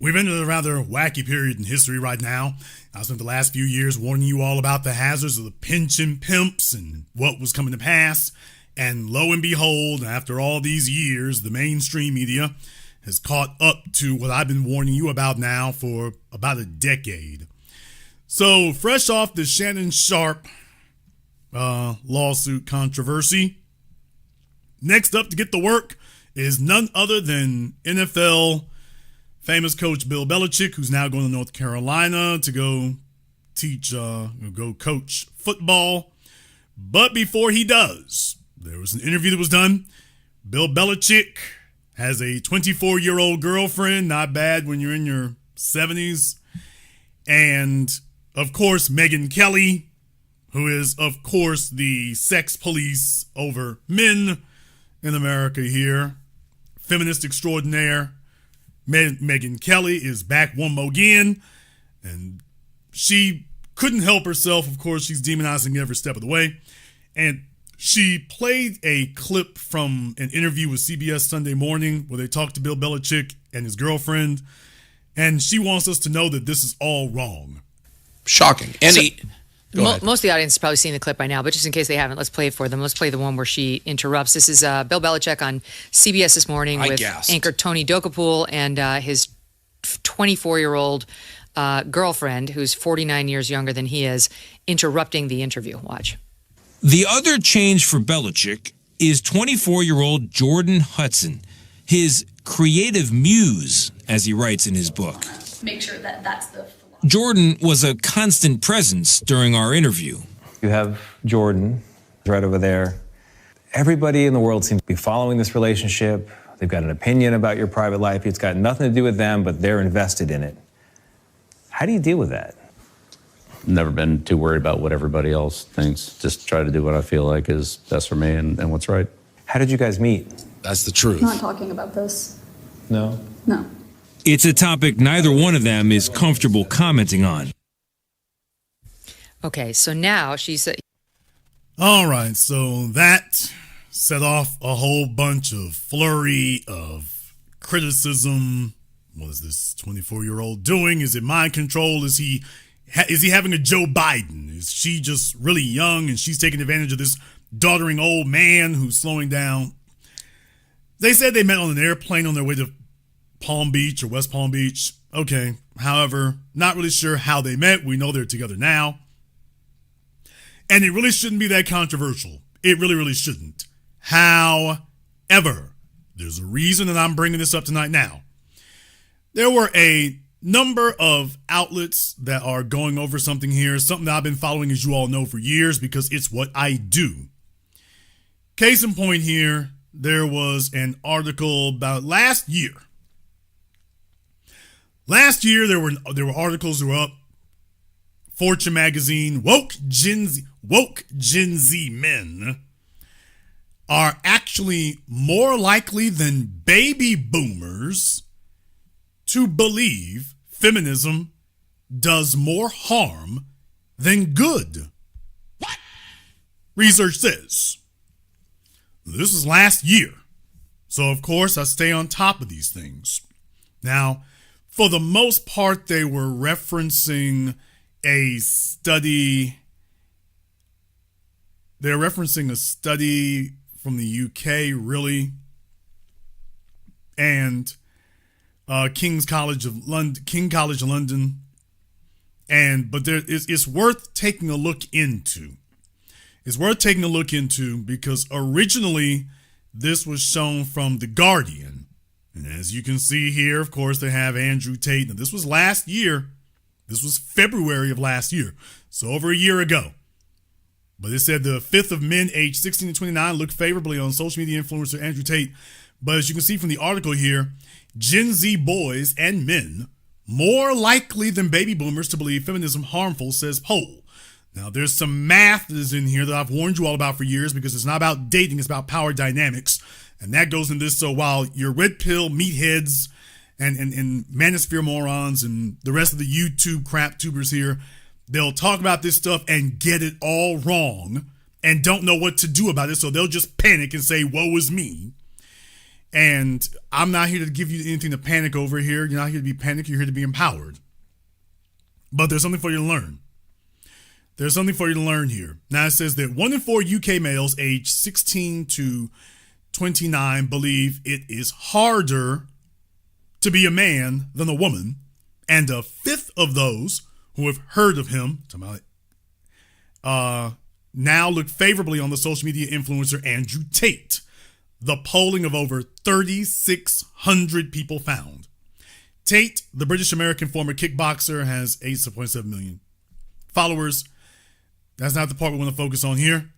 We've entered a rather wacky period in history right now. I spent the last few years warning you all about the hazards of the pension pimps and what was coming to pass. And lo and behold, after all these years, the mainstream media has caught up to what I've been warning you about now for about a decade. So, fresh off the Shannon Sharpe lawsuit controversy, next up to get the work is none other than NFL famous coach Bill Bellichic, who's now going to North Carolina to go go coach football. But before he does, there was an interview that was done. Bill Belichick has a 24-year-old girlfriend, not bad when you're in your 70s. And, of course, Megyn Kelly, who is, of course, the sex police over men in America here. Feminist extraordinaire. Megyn Kelly is back one more again, and she couldn't help herself. Of course, she's demonizing every step of the way. And she played a clip from an interview with CBS Sunday Morning where they talked to Bill Belichick and his girlfriend, and she wants us to know that this is all wrong. Shocking. Most of the audience has probably seen the clip by now, but just in case they haven't, let's play it for them. Let's play the one where she interrupts. This is Bill Belichick on CBS this morning with anchor Tony Dokopoul and his 24-year-old girlfriend, who's 49 years younger than he is, interrupting the interview. Watch. The other change for Bellichick is 24-year-old Jordan Hudson, his creative muse, as he writes in his book. Make sure that that's the... Jordan was a constant presence during our interview. You have Jordan right over there. Everybody in the world seems to be following this relationship. They've got an opinion about your private life. It's got nothing to do with them, but they're invested in it. How do you deal with that? Never been too worried about what everybody else thinks. Just try to do what I feel like is best for me and what's right. How did you guys meet? That's the truth. I'm not talking about this. No? No. It's a topic neither one of them is comfortable commenting on. Okay, so now she said... All right, so that set off a whole bunch of flurry of criticism. What is this 24-year-old doing? Is it mind control? Is he having a Joe Biden? Is she just really young and she's taking advantage of this doddering old man who's slowing down? They said they met on an airplane on their way to Palm Beach or West Palm Beach. Okay. However, not really sure how they met. We know they're together now. And it really shouldn't be that controversial. It really, really shouldn't. However, there's a reason that I'm bringing this up tonight now. There were a number of outlets that are going over something here, something that I've been following, as you all know, for years because it's what I do. Case in point here, there was an article about last year. Last year, there were articles that were up. Fortune magazine, woke Gen Z men are actually more likely than baby boomers to believe feminism does more harm than good. What? Research says. This was last year. So, of course, I stay on top of these things. Now, for the most part, they were referencing a study. They're referencing a study from the UK, really, and King College of London, but it's worth taking a look into. It's worth taking a look into because originally this was shown from The Guardian. And as you can see here, of course, they have Andrew Tate. Now, this was last year. This was February of last year. So over a year ago. But it said the fifth of men aged 16 to 29 look favorably on social media influencer Andrew Tate. But as you can see from the article here, Gen Z boys and men more likely than baby boomers to believe feminism harmful, says poll. Now, there's some math that is in here that I've warned you all about for years because it's not about dating, it's about power dynamics. And that goes in this. So while your red pill meatheads and manosphere morons and the rest of the YouTube crap tubers here, they'll talk about this stuff and get it all wrong and don't know what to do about it. So they'll just panic and say, woe is me. And I'm not here to give you anything to panic over here. You're not here to be panicked. You're here to be empowered. But there's something for you to learn. There's something for you to learn here. Now, it says that 1 in 4 UK males aged 16 to 29 believe it is harder to be a man than a woman. And a fifth of those who have heard of him now look favorably on the social media influencer Andrew Tate. The polling of over 3,600 people found. Tate, the British-American former kickboxer, has 8.7 million followers. That's not the part we want to focus on here.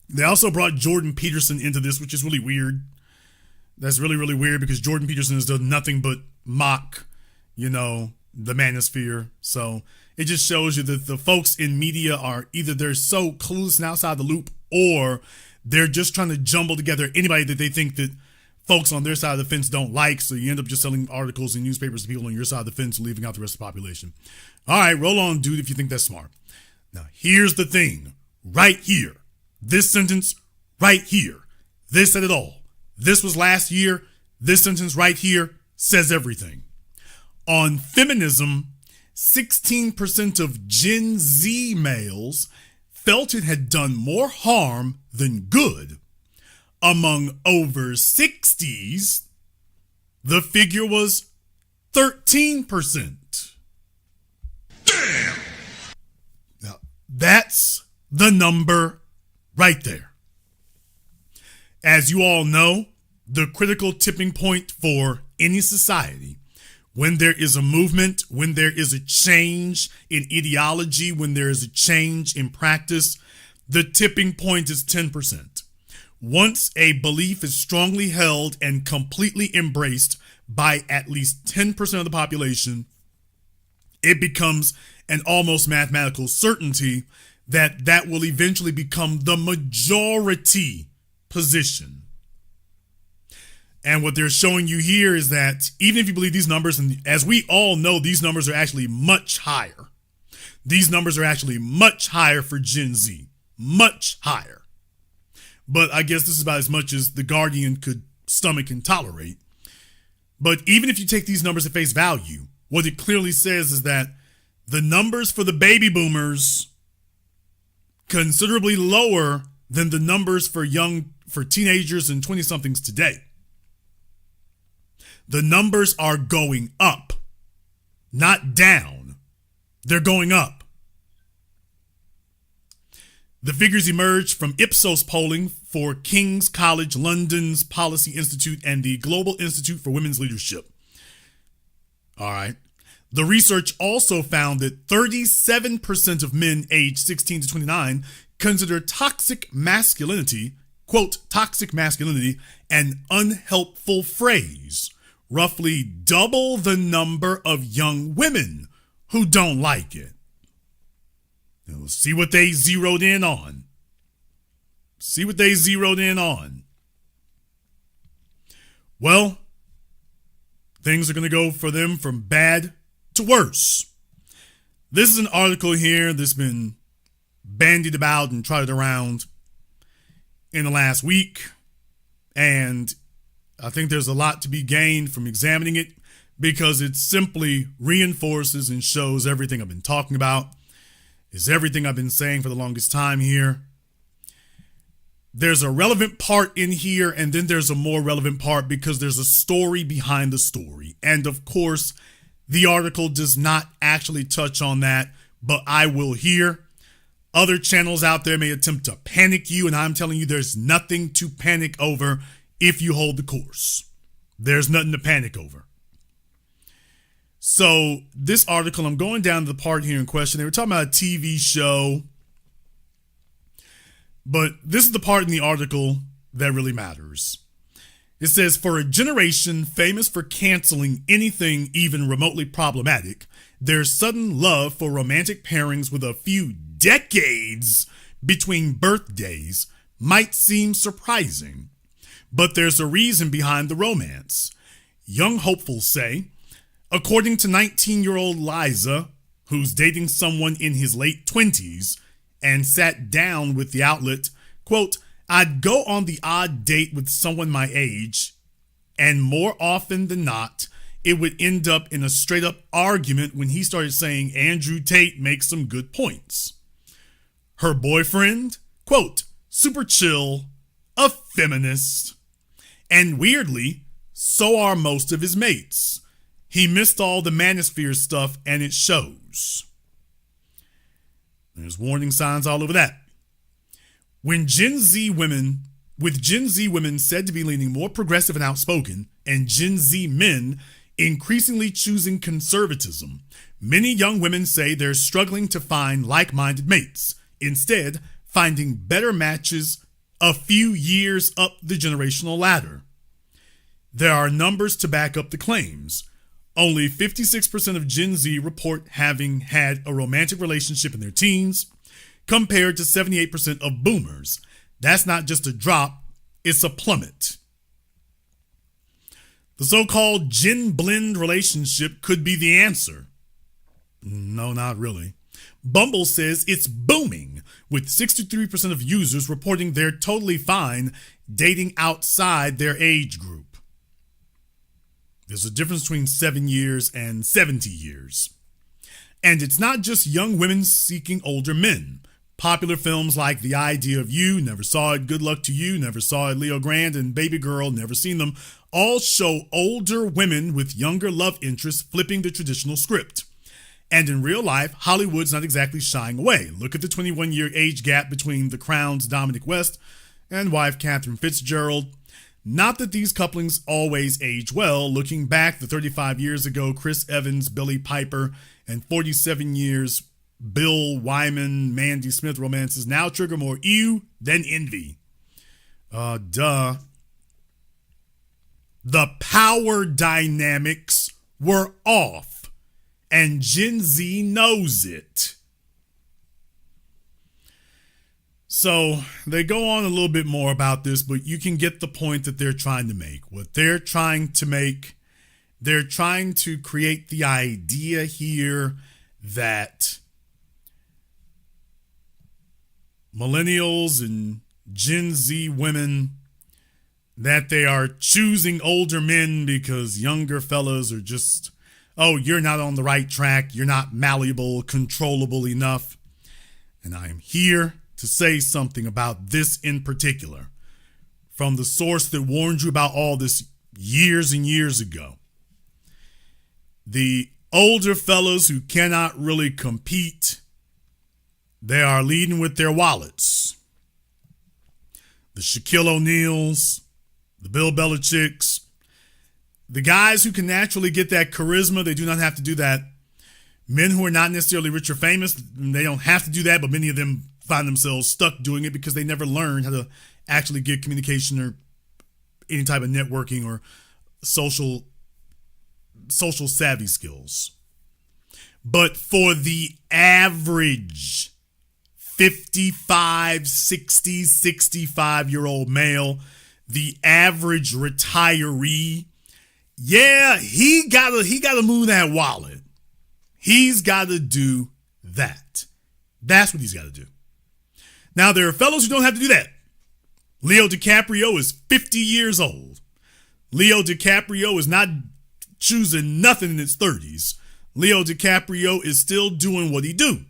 They also brought Jordan Peterson into this, which is really weird. That's really, really weird because Jordan Peterson has done nothing but mock, the manosphere. So it just shows you that the folks in media are either they're so clueless and outside the loop, or they're just trying to jumble together anybody that they think that folks on their side of the fence don't like. So you end up just selling articles in newspapers to people on your side of the fence, leaving out the rest of the population. All right, roll on, dude, if you think that's smart. Now, here's the thing right here. This sentence right here. This said it all. This was last year. This sentence right here says everything. On feminism, 16% of Gen Z males felt it had done more harm than good. Among over 60s, the figure was 13%. Damn! Now, that's the number right there. As you all know, the critical tipping point for any society, when there is a movement, when there is a change in ideology, when there is a change in practice, the tipping point is 10%. Once a belief is strongly held and completely embraced by at least 10% of the population, it becomes an almost mathematical certainty that that will eventually become the majority position. And what they're showing you here is that even if you believe these numbers, and as we all know, these numbers are actually much higher. These numbers are actually much higher for Gen Z. Much higher. But I guess this is about as much as the Guardian could stomach and tolerate. But even if you take these numbers at face value, what it clearly says is that the numbers for the baby boomers considerably lower than the numbers for teenagers and 20-somethings today. The numbers are going up, not down. They're going up. The figures emerged from Ipsos polling for King's College London's Policy Institute and the Global Institute for Women's Leadership. All right. The research also found that 37% of men aged 16 to 29 consider toxic masculinity, quote, toxic masculinity, an unhelpful phrase. Roughly double the number of young women who don't like it. Now, let's see what they zeroed in on. Well, things are going to go for them from bad to worse. This is an article here that's been bandied about and trotted around in the last week. And I think there's a lot to be gained from examining it because it simply reinforces and shows everything I've been talking about. It's everything I've been saying for the longest time here. There's a relevant part in here, and then there's a more relevant part because there's a story behind the story. And of course, the article does not actually touch on that, but I will here. Other channels out there may attempt to panic you, and I'm telling you there's nothing to panic over if you hold the course. There's nothing to panic over. So this article, I'm going down to the part here in question. They were talking about a TV show, but this is the part in the article that really matters. It says, for a generation famous for canceling anything even remotely problematic, their sudden love for romantic pairings with a few decades between birthdays might seem surprising. But there's a reason behind the romance. Young hopefuls say, according to 19-year-old Liza, who's dating someone in his late 20s and sat down with the outlet, quote, I'd go on the odd date with someone my age, and more often than not, it would end up in a straight up argument when he started saying Andrew Tate makes some good points. Her boyfriend, quote, super chill, a feminist. And weirdly, so are most of his mates. He missed all the manosphere stuff and it shows. There's warning signs all over that. With Gen Z women said to be leaning more progressive and outspoken, and Gen Z men increasingly choosing conservatism, many young women say they're struggling to find like-minded mates, instead finding better matches a few years up the generational ladder. There are numbers to back up the claims. Only 56% of Gen Z report having had a romantic relationship in their teens, compared to 78% of boomers. That's not just a drop, it's a plummet. The so-called Gen Blend relationship could be the answer. No, not really. Bumble says it's booming, with 63% of users reporting they're totally fine dating outside their age group. There's a difference between 7 years and 70 years. And it's not just young women seeking older men. Popular films like The Idea of You, Never Saw It, Good Luck to You, Never Saw It, Leo Grand, and Baby Girl, Never Seen Them, all show older women with younger love interests flipping the traditional script. And in real life, Hollywood's not exactly shying away. Look at the 21-year age gap between The Crown's Dominic West and wife Catherine Fitzgerald. Not that these couplings always age well. Looking back, the 35 years ago Chris Evans, Billy Piper, and 47 years Bill Wyman, Mandy Smith romances now trigger more ew than envy. Duh. The power dynamics were off, and Gen Z knows it. So they go on a little bit more about this, but you can get the point that they're trying to make. What they're trying to make, they're trying to create the idea here that millennials and Gen Z women, that they are choosing older men because younger fellas are just, oh, you're not on the right track. You're not malleable, controllable enough. And I am here to say something about this in particular from the source that warned you about all this years and years ago. The older fellas who cannot really compete, they are leading with their wallets. The Shaquille O'Neals, the Bill Bellichics, the guys who can naturally get that charisma, they do not have to do that. Men who are not necessarily rich or famous, they don't have to do that, but many of them find themselves stuck doing it because they never learned how to actually get communication or any type of networking or social savvy skills. But for the average 55, 60, 65-year-old male, the average retiree, yeah, he gotta move that wallet. He's gotta do that. That's what he's gotta do. Now, there are fellows who don't have to do that. Leo DiCaprio is 50 years old. Leo DiCaprio is not choosing nothing in his 30s. Leo DiCaprio is still doing what he do.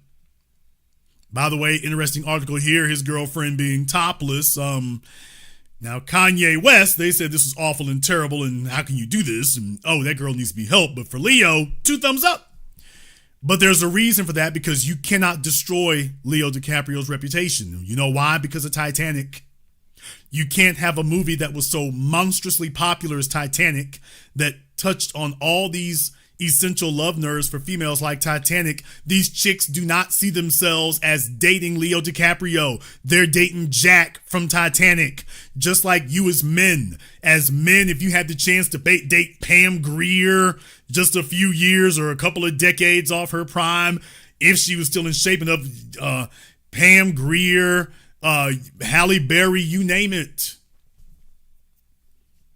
By the way, interesting article here, his girlfriend being topless. Now, Kanye West, they said this is awful and terrible and how can you do this? And, oh, that girl needs to be helped. But for Leo, 2 thumbs up. But there's a reason for that, because you cannot destroy Leo DiCaprio's reputation. You know why? Because of Titanic. You can't have a movie that was so monstrously popular as Titanic that touched on all these essential love nerves for females like Titanic. These chicks do not see themselves as dating Leo DiCaprio. They're dating Jack from Titanic. Just like you as men. As men, if you had the chance to date Pam Grier just a few years or a couple of decades off her prime, if she was still in shape enough, Pam Grier, Halle Berry, you name it,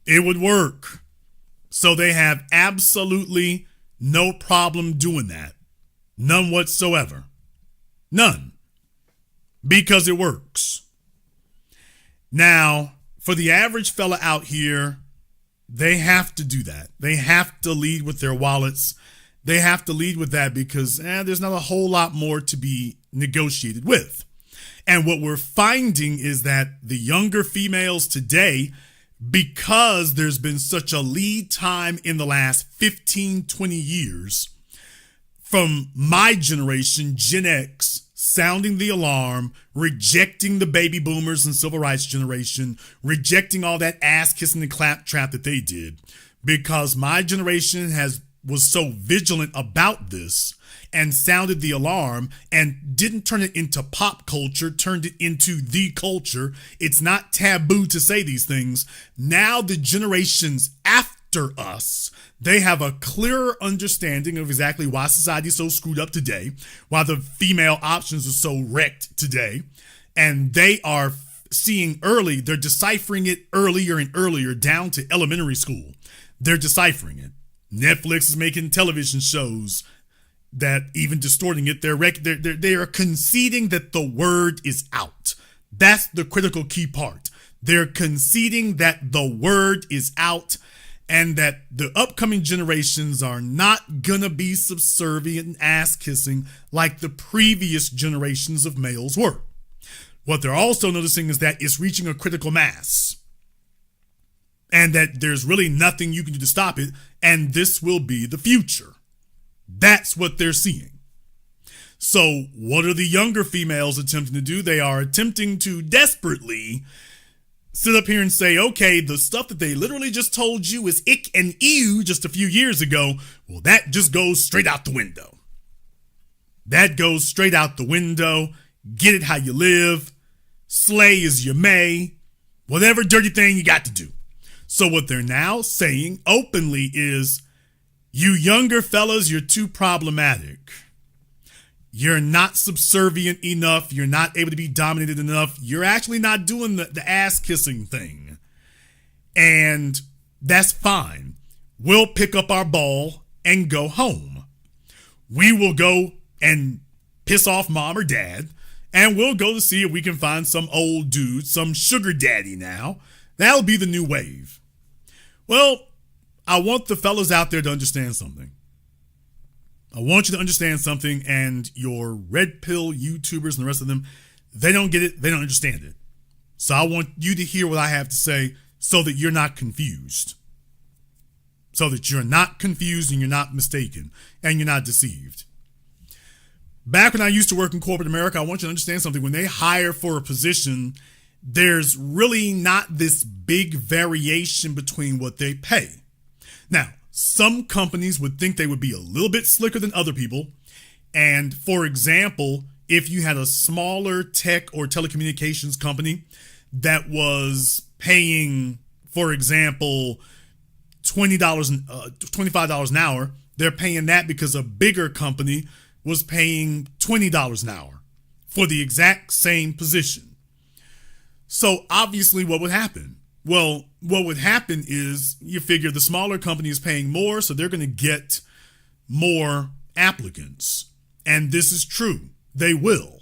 it would work. So they have absolutely no problem doing that. None whatsoever. None. Because it works. Now, for the average fella out here, they have to do that. They have to lead with their wallets. They have to lead with that because there's not a whole lot more to be negotiated with. And what we're finding is that the younger females today, because there's been such a lead time in the last 15, 20 years, from my generation, Gen X, sounding the alarm, rejecting the baby boomers and civil rights generation, rejecting all that ass kissing and claptrap that they did, because my generation was so vigilant about this and sounded the alarm and didn't turn it into pop culture, turned it into the culture. It's not taboo to say these things. Now the generations after us, they have a clearer understanding of exactly why society is so screwed up today, why the female options are so wrecked today. And they are seeing early, they're deciphering it earlier and earlier down to elementary school. They're deciphering it. Netflix is making television shows that even distorting it. They are conceding that the word is out. That's the critical key part. They're conceding that the word is out and that the upcoming generations are not gonna be subservient and ass kissing like the previous generations of males were. What they're also noticing is that it's reaching a critical mass and that there's really nothing you can do to stop it, and this will be the future. That's what they're seeing. So what are the younger females attempting to do? They are attempting to desperately sit up here and say, okay, the stuff that they literally just told you is ick and ew just a few years ago, well, that just goes straight out the window. That goes straight out the window. Get it how you live. Slay as you may. Whatever dirty thing you got to do. So what they're now saying openly is, you younger fellas, you're too problematic. You're not subservient enough. You're not able to be dominated enough. You're actually not doing the ass kissing thing. And that's fine. We'll pick up our ball and go home. We will go and piss off mom or dad, and we'll go to see if we can find some old dude, some sugar daddy now. That'll be the new wave. Well, I want the fellas out there to understand something. I want you to understand something, and your red pill YouTubers and the rest of them, they don't get it. They don't understand it. So I want you to hear what I have to say so that you're not confused. So that you're not confused and you're not mistaken and you're not deceived. Back when I used to work in corporate America, I want you to understand something. When they hire for a position, there's really not this big variation between what they pay. Now, some companies would think they would be a little bit slicker than other people. And for example, if you had a smaller tech or telecommunications company that was paying, for example, $25 an hour, they're paying that because a bigger company was paying $20 an hour for the exact same position. So obviously what would happen? Well, what would happen is you figure the smaller company is paying more, so they're going to get more applicants. And this is true. They will.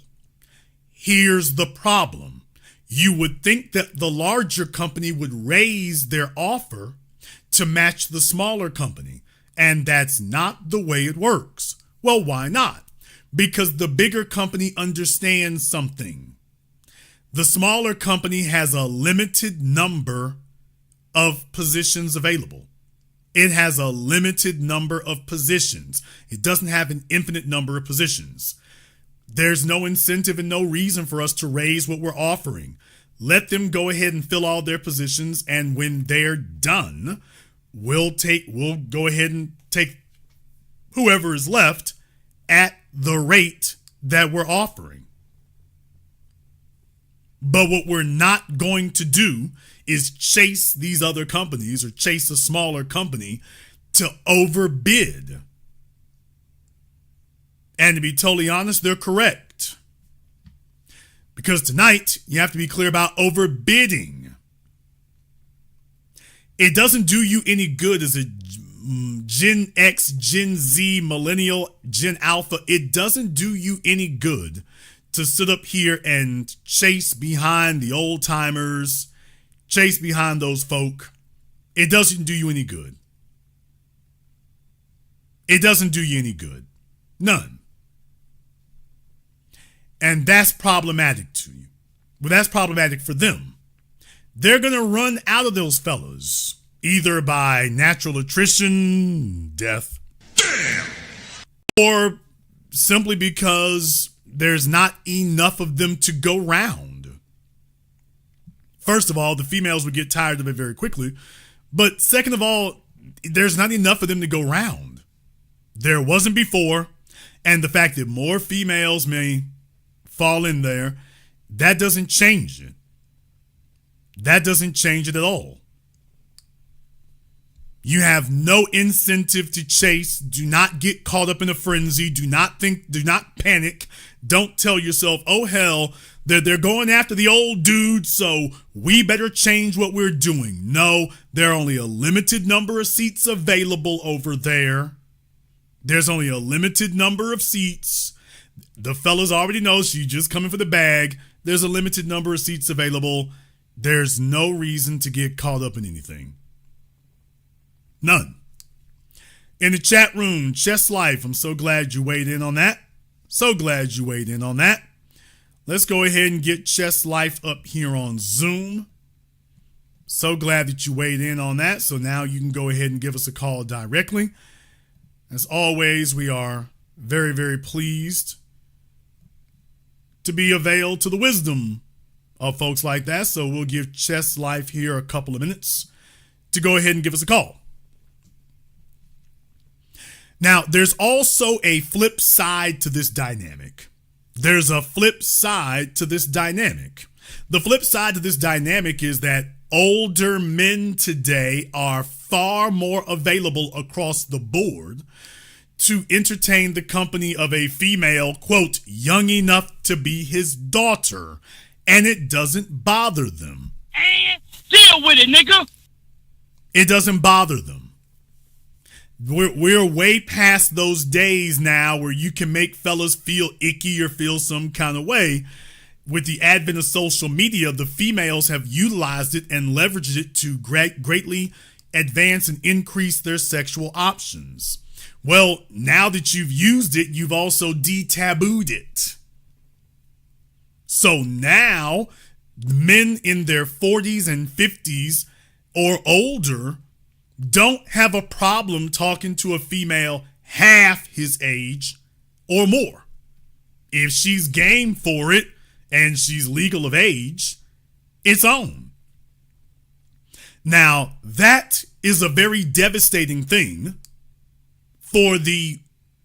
Here's the problem. You would think that the larger company would raise their offer to match the smaller company. And that's not the way it works. Well, why not? Because the bigger company understands something. The smaller company has a limited number of positions available. It has a limited number of positions. It doesn't have an infinite number of positions. There's no incentive and no reason for us to raise what we're offering. Let them go ahead and fill all their positions, and when they're done, we'll go ahead and take whoever is left at the rate that we're offering. But what we're not going to do is chase these other companies or chase a smaller company to overbid. And to be totally honest, they're correct. Because tonight, you have to be clear about overbidding. It doesn't do you any good as a Gen X, Gen Z, Millennial, Gen Alpha. It doesn't do you any good to sit up here and chase behind the old timers, chase behind those folk. It doesn't do you any good. It doesn't do you any good. None. And that's problematic to you. Well, that's problematic for them. They're going to run out of those fellas, either by natural attrition, death, or simply because there's not enough of them to go round. First of all, the females would get tired of it very quickly. But second of all, there's not enough of them to go round. There wasn't before. And the fact that more females may fall in there, that doesn't change it. That doesn't change it at all. You have no incentive to chase. Do not get caught up in a frenzy. Do not panic. Don't tell yourself, oh hell, they're going after the old dude, so we better change what we're doing. No, there are only a limited number of seats available over there. There's only a limited number of seats. The fellas already know she's just coming for the bag. There's a limited number of seats available. There's no reason to get caught up in anything. None. In the chat room, Chess Life, I'm so glad you weighed in on that. So glad you weighed in on that. Let's go ahead and get Chess Life up here on Zoom. So glad that you weighed in on that. So now you can go ahead and give us a call directly. As always, we are very, very pleased to be availed to the wisdom of folks like that. So we'll give Chess Life here a couple of minutes to go ahead and give us a call. Now, there's also a flip side to this dynamic. There's a flip side to this dynamic. The flip side to this dynamic is that older men today are far more available across the board to entertain the company of a female, quote, young enough to be his daughter, and it doesn't bother them. Deal with it, nigga. It doesn't bother them. We're way past those days now where you can make fellas feel icky or feel some kind of way. With the advent of social media, the females have utilized it and leveraged it to greatly advance and increase their sexual options. Well, now that you've used it, you've also de-tabooed it. So now men in their 40s and 50s or older don't have a problem talking to a female half his age or more. If she's game for it and she's legal of age, it's on. Now, that is a very devastating thing for the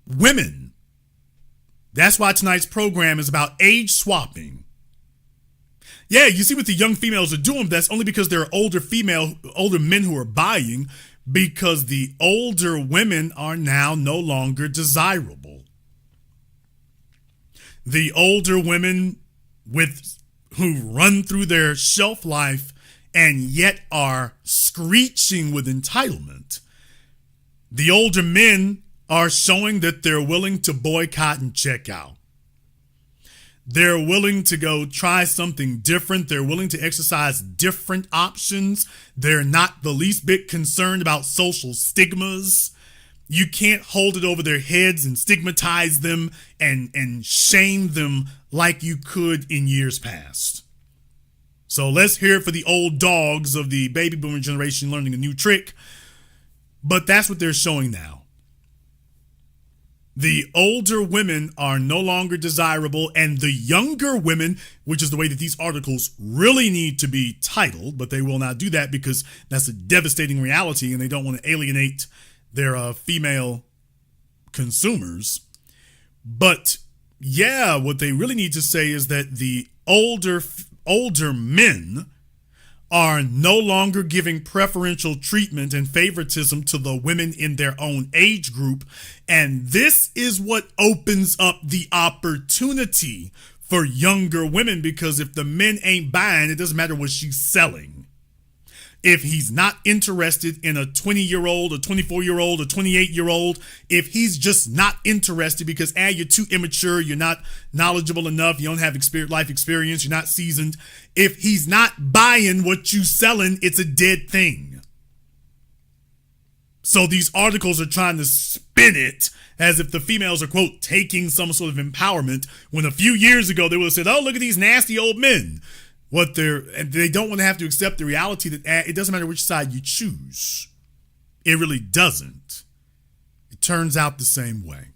women. That's why tonight's program is about age swapping. Yeah, you see what the young females are doing. That's only because there are older men who are buying, because the older women are now no longer desirable. The older women who run through their shelf life and yet are screeching with entitlement. The older men are showing that they're willing to boycott and check out. They're willing to go try something different. They're willing to exercise different options. They're not the least bit concerned about social stigmas. You can't hold it over their heads and stigmatize them and shame them like you could in years past. So let's hear it for the old dogs of the baby boomer generation learning a new trick. But that's what they're showing now. The older women are no longer desirable, and the younger women, which is the way that these articles really need to be titled, but they will not do that because that's a devastating reality and they don't want to alienate their female consumers. But yeah, what they really need to say is that the older men are no longer giving preferential treatment and favoritism to the women in their own age group. And this is what opens up the opportunity for younger women, because if the men ain't buying, it doesn't matter what she's selling. if he's not interested in a 20-year-old, a 24-year-old, a 28-year-old, if he's just not interested because, you're too immature, you're not knowledgeable enough, you don't have life experience, you're not seasoned. If he's not buying what you selling, it's a dead thing. So these articles are trying to spin it as if the females are, quote, taking some sort of empowerment, when a few years ago they would have said, oh, look at these nasty old men. And they don't want to have to accept the reality that it doesn't matter which side you choose. It really doesn't. It turns out the same way.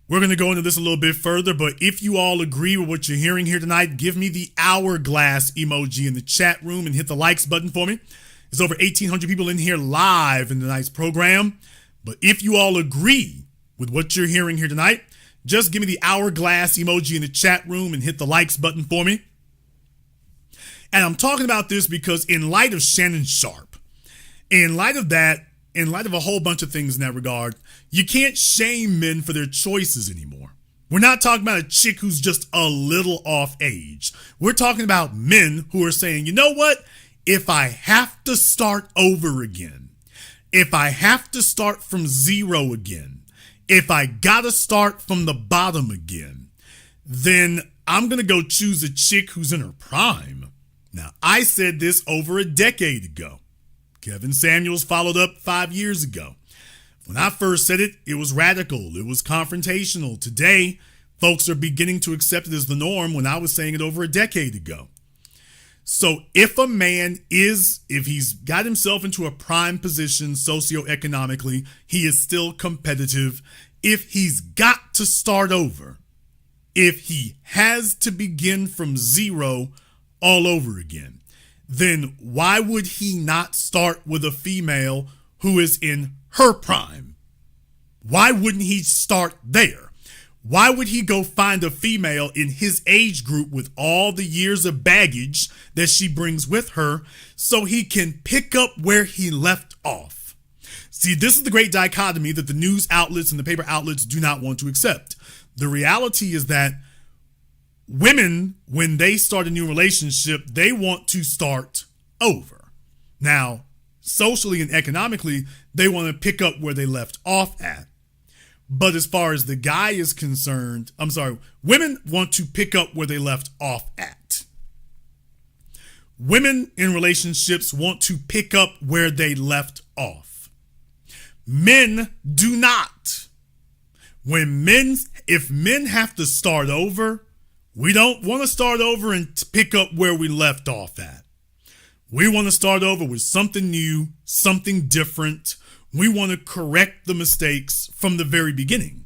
We're going to go into this a little bit further, but if you all agree with what you're hearing here tonight, give me the hourglass emoji in the chat room and hit the likes button for me. There's over 1,800 people in here live in tonight's program. But if you all agree with what you're hearing here tonight, just give me the hourglass emoji in the chat room and hit the likes button for me. And I'm talking about this because in light of Shannon Sharpe, in light of that, in light of a whole bunch of things in that regard, you can't shame men for their choices anymore. We're not talking about a chick who's just a little off age. We're talking about men who are saying, you know what? If I have to start over again, if I have to start from zero again, if I gotta start from the bottom again, then I'm gonna go choose a chick who's in her prime. Now, I said this over a decade ago. Kevin Samuels followed up 5 years ago. When I first said it, it was radical. It was confrontational. Today, folks are beginning to accept it as the norm when I was saying it over a decade ago. So if a man if he's got himself into a prime position socioeconomically, he is still competitive. If he's got to start over, if he has to begin from zero all over again, then why would he not start with a female who is in her prime? Why wouldn't he start there? Why would he go find a female in his age group with all the years of baggage that she brings with her so he can pick up where he left off? See, this is the great dichotomy that the news outlets and the paper outlets do not want to accept. The reality is that women, when they start a new relationship, they want to start over. Now, socially and economically, they want to pick up where they left off at. But as far as the guy is concerned, women want to pick up where they left off at. Women in relationships want to pick up where they left off. Men do not. If men have to start over, we don't want to start over and pick up where we left off at. We want to start over with something new, something different. We want to correct the mistakes from the very beginning.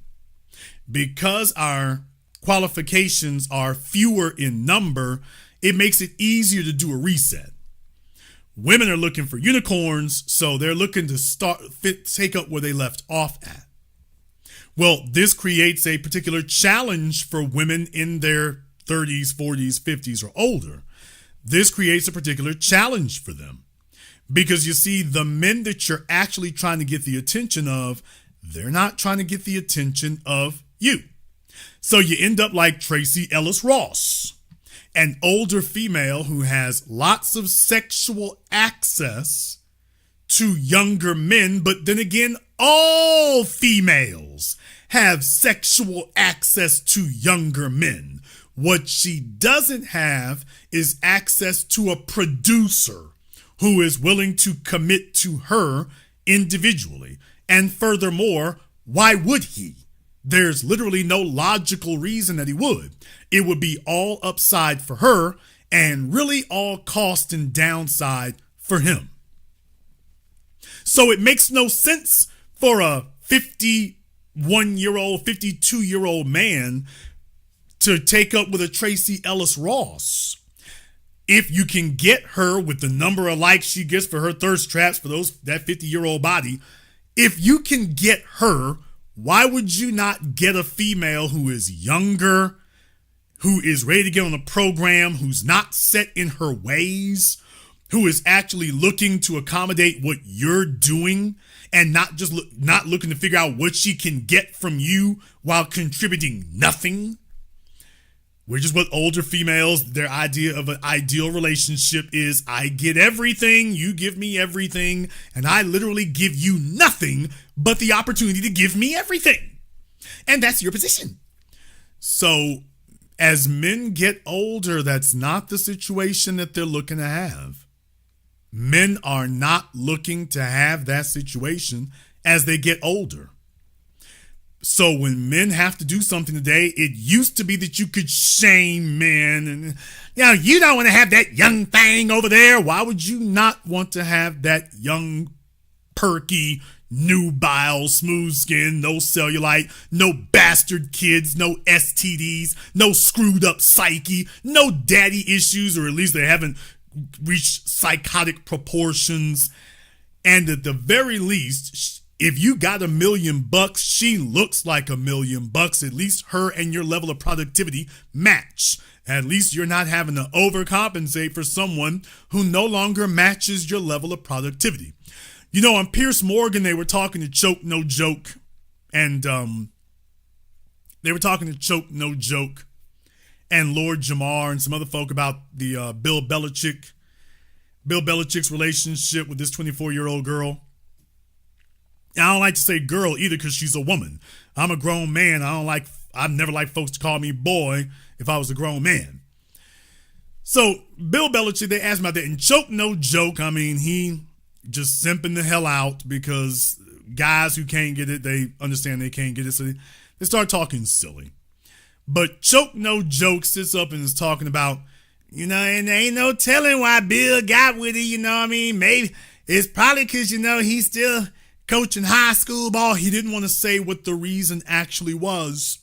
Because our qualifications are fewer in number, it makes it easier to do a reset. Women are looking for unicorns, so they're looking to take up where they left off at. Well, this creates a particular challenge for women in their 30s, 40s, 50s, or older. This creates a particular challenge for them. Because you see, the men that you're actually trying to get the attention of, they're not trying to get the attention of you. So you end up like Tracy Ellis Ross, an older female who has lots of sexual access to younger men, but then again, all females have sexual access to younger men. What she doesn't have is access to a producer who is willing to commit to her individually. And furthermore, why would he? There's literally no logical reason that he would. It would be all upside for her and really all cost and downside for him. So it makes no sense for a 51-year-old, 52-year-old man to take up with a Tracy Ellis Ross. If you can get her with the number of likes she gets for her thirst traps for that 50-year-old body, if you can get her, why would you not get a female who is younger, who is ready to get on a program, who's not set in her ways, who is actually looking to accommodate what you're doing and not looking to figure out what she can get from you while contributing nothing? which is what older females, their idea of an ideal relationship is. I get everything, you give me everything, and I literally give you nothing but the opportunity to give me everything. And that's your position. So as men get older, that's not the situation that they're looking to have. Men are not looking to have that situation as they get older. So when men have to do something today, it used to be that you could shame men and, you don't want to have that young thing over there. Why would you not want to have that young, perky, nubile, smooth skin, no cellulite, no bastard kids, no STDs, no screwed up psyche, no daddy issues, or at least they haven't reached psychotic proportions. And at the very least, if you got $1 million, she looks like $1 million. At least her and your level of productivity match. At least you're not having to overcompensate for someone who no longer matches your level of productivity. On Piers Morgan, they were talking to Choke No Joke, and and Lord Jamar and some other folk about the Bill Belichick's relationship with this 24-year-old girl. And I don't like to say girl either because she's a woman. I'm a grown man. I've never liked folks to call me boy if I was a grown man. So Bill Belichick, they asked me about that, and Choke No Joke, he just simping the hell out because guys who can't get it, they understand they can't get it, so they start talking silly. But Choke No Joke sits up and is talking about, and there ain't no telling why Bill got with it, maybe it's probably because, he's still coaching high school ball. He didn't want to say what the reason actually was.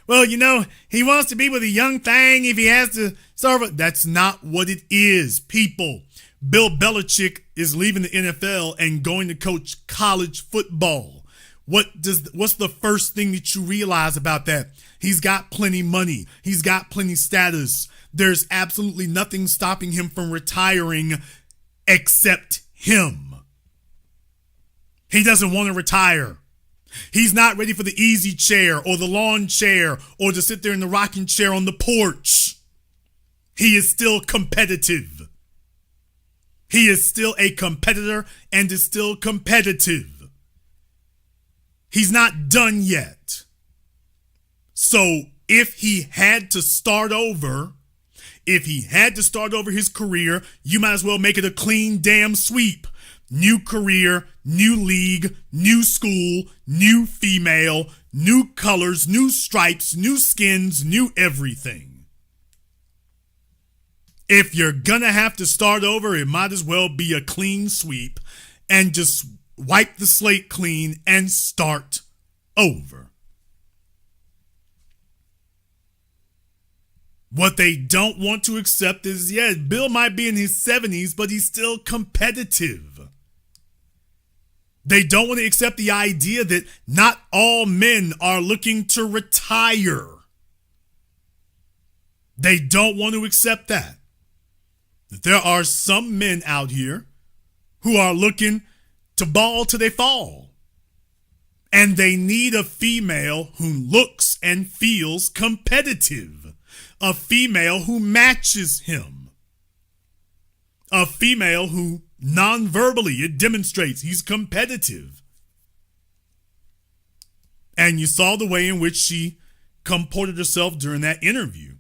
Well, he wants to be with a young thing if he has to serve. That's not what it is, people. Bill Belichick is leaving the NFL and going to coach college football. What's the first thing that you realize about that? He's got plenty money. He's got plenty status. There's absolutely nothing stopping him from retiring except him. He doesn't want to retire. He's not ready for the easy chair or the lawn chair or to sit there in the rocking chair on the porch. He is still competitive. He is still a competitor and is still competitive. He's not done yet. So if he had to start over his career, you might as well make it a clean damn sweep. New career, new league, new school, new female, new colors, new stripes, new skins, new everything. If you're gonna have to start over, it might as well be a clean sweep and just wipe the slate clean and start over. What they don't want to accept is, Bill might be in his 70s, but he's still competitive. They don't want to accept the idea that not all men are looking to retire. They don't want to accept that. That there are some men out here who are looking to ball till they fall. And they need a female who looks and feels competitive. A female who matches him. A female who non-verbally, it demonstrates he's competitive. And you saw the way in which she comported herself during that interview.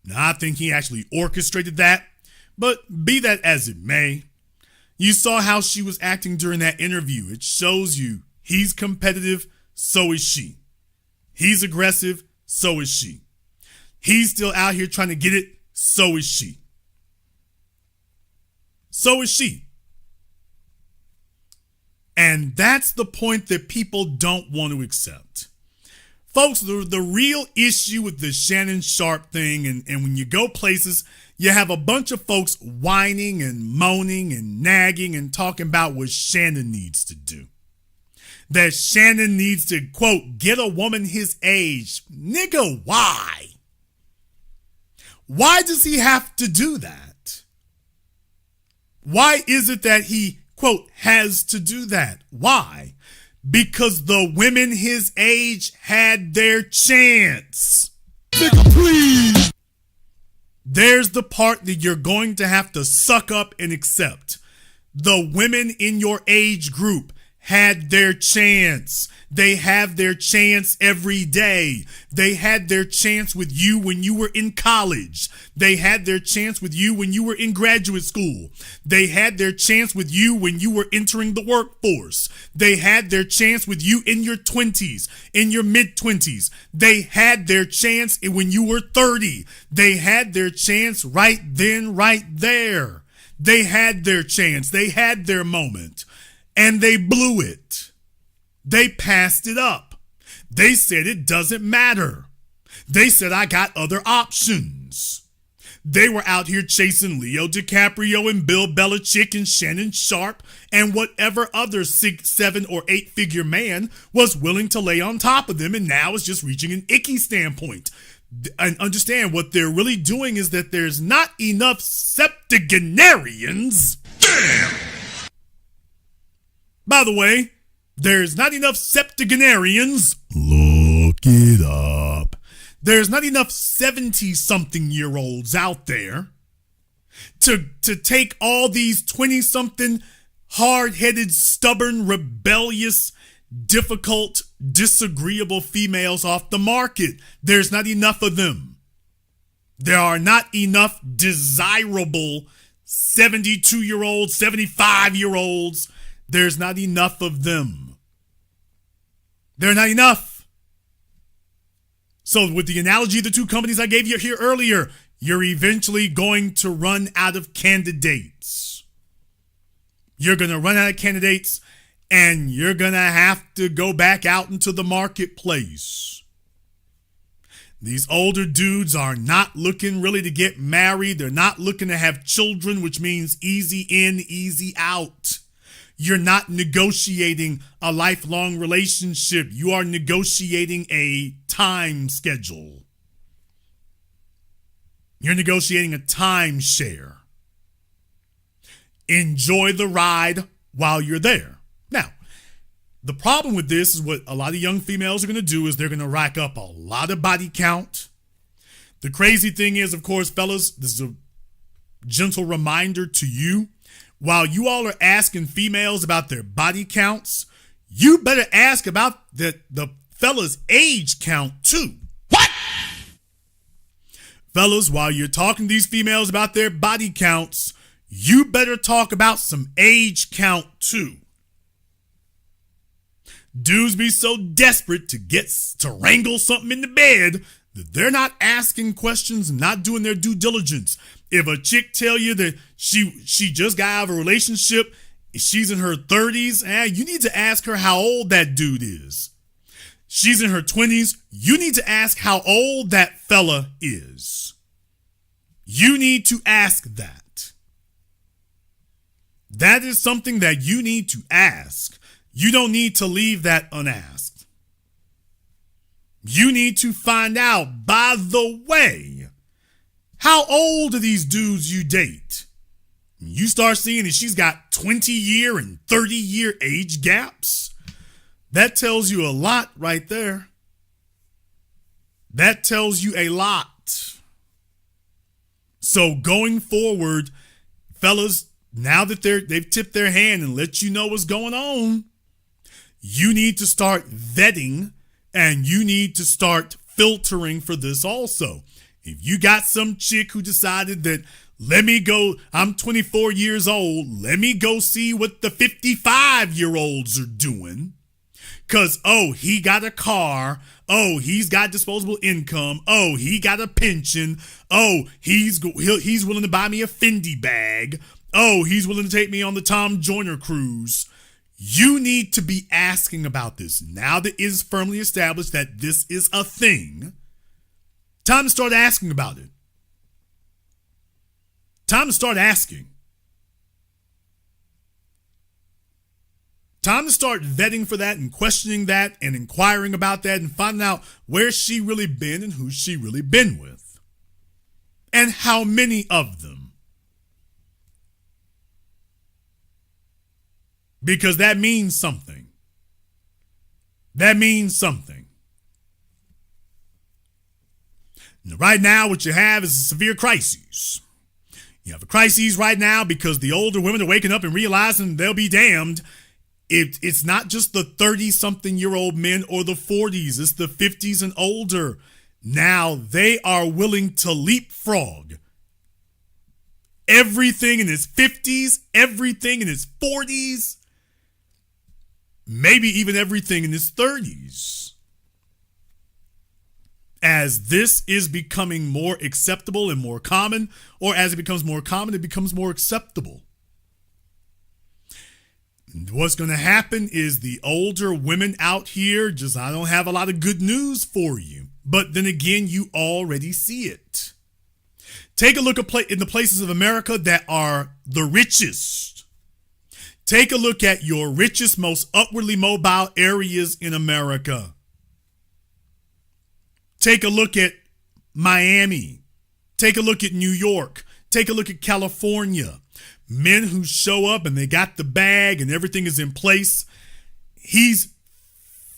Now, I think he actually orchestrated that, but be that as it may, you saw how she was acting during that interview. It shows you he's competitive, so is she. He's aggressive, so is she. He's still out here trying to get it, so is she. So is she. And that's the point that people don't want to accept. Folks, the real issue with the Shannon Sharpe thing, and when you go places, you have a bunch of folks whining and moaning and nagging and talking about what Shannon needs to do. That Shannon needs to, quote, get a woman his age. Nigga, why? Why does he have to do that? Why is it that he, quote, has to do that? Why? Because the women his age had their chance. Nigga, please. There's the part that you're going to have to suck up and accept. The women in your age group had their chance. They have their chance every day. They had their chance with you when you were in college. They had their chance with you when you were in graduate school. They had their chance with you when you were entering the workforce. They had their chance with you in your 20s, in your mid-20s. They had their chance when you were 30. They had their chance right then, right there. They had their chance. They had their moment. And they blew it. They passed it up. They said it doesn't matter. They said I got other options. They were out here chasing Leo DiCaprio and Bill Bellichick and Shannon Sharpe and whatever other 6, 7, or 8-figure man was willing to lay on top of them, and now it's just reaching an icky standpoint. And understand what they're really doing is that there's not enough septuagenarians. Damn! By the way, there's not enough septuagenarians. Look it up. There's not enough 70-something-year-olds out there to take all these 20-something hard-headed, stubborn, rebellious, difficult, disagreeable females off the market. There's not enough of them. There are not enough desirable 72-year-olds, 75-year-olds. There's not enough of them. They're not enough. So with the analogy of the two companies I gave you here earlier, you're eventually going to run out of candidates. You're going to run out of candidates, and you're going to have to go back out into the marketplace. These older dudes are not looking really to get married. They're not looking to have children, which means easy in, easy out. You're not negotiating a lifelong relationship. You are negotiating a time schedule. You're negotiating a timeshare. Enjoy the ride while you're there. Now, the problem with this is what a lot of young females are going to do is they're going to rack up a lot of body count. The crazy thing is, of course, fellas, this is a gentle reminder to you. While you all are asking females about their body counts, you better ask about the fellas' age count too. What? Fellas, while you're talking to these females about their body counts, you better talk about some age count too. Dudes be so desperate to wrangle something in the bed that they're not asking questions and not doing their due diligence. If a chick tell you that she just got out of a relationship, she's in her 30s, you need to ask her how old that dude is. She's in her 20s, you need to ask how old that fella is. You need to ask that. That is something that you need to ask. You don't need to leave that unasked. You need to find out, by the way, how old are these dudes you date? You start seeing that she's got 20-year and 30-year age gaps. That tells you a lot right there. That tells you a lot. So going forward, fellas, now that they've tipped their hand and let you know what's going on, you need to start vetting and you need to start filtering for this also. If you got some chick who decided that, let me go, I'm 24 years old, let me go see what the 55-year-olds are doing. Because, oh, he got a car. Oh, he's got disposable income. Oh, he got a pension. Oh, he's willing to buy me a Fendi bag. Oh, he's willing to take me on the Tom Joyner cruise. You need to be asking about this. Now that it is firmly established that this is a thing, time to start asking about it. Time to start asking. Time to start vetting for that and questioning that and inquiring about that and finding out where she really been and who she really been with. And how many of them. Because that means something. That means something. Right now, what you have is a severe crisis. You have a crisis right now because the older women are waking up and realizing they'll be damned. It's not just the 30-something-year-old men or the 40s. It's the 50s and older. Now they are willing to leapfrog everything in his 50s, everything in his 40s, maybe even everything in his 30s. As this is becoming more acceptable and more common, or as it becomes more common, it becomes more acceptable. And what's going to happen is the older women out here, I don't have a lot of good news for you. But then again, you already see it. Take a look in the places of America that are the richest. Take a look at your richest, most upwardly mobile areas in America. Take a look at Miami. Take a look at New York. Take a look at California. Men who show up and they got the bag and everything is in place. He's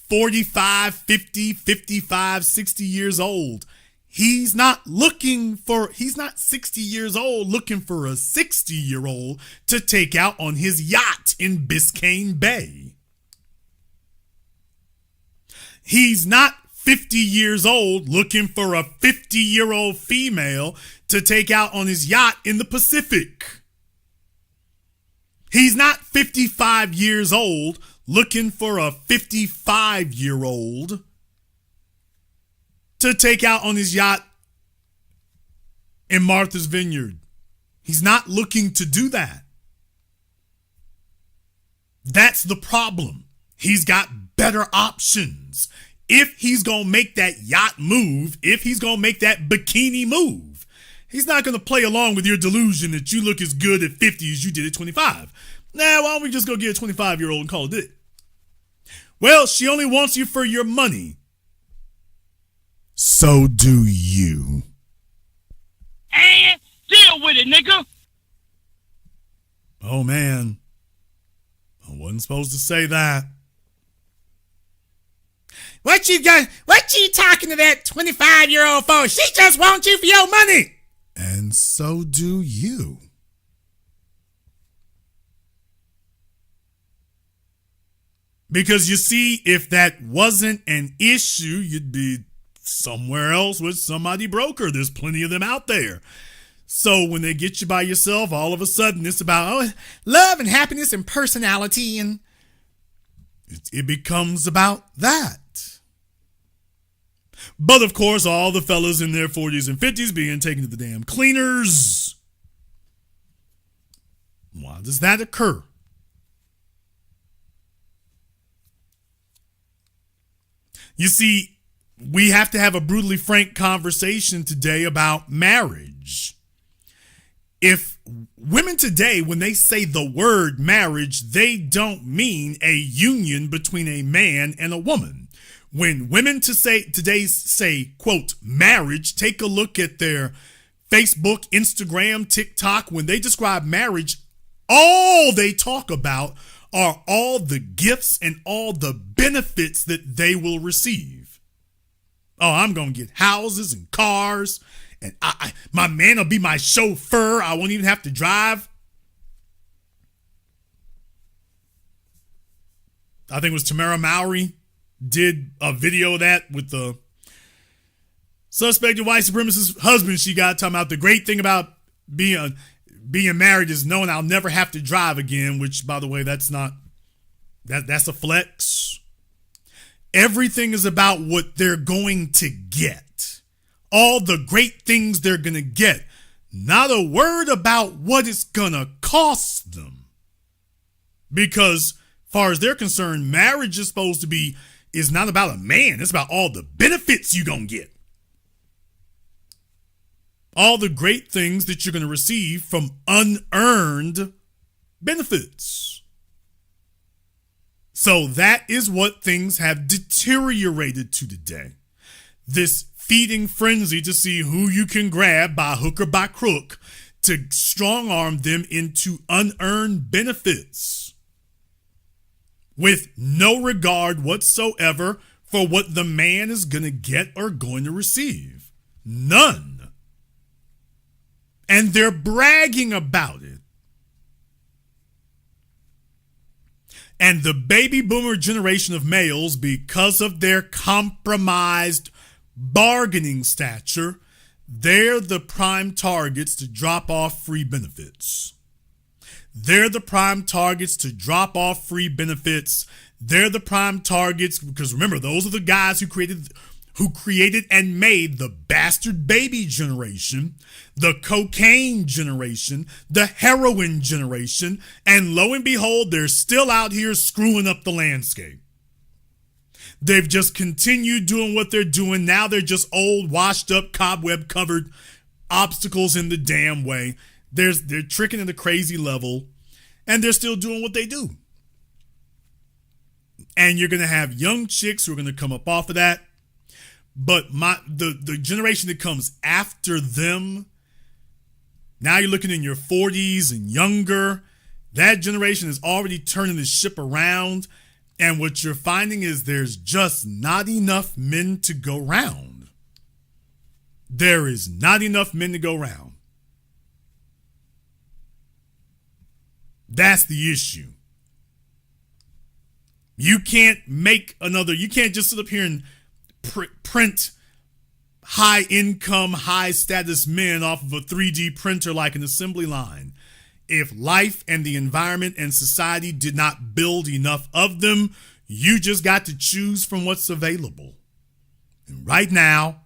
45, 50, 55, 60 years old. He's not 60 years old looking for a 60-year-old to take out on his yacht in Biscayne Bay. He's not 50 years old looking for a 50-year-old female to take out on his yacht in the Pacific. He's not 55 years old looking for a 55-year-old to take out on his yacht in Martha's Vineyard. He's not looking to do that. That's the problem. He's got better options. If he's going to make that yacht move, if he's going to make that bikini move, he's not going to play along with your delusion that you look as good at 50 as you did at 25. Now, why don't we just go get a 25-year-old and call it it? Well, she only wants you for your money. So do you. And deal with it, nigga. Oh, man. I wasn't supposed to say that. What you talking to that 25-year-old for? She just wants you for your money. And so do you. Because you see, if that wasn't an issue, you'd be somewhere else with somebody broker. There's plenty of them out there. So when they get you by yourself, all of a sudden it's about love and happiness and personality, and it becomes about that. But of course, all the fellas in their 40s and 50s being taken to the damn cleaners. Why does that occur? You see, we have to have a brutally frank conversation today about marriage. If women today, when they say the word marriage, they don't mean a union between a man and a woman. When women today say, quote, marriage, take a look at their Facebook, Instagram, TikTok. When they describe marriage, all they talk about are all the gifts and all the benefits that they will receive. Oh, I'm going to get houses and cars, and my man will be my chauffeur. I won't even have to drive. I think it was Tamara Mowry did a video of that with the suspected white supremacist husband she got, talking about the great thing about being married is knowing I'll never have to drive again, which, by the way, that's a flex. Everything is about what they're going to get. All the great things they're going to get. Not a word about what it's going to cost them. Because, as far as they're concerned, marriage is not about a man. It's about all the benefits you're going to get. All the great things that you're going to receive from unearned benefits. So that is what things have deteriorated to today. This feeding frenzy to see who you can grab by hook or by crook to strong arm them into unearned benefits. with no regard whatsoever for what the man is going to get or going to receive. None. And they're bragging about it. And the baby boomer generation of males, because of their compromised bargaining stature, they're the prime targets to drop off free benefits. They're the prime targets to drop off free benefits. They're the prime targets because remember, those are the guys who created and made the bastard baby generation, the cocaine generation, the heroin generation, and lo and behold, they're still out here screwing up the landscape. They've just continued doing what they're doing. Now they're just old, washed up, cobweb-covered obstacles in the damn way. They're tricking at a crazy level, and they're still doing what they do. And you're going to have young chicks who are going to come up off of that. But the generation that comes after them, now you're looking in your 40s and younger, that generation is already turning the ship around. And what you're finding is there's just not enough men to go round. There is not enough men to go round. That's the issue. You can't just sit up here and print high income, high status men off of a 3D printer like an assembly line. If life and the environment and society did not build enough of them, you just got to choose from what's available. And right now,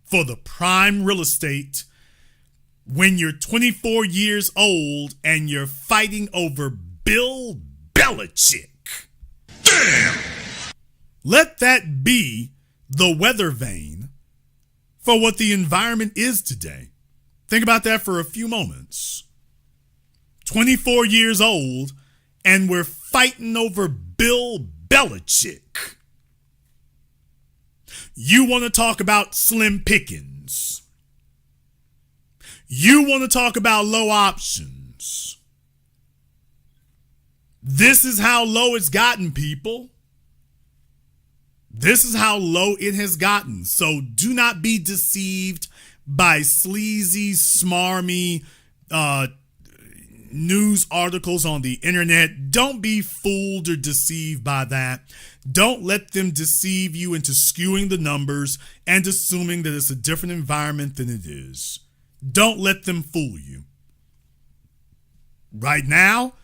for the prime real estate, when you're 24 years old and you're fighting over Bill Bellichick, damn! Let that be the weather vane for what the environment is today. Think about that for a few moments. 24 years old, and we're fighting over Bill Bellichick. You want to talk about slim pickings. You want to talk about low options. This is how low it's gotten, people. This is how low it has gotten. So do not be deceived by sleazy, smarmy, news articles on the internet. Don't be fooled or deceived by that. Don't let them deceive you into skewing the numbers and assuming that it's a different environment than it is. Don't let them fool you. Right now,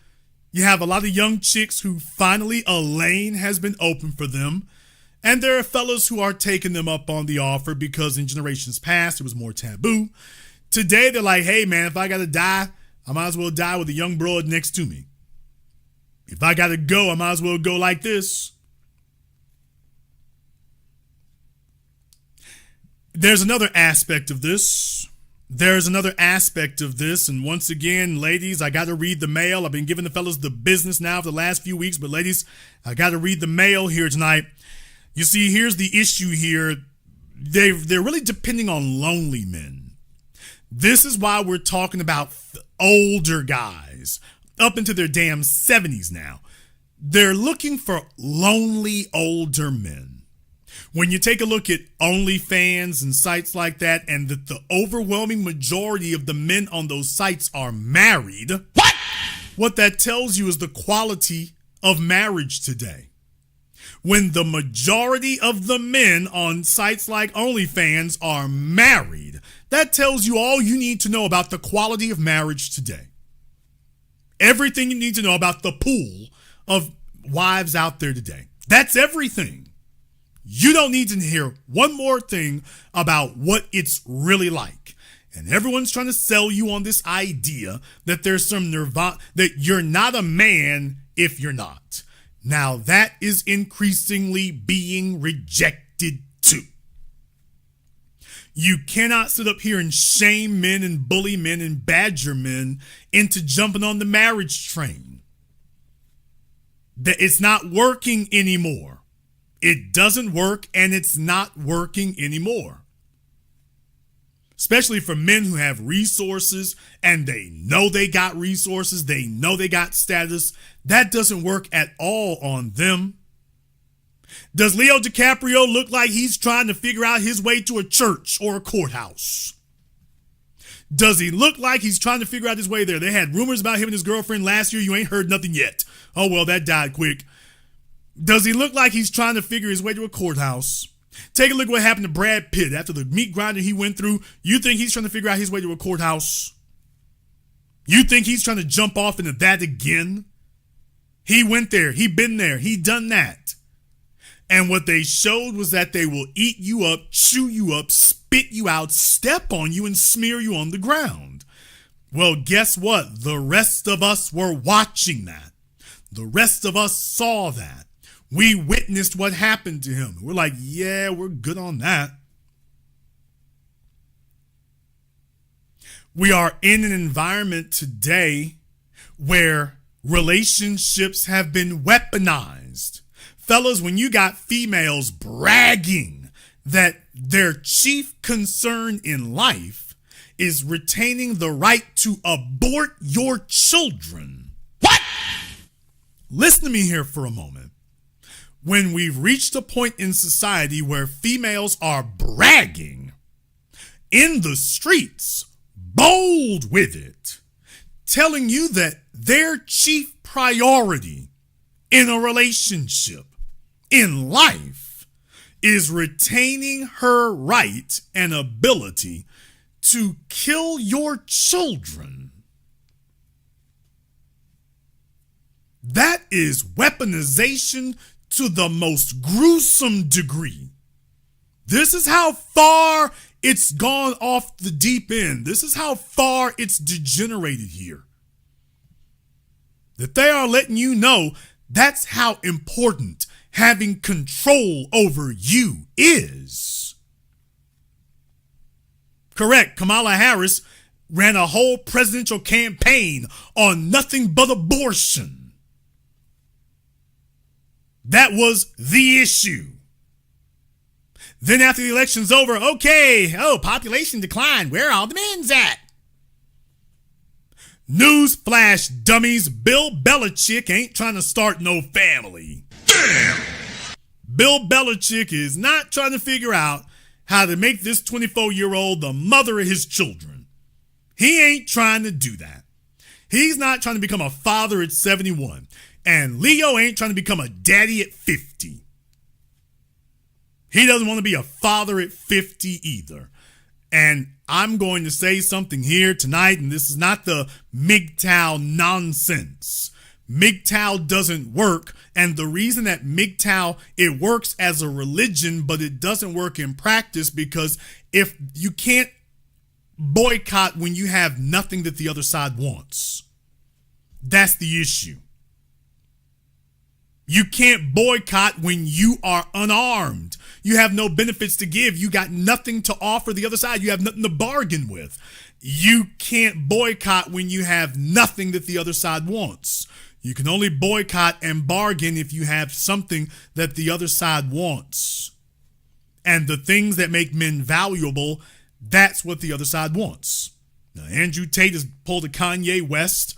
you have a lot of young chicks who finally a lane has been open for them. And there are fellas who are taking them up on the offer because in generations past, it was more taboo. Today, they're like, hey, man, if I got to die, I might as well die with a young broad next to me. If I got to go, I might as well go like this. There's another aspect of this. And once again, ladies, I got to read the mail. I've been giving the fellas the business now for the last few weeks. But ladies, I got to read the mail here tonight. You see, here's the issue here. They're really depending on lonely men. This is why we're talking about older guys up into their damn 70s now. They're looking for lonely older men. When you take a look at OnlyFans and sites like that, and that the overwhelming majority of the men on those sites are married, what that tells you is the quality of marriage today. When the majority of the men on sites like OnlyFans are married, that tells you all you need to know about the quality of marriage today. Everything you need to know about the pool of wives out there today. That's everything. You don't need to hear one more thing about what it's really like. And everyone's trying to sell you on this idea that there's some nirvana, that you're not a man if you're not. Now that is increasingly being rejected too. You cannot sit up here and shame men and bully men and badger men into jumping on the marriage train. That it's not working anymore. It doesn't work, and it's not working anymore. especially for men who have resources and they know they got resources, they know they got status. That doesn't work at all on them. Does Leo DiCaprio look like he's trying to figure out his way to a church or a courthouse? Does he look like he's trying to figure out his way there? They had rumors about him and his girlfriend last year. You ain't heard nothing yet. Oh, well, that died quick. Does he look like he's trying to figure his way to a courthouse? Take a look at what happened to Brad Pitt after the meat grinder he went through. You think he's trying to figure out his way to a courthouse? You think he's trying to jump off into that again? He went there. He been there. He done that. And what they showed was that they will eat you up, chew you up, spit you out, step on you, and smear you on the ground. Well, guess what? The rest of us were watching that. The rest of us saw that. We witnessed what happened to him. We're like, yeah, we're good on that. We are in an environment today where relationships have been weaponized. Fellas, when you got females bragging that their chief concern in life is retaining the right to abort your children. What? Listen to me here for a moment. When we've reached a point in society where females are bragging in the streets, bold with it, telling you that their chief priority in a relationship, in life, is retaining her right and ability to kill your children. That is weaponization to the most gruesome degree. This is how far it's gone off the deep end. This is how far it's degenerated here. That they are letting you know that's how important having control over you is. Correct. Kamala Harris ran a whole presidential campaign on nothing but abortion. That was the issue. Then after the election's over, okay, population decline. Where are all the men's at? Newsflash, dummies. Bill Bellichic ain't trying to start no family. Damn! Bill Bellichic is not trying to figure out how to make this 24-year-old the mother of his children. He ain't trying to do that. He's not trying to become a father at 71. And Leo ain't trying to become a daddy at 50. He doesn't want to be a father at 50 either. And I'm going to say something here tonight, and this is not the MGTOW nonsense. MGTOW doesn't work, and the reason that MGTOW, it works as a religion, but it doesn't work in practice, because if you can't boycott when you have nothing that the other side wants. That's the issue. You can't boycott when you are unarmed. You have no benefits to give. You got nothing to offer the other side. You have nothing to bargain with. You can't boycott when you have nothing that the other side wants. You can only boycott and bargain if you have something that the other side wants. And the things that make men valuable, that's what the other side wants. Now, Andrew Tate has pulled a Kanye West.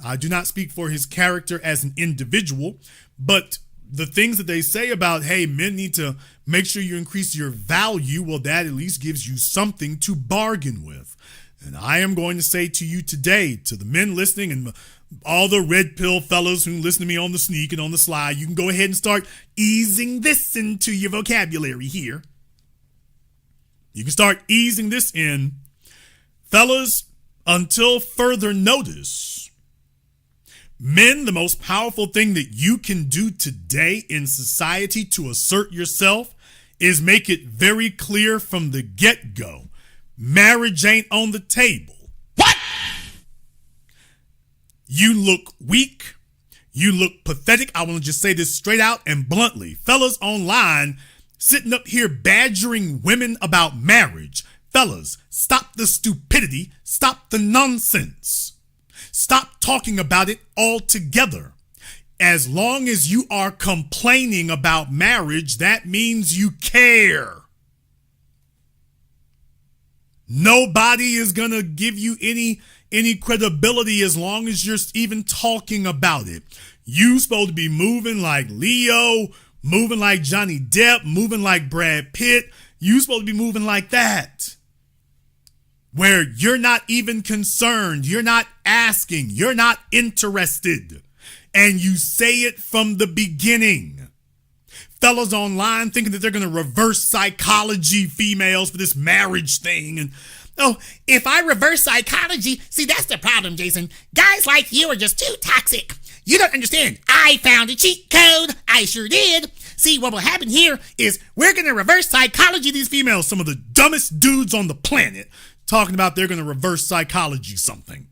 I do not speak for his character as an individual, but the things that they say about, hey, men need to make sure you increase your value, well, that at least gives you something to bargain with. And I am going to say to you today, to the men listening and all the red pill fellows who listen to me on the sneak and on the sly, you can go ahead and start easing this into your vocabulary here. You can start easing this in. Fellas, until further notice, men, the most powerful thing that you can do today in society to assert yourself is make it very clear from the get-go. Marriage ain't on the table. What? You look weak. You look pathetic. I want to just say this straight out and bluntly. Fellas online sitting up here badgering women about marriage. Fellas, stop the stupidity. Stop the nonsense. Stop talking about it altogether. As long as you are complaining about marriage, that means you care. Nobody is going to give you any credibility as long as you're even talking about it. You supposed to be moving like Leo, moving like Johnny Depp, moving like Brad Pitt. You supposed to be moving like that. Where you're not even concerned, you're not asking, you're not interested. And you say it from the beginning. Fellas online thinking that they're going to reverse psychology females for this marriage thing. And oh, if I reverse psychology, see, that's the problem, Jason. Guys like you are just too toxic. You don't understand. I found a cheat code. I sure did. See, what will happen here is we're going to reverse psychology these females, some of the dumbest dudes on the planet, talking about they're going to reverse psychology something.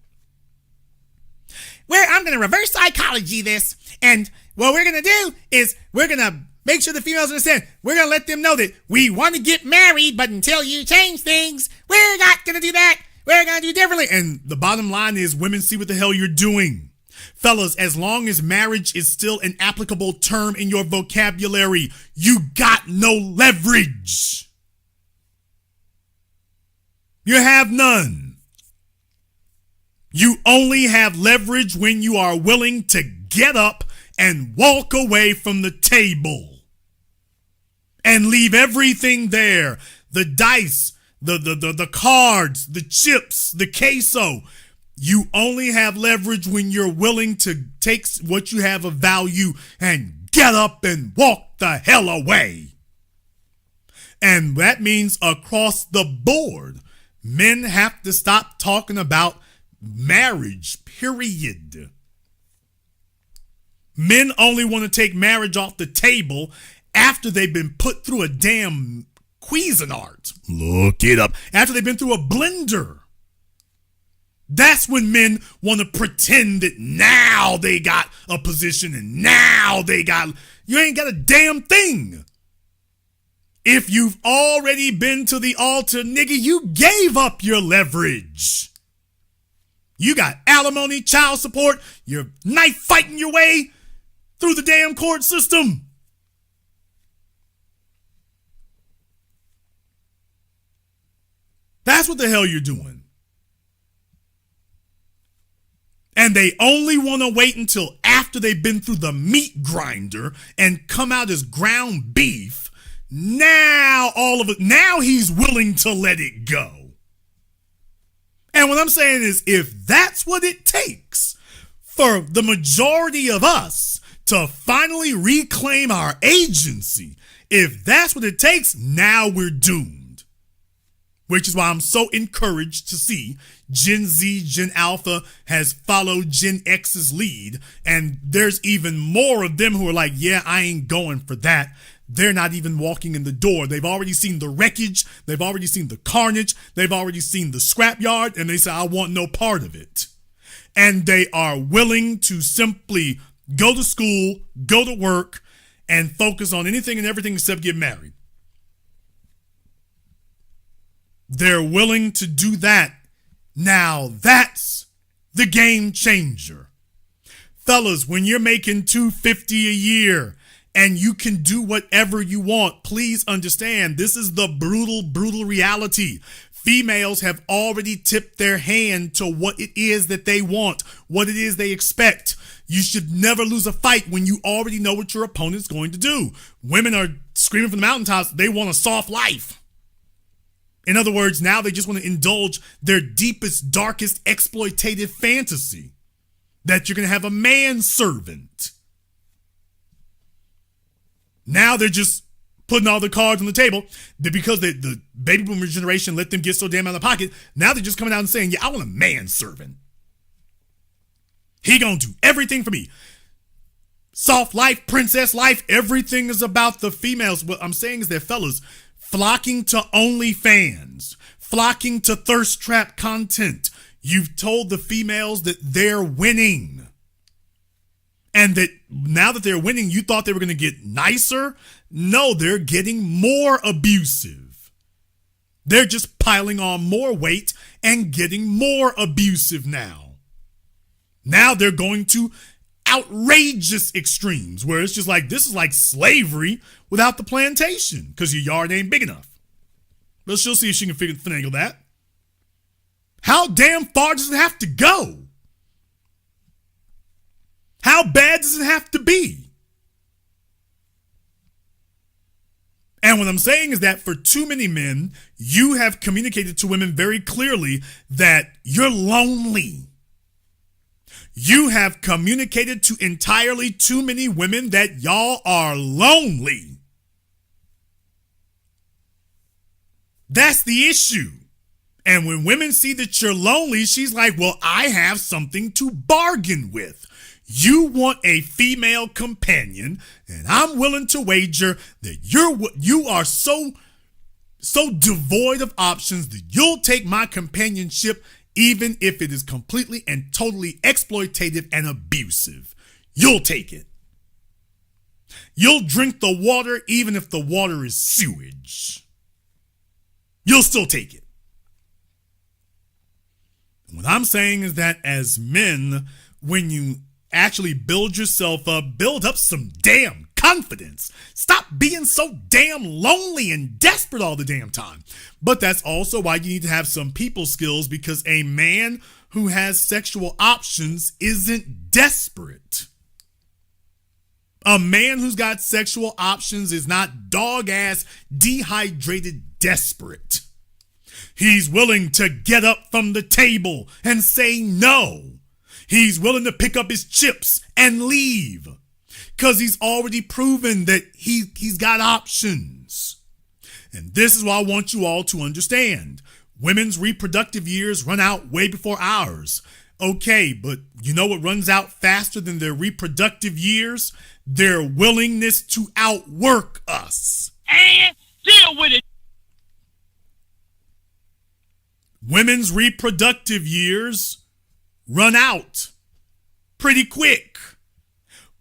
Where I'm going to reverse psychology this, and what we're going to do is we're going to make sure the females understand. We're going to let them know that we want to get married, but until you change things, we're not going to do that. We're going to do differently. And the bottom line is women see what the hell you're doing. Fellas, as long as marriage is still an applicable term in your vocabulary, you got no leverage. You have none. You only have leverage when you are willing to get up and walk away from the table and leave everything there. The dice, the cards, the chips, the queso. You only have leverage when you're willing to take what you have of value and get up and walk the hell away. And that means across the board, men have to stop talking about marriage, period. Men only want to take marriage off the table after they've been put through a damn Cuisinart. Look it up. After they've been through a blender. That's when men want to pretend that now they got a position and now they got... You ain't got a damn thing. If you've already been to the altar, nigga, you gave up your leverage. You got alimony, child support, you're knife fighting your way through the damn court system. That's what the hell you're doing. And they only want to wait until after they've been through the meat grinder and come out as ground beef. Now now he's willing to let it go. And what I'm saying is, if that's what it takes for the majority of us to finally reclaim our agency, if that's what it takes, now we're doomed. Which is why I'm so encouraged to see Gen Z, Gen Alpha has followed Gen X's lead. And there's even more of them who are like, yeah, I ain't going for that. They're not even walking in the door. They've already seen the wreckage. They've already seen the carnage. They've already seen the scrapyard. And they say, I want no part of it. And they are willing to simply go to school, go to work, and focus on anything and everything except get married. They're willing to do that. Now that's the game changer. Fellas, when you're making $250 a year and you can do whatever you want, please understand this is the brutal reality. Females have already tipped their hand to what it is that they want, what it is they expect. You should never lose a fight when you already know what your opponent's going to do. Women are screaming from the mountaintops, they want a soft life. In other words, now they just want to indulge their deepest, darkest exploitative fantasy that you're going to have a manservant. Now they're just putting all the cards on the table because the baby boomer generation let them get so damn out of pocket. Now they're just coming out and saying, yeah, I want a manservant. He gonna do everything for me. Soft life, princess life, everything is about the females. What I'm saying is that fellas flocking to OnlyFans, flocking to thirst trap content. You've told the females that they're winning. And that now that they're winning, you thought they were going to get nicer? No, they're getting more abusive. They're just piling on more weight and getting more abusive now. Now they're going to outrageous extremes where it's just like, this is like slavery without the plantation because your yard ain't big enough. But she'll see if she can finagle that. How damn far does it have to go? How bad does it have to be? And what I'm saying is that for too many men, you have communicated to women very clearly that you're lonely. You have communicated to entirely too many women that y'all are lonely. That's the issue. And when women see that you're lonely, she's like, well, I have something to bargain with. You want a female companion, and I'm willing to wager that you are so devoid of options that you'll take my companionship even if it is completely and totally exploitative and abusive. You'll take it. You'll drink the water even if the water is sewage. You'll still take it. What I'm saying is that as men, when you actually build yourself up, build up some damn confidence. Stop being so damn lonely and desperate all the damn time. But that's also why you need to have some people skills, because a man who has sexual options isn't desperate. A man who's got sexual options is not dog-ass, dehydrated, desperate. He's willing to get up from the table and say no. He's willing to pick up his chips and leave because he's already proven that he's got options. And this is what I want you all to understand. Women's reproductive years run out way before ours. Okay, but you know what runs out faster than their reproductive years? Their willingness to outwork us. And deal with it. Women's reproductive years run out pretty quick.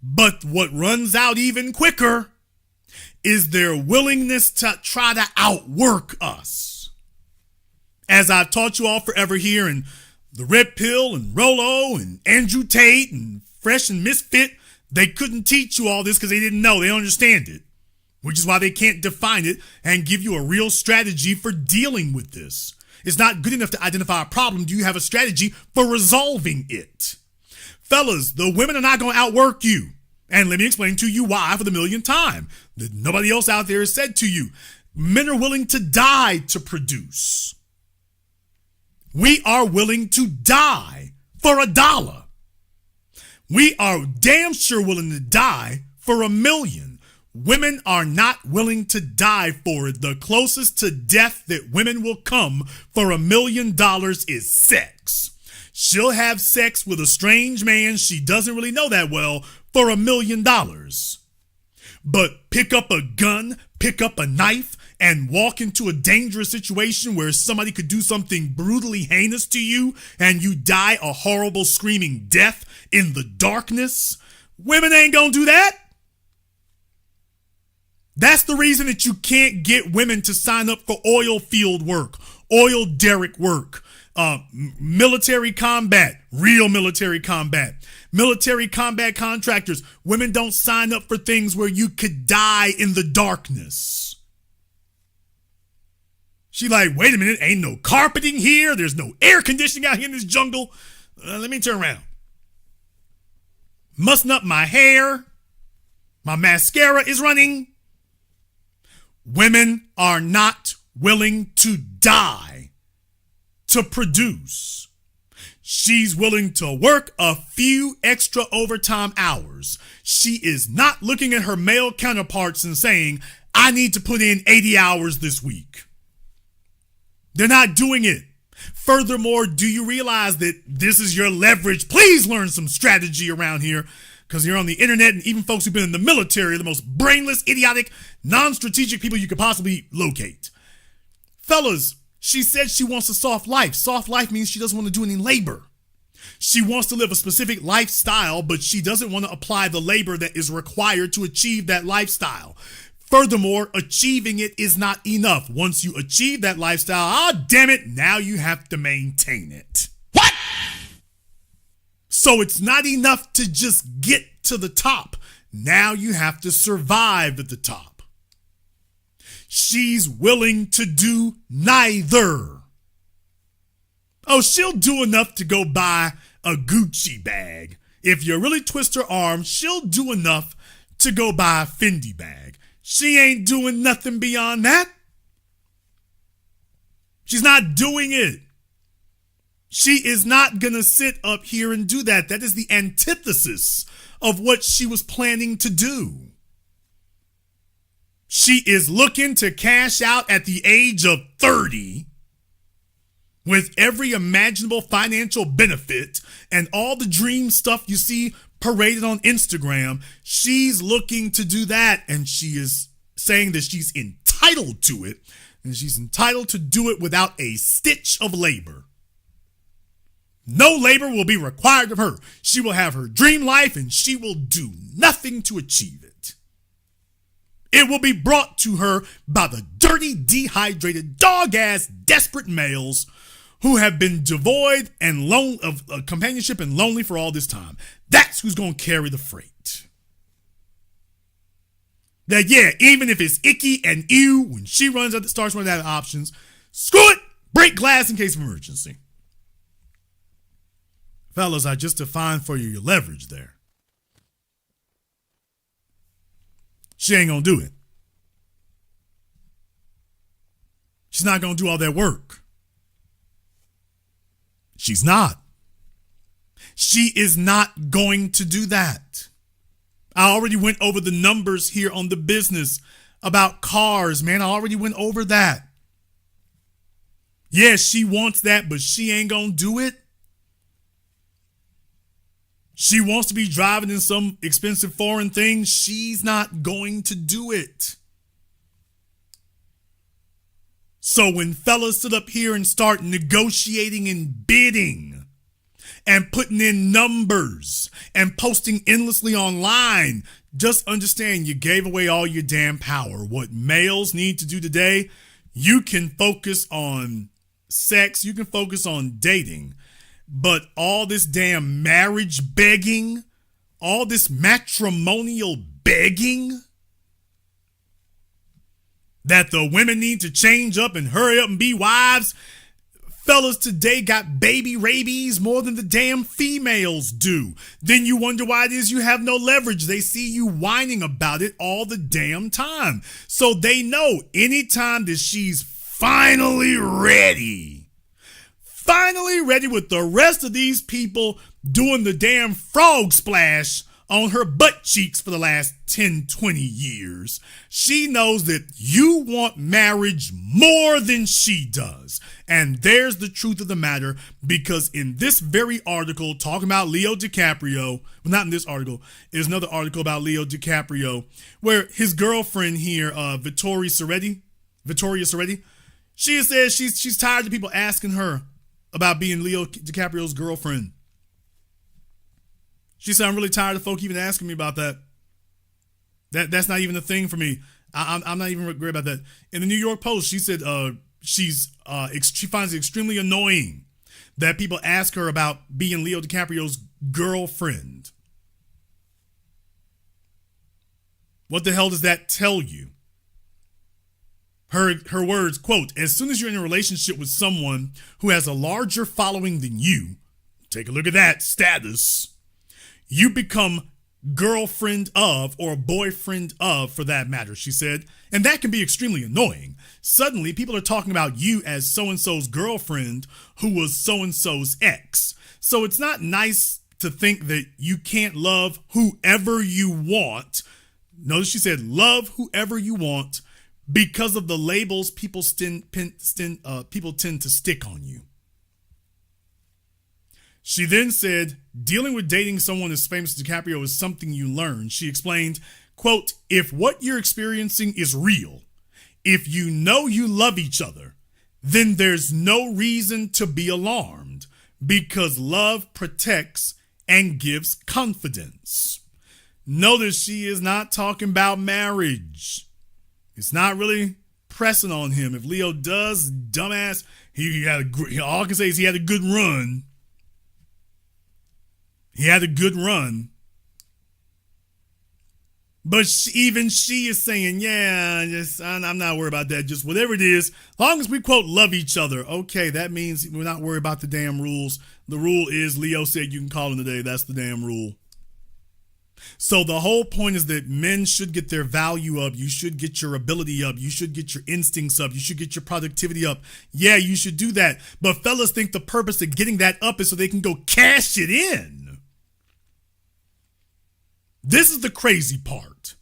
But what runs out even quicker is their willingness to try to outwork us. As I've taught you all forever here, and the Red Pill and Rolo and Andrew Tate and Fresh and Misfit, they couldn't teach you all this because they didn't know. They don't understand it, which is why they can't define it and give you a real strategy for dealing with this. It's not good enough to identify a problem. Do you have a strategy for resolving it? Fellas, the women are not going to outwork you. And let me explain to you why for the millionth time that nobody else out there has said to you. Men are willing to die to produce. We are willing to die for $1. We are damn sure willing to die for $1 million. Women are not willing to die for it. The closest to death that women will come for $1 million is sex. She'll have sex with a strange man she doesn't really know that well for $1 million. But pick up a gun, pick up a knife, and walk into a dangerous situation where somebody could do something brutally heinous to you and you die a horrible screaming death in the darkness. Women ain't gonna do that. That's the reason that you can't get women to sign up for oil field work, oil derrick work, military combat, real military combat contractors. Women don't sign up for things where you could die in the darkness. She like, wait a minute, ain't no carpeting here. There's no air conditioning out here in this jungle. Let me turn around. Mussing up my hair. My mascara is running. Women are not willing to die to produce. She's willing to work a few extra overtime hours. She is not looking at her male counterparts and saying, I need to put in 80 hours this week. They're not doing it. Furthermore, do you realize that this is your leverage? Please learn some strategy around here, because you're on the internet, and even folks who've been in the military are the most brainless, idiotic, non-strategic people you could possibly locate. Fellas, she said she wants a soft life. Soft life means she doesn't want to do any labor. She wants to live a specific lifestyle, but she doesn't want to apply the labor that is required to achieve that lifestyle. Furthermore, achieving it is not enough. Once you achieve that lifestyle, damn it, now you have to maintain it. What? So it's not enough to just get to the top. Now you have to survive at the top. She's willing to do neither. Oh, she'll do enough to go buy a Gucci bag. If you really twist her arm, she'll do enough to go buy a Fendi bag. She ain't doing nothing beyond that. She's not doing it. She is not going to sit up here and do that. That is the antithesis of what she was planning to do. She is looking to cash out at the age of 30 with every imaginable financial benefit and all the dream stuff you see paraded on Instagram. She's looking to do that, and she is saying that she's entitled to it, and she's entitled to do it without a stitch of labor. No labor will be required of her. She will have her dream life, and she will do nothing to achieve it. It will be brought to her by the dirty, dehydrated, dog-ass, desperate males who have been devoid and of companionship and lonely for all this time. That's who's going to carry the freight. That, yeah, even if it's icky and ew, when she starts running out of options, screw it, break glass in case of emergency. Fellas, I just defined for you your leverage there. She ain't going to do it. She's not going to do all that work. She's not. She is not going to do that. I already went over the numbers here on the business about cars, man. I already went over that. Yeah, she wants that, but she ain't going to do it. She wants to be driving in some expensive foreign thing. She's not going to do it. So when fellas sit up here and start negotiating and bidding and putting in numbers and posting endlessly online, just understand you gave away all your damn power. What males need to do today, you can focus on sex, you can focus on dating, but all this damn marriage begging, all this matrimonial begging, that the women need to change up and hurry up and be wives. Fellas today got baby rabies more than the damn females do. Then you wonder why it is you have no leverage. They see you whining about it all the damn time. So they know anytime that she's finally ready with the rest of these people doing the damn frog splash on her butt cheeks for the last 10, 20 years. She knows that you want marriage more than she does. And there's the truth of the matter, because in this very article talking about Leo DiCaprio, well, not in this article, there's another article about Leo DiCaprio where his girlfriend here, Victoria Soretti, she says she's tired of people asking her about being Leo DiCaprio's girlfriend. She said, I'm really tired of folk even asking me about that. That's not even a thing for me. I'm not even great about that. In the New York Post, she said she finds it extremely annoying that people ask her about being Leo DiCaprio's girlfriend. What the hell does that tell you? Her words, quote, as soon as you're in a relationship with someone who has a larger following than you, take a look at that status, you become girlfriend of, or boyfriend of, for that matter, she said. And that can be extremely annoying. Suddenly, people are talking about you as so-and-so's girlfriend who was so-and-so's ex. So it's not nice to think that you can't love whoever you want. Notice she said, love whoever you want because of the labels people tend to stick on you. She then said, dealing with dating someone as famous as DiCaprio is something you learn. She explained, quote, if what you're experiencing is real, if you know you love each other, then there's no reason to be alarmed because love protects and gives confidence. Notice she is not talking about marriage. It's not really pressing on him. If Leo does, dumbass, all I can say is he had a good run. But even she is saying, yeah, I'm not worried about that. Just whatever it is, as long as we, quote, love each other. Okay, that means we're not worried about the damn rules. The rule is Leo said you can call him today. That's the damn rule. So the whole point is that men should get their value up. You should get your ability up. You should get your instincts up. You should get your productivity up. Yeah, you should do that. But fellas think the purpose of getting that up is so they can go cash it in. This is the crazy part.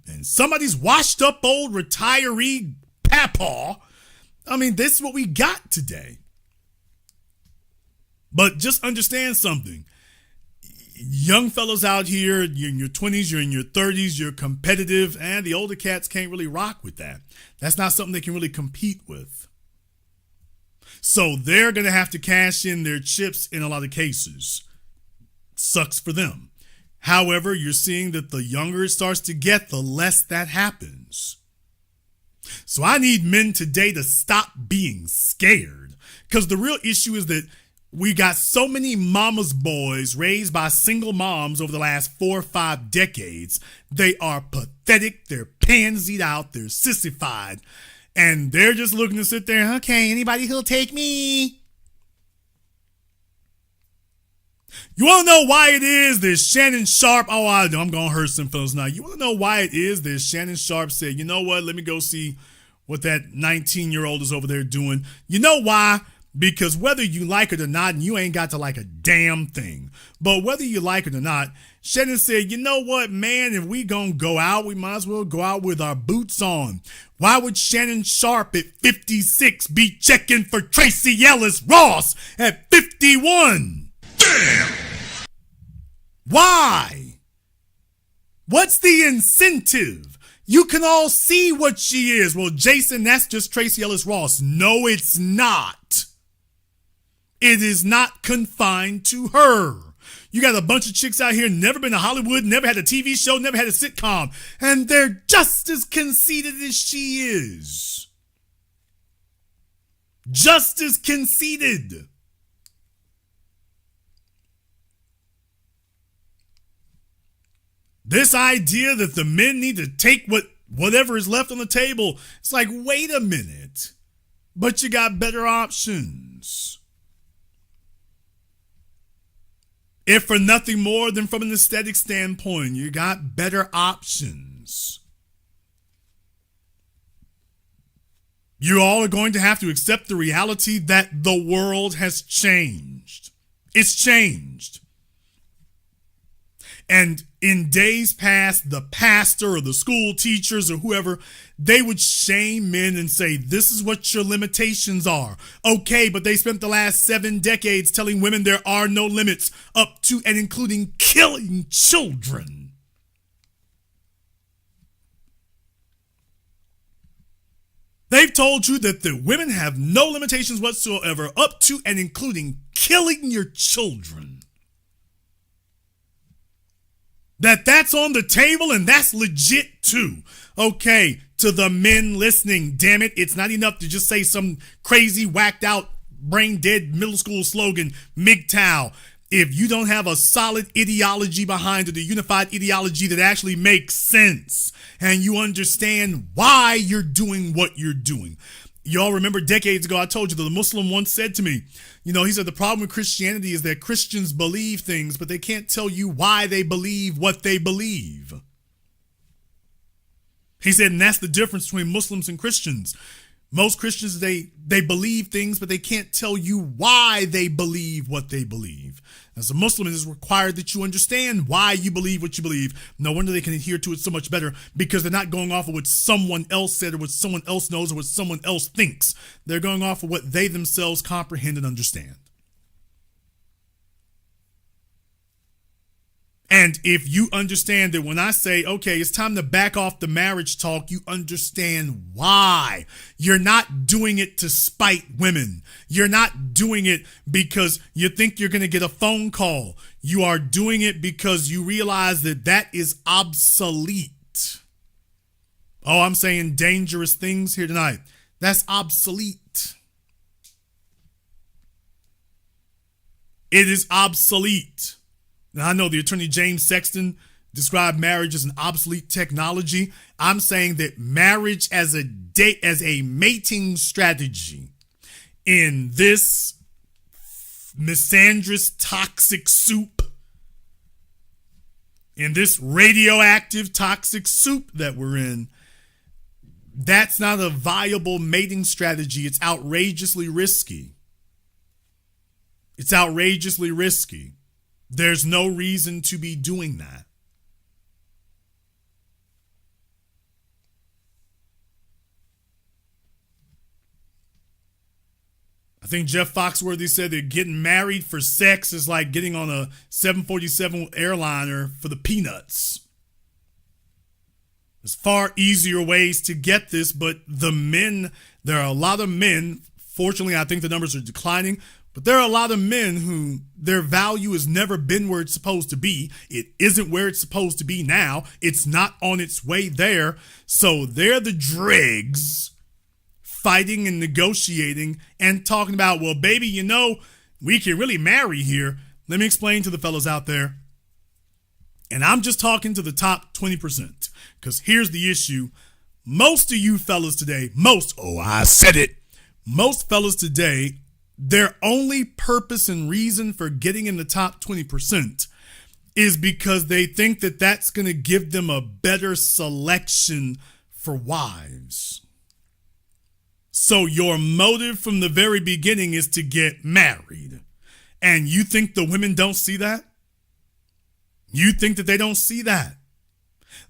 And somebody's washed up old retiree papaw. I mean, this is what we got today. But just understand something. Young fellows out here, you're in your 20s, you're in your 30s, you're competitive, and the older cats can't really rock with that. That's not something they can really compete with. So they're going to have to cash in their chips in a lot of cases. Sucks for them. However, you're seeing that the younger it starts to get, the less that happens. So I need men today to stop being scared, because the real issue is that we got so many mama's boys raised by single moms over the last 4 or 5 decades. They are pathetic. They're pansied out. They're sissified. And they're just looking to sit there. Okay, anybody who'll take me. You want to know why it is that Shannon Sharpe, I'm going to hurt some fellas now. You want to know why it is that Shannon Sharpe said, you know what, let me go see what that 19-year-old is over there doing. You know why? Because whether you like it or not, and you ain't got to like a damn thing, but whether you like it or not, Shannon said, you know what, man, if we gonna go out, we might as well go out with our boots on. Why would Shannon Sharpe at 56 be checking for Tracy Ellis Ross at 51? Damn! Why? What's the incentive? You can all see what she is. Well, Jason, that's just Tracy Ellis Ross. No, it's not. It is not confined to her. You got a bunch of chicks out here, never been to Hollywood, never had a TV show, never had a sitcom, and they're just as conceited as she is. Just as conceited. This idea that the men need to take whatever is left on the table, it's like, wait a minute. But you got better options. If for nothing more than from an aesthetic standpoint, you got better options. You all are going to have to accept the reality that the world has changed. It's changed. And in days past, the pastor or the school teachers or whoever, they would shame men and say, this is what your limitations are. Okay, but they spent the last 7 decades telling women there are no limits, up to and including killing children. They've told you that the women have no limitations whatsoever, up to and including killing your children. That's on the table and that's legit too. Okay, to the men listening, damn it, it's not enough to just say some crazy, whacked out, brain dead middle school slogan, MGTOW. If you don't have a solid ideology behind it, a unified ideology that actually makes sense, and you understand why you're doing what you're doing. Y'all remember decades ago, I told you that the Muslim once said to me, he said the problem with Christianity is that Christians believe things, but they can't tell you why they believe what they believe. He said, and that's the difference between Muslims and Christians. Most Christians, they believe things, but they can't tell you why they believe what they believe. As a Muslim, it is required that you understand why you believe what you believe. No wonder they can adhere to it so much better, because they're not going off of what someone else said or what someone else knows or what someone else thinks. They're going off of what they themselves comprehend and understand. And if you understand that when I say, okay, it's time to back off the marriage talk, you understand why. You're not doing it to spite women. You're not doing it because you think you're going to get a phone call. You are doing it because you realize that that is obsolete. Oh, I'm saying dangerous things here tonight. That's obsolete. It is obsolete. Now, I know the attorney James Sexton describe marriage as an obsolete technology. I'm saying that marriage as a mating strategy in this misandrous toxic soup, in this radioactive toxic soup that we're in, that's not a viable mating strategy. It's outrageously risky. It's outrageously risky. There's no reason to be doing that. I think Jeff Foxworthy said that getting married for sex is like getting on a 747 airliner for the peanuts. There's far easier ways to get this, but there are a lot of men, fortunately I think the numbers are declining, but there are a lot of men who their value has never been where it's supposed to be. It isn't where it's supposed to be now. It's not on its way there. So they're the dregs fighting and negotiating and talking about, well, baby, we can really marry here. Let me explain to the fellas out there. And I'm just talking to the top 20%, because here's the issue. Most of you fellas today, most fellas today, their only purpose and reason for getting in the top 20% is because they think that that's going to give them a better selection for wives. So your motive from the very beginning is to get married. And you think the women don't see that? You think that they don't see that?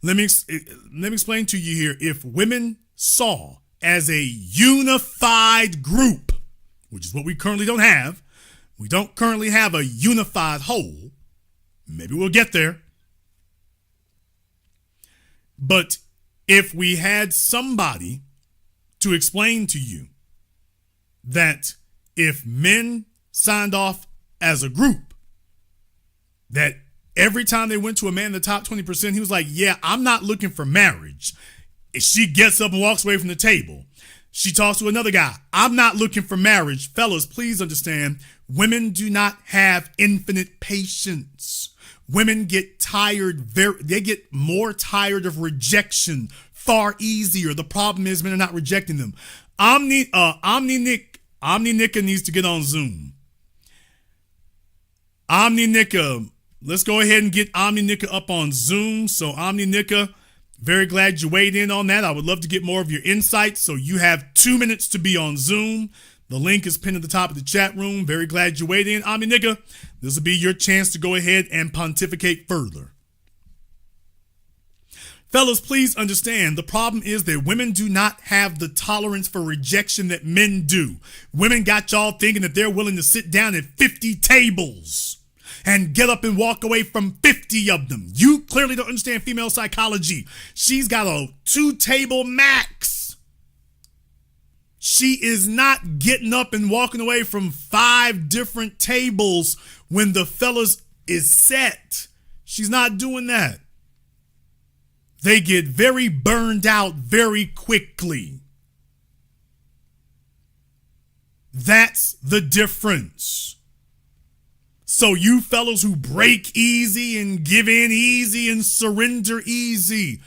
Let me explain to you here. If women saw as a unified group, which is what we currently don't have, we don't currently have a unified whole. Maybe we'll get there. But if we had somebody to explain to you that if men signed off as a group, that every time they went to a man in the top 20%, he was like, yeah, I'm not looking for marriage. If she gets up and walks away from the table, she talks to another guy, I'm not looking for marriage. Fellas, please understand, women do not have infinite patience. Women get tired, they get more tired of rejection far easier. The problem is men are not rejecting them. Omni-Nika needs to get on Zoom. Omni-Nika, let's go ahead and get Omni-Nika up on Zoom. So Omni-Nika, very glad you weighed in on that. I would love to get more of your insights. So you have 2 minutes to be on Zoom. The link is pinned at the top of the chat room. Very glad you weighed in. Omni-Nika, this will be your chance to go ahead and pontificate further. Fellas, please understand, the problem is that women do not have the tolerance for rejection that men do. Women got y'all thinking that they're willing to sit down at 50 tables and get up and walk away from 50 of them. You clearly don't understand female psychology. She's got a 2-table max. She is not getting up and walking away from 5 different tables when the fellas is set. She's not doing that. They get very burned out very quickly. That's the difference. So you fellas who break easy and give in easy and surrender easy,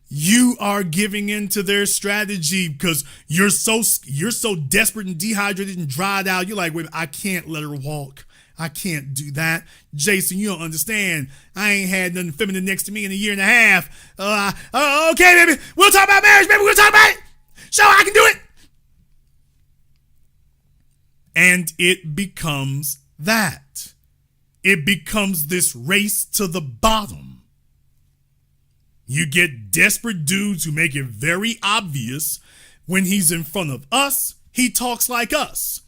you are giving into their strategy because you're so desperate and dehydrated and dried out. You're like, wait, I can't let her walk. I can't do that. Jason, you don't understand. I ain't had nothing feminine next to me in a year and a half. Okay, baby. We'll talk about marriage, baby. We'll talk about it. Show I can do it. And it becomes that. It becomes this race to the bottom. You get desperate dudes who make it very obvious when he's in front of us, he talks like us.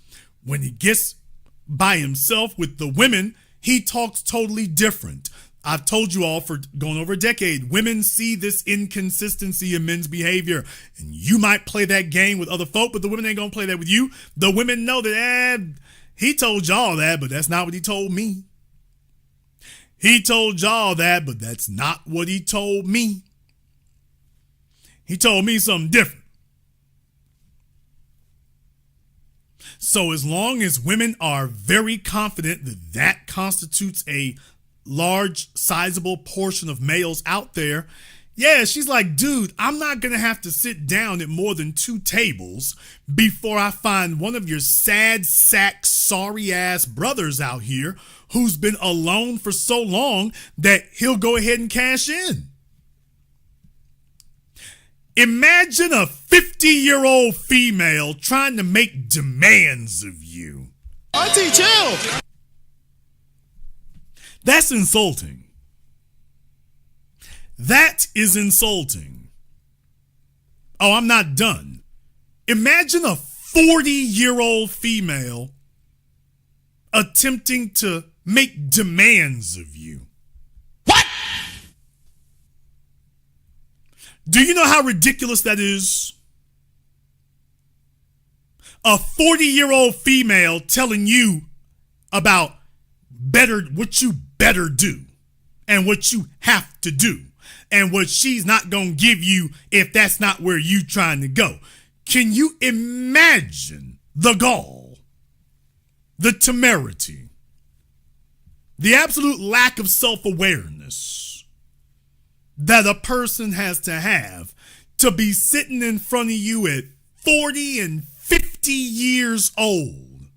When he gets by himself with the women, he talks totally different. I've told you all for going over a decade, women see this inconsistency in men's behavior. And you might play that game with other folk, but the women ain't gonna play that with you. The women know that, he told y'all that, but that's not what he told me. He told y'all that, but that's not what he told me. He told me something different. So as long as women are very confident that that constitutes a large, sizable portion of males out there. Yeah, she's like, dude, I'm not going to have to sit down at more than 2 tables before I find one of your sad sack, sorry ass brothers out here who's been alone for so long that he'll go ahead and cash in. Imagine a 50-year-old female trying to make demands of you. Auntie, chill. That's insulting. That is insulting. Oh, I'm not done. Imagine a 40-year-old female attempting to make demands of you. What? Do you know how ridiculous that is? A 40-year-old female telling you about what you better do and what you have to do and what she's not going to give you if that's not where you trying to go. Can you imagine the gall, the temerity, the absolute lack of self-awareness that a person has to be sitting in front of you at 40 and 50 years old,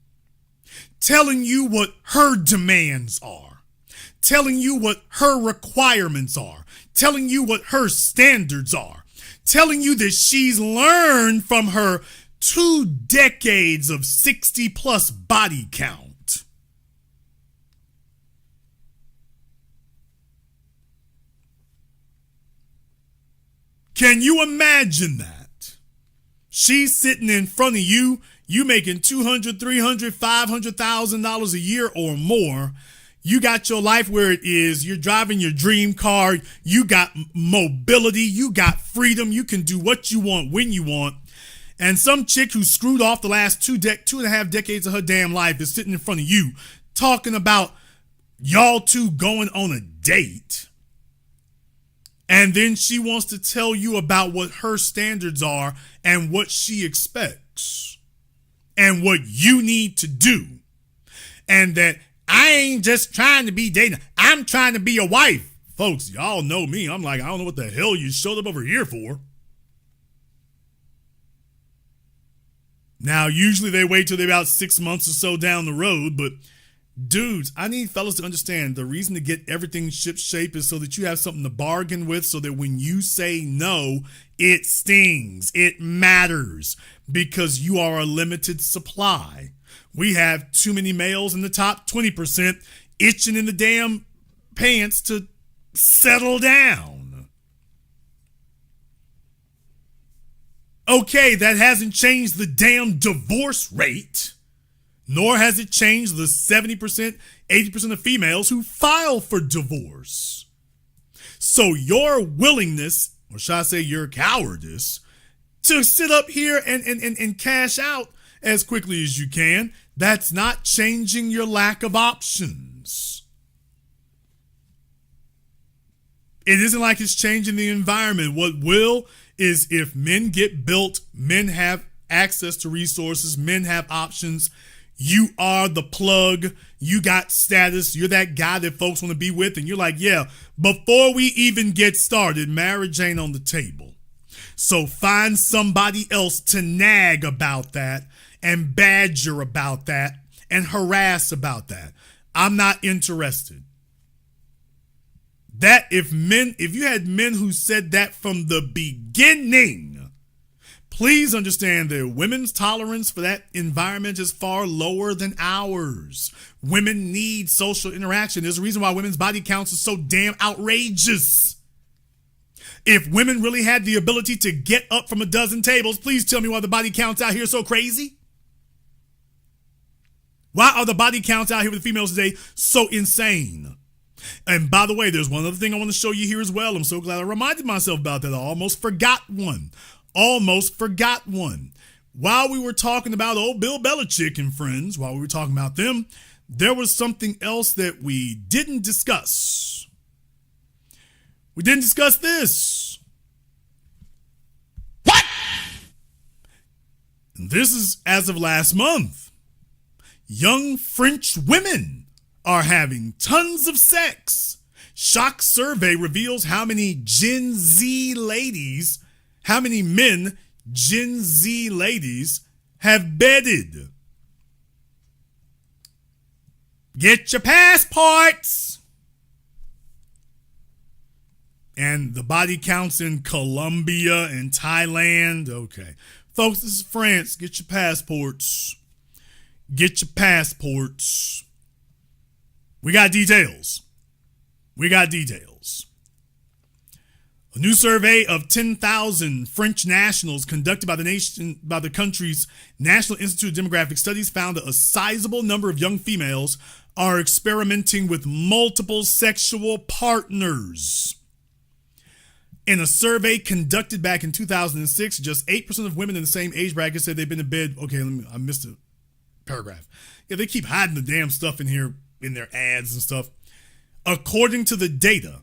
telling you what her demands are, telling you what her requirements are, telling you what her standards are, telling you that she's learned from her 2 decades of 60-plus body count. Can you imagine that? She's sitting in front of you, you making $200,000, $300,000, $500,000 a year or more. You got your life where it is. You're driving your dream car. You got mobility. You got freedom. You can do what you want when you want. And some chick who screwed off the last 2.5 decades of her damn life is sitting in front of you talking about y'all two going on a date. And then she wants to tell you about what her standards are and what she expects and what you need to do. And that I ain't just trying to be dating. I'm trying to be a wife. Folks, y'all know me. I'm like, I don't know what the hell you showed up over here for. Now, usually they wait till they're about 6 months or so down the road, but dudes, I need fellas to understand the reason to get everything ship-shape is so that you have something to bargain with, so that when you say no, it stings. It matters because you are a limited supply. We have too many males in the top 20% itching in the damn pants to settle down. Okay, that hasn't changed the damn divorce rate. Nor has it changed the 70%, 80% of females who file for divorce. So your willingness, or should I say your cowardice, to sit up here and cash out as quickly as you can, that's not changing your lack of options. It isn't like it's changing the environment. What will is if men get built, men have access to resources, men have options. You are the plug. You got status. You're that guy that folks want to be with. And you're like, yeah, before we even get started, marriage ain't on the table. So find somebody else to nag about that and badger about that and harass about that. I'm not interested. That if you had men who said that from the beginning, please understand that women's tolerance for that environment is far lower than ours. Women need social interaction. There's a reason why women's body counts are so damn outrageous. If women really had the ability to get up from a dozen tables, please tell me why the body counts out here so crazy. Why are the body counts out here with females today so insane? And by the way, there's one other thing I want to show you here as well. I'm so glad I reminded myself about that. I almost forgot one. While we were talking about old Bill Bellichic and friends, while we were talking about them, there was something else that we didn't discuss. We didn't discuss this. What? And this is as of last month. Young French women are having tons of sex. Shock survey reveals how many men Gen Z ladies have bedded. Get your passports. And the body counts in Colombia and Thailand. Okay. Folks, this is France. Get your passports. Get your passports. We got details. A new survey of 10,000 French nationals conducted by the country's National Institute of Demographic Studies found that a sizable number of young females are experimenting with multiple sexual partners. In a survey conducted back in 2006, just 8% of women in the same age bracket said they've been in bed. Okay, I missed a paragraph. Yeah, they keep hiding the damn stuff in here in their ads and stuff. According to the data,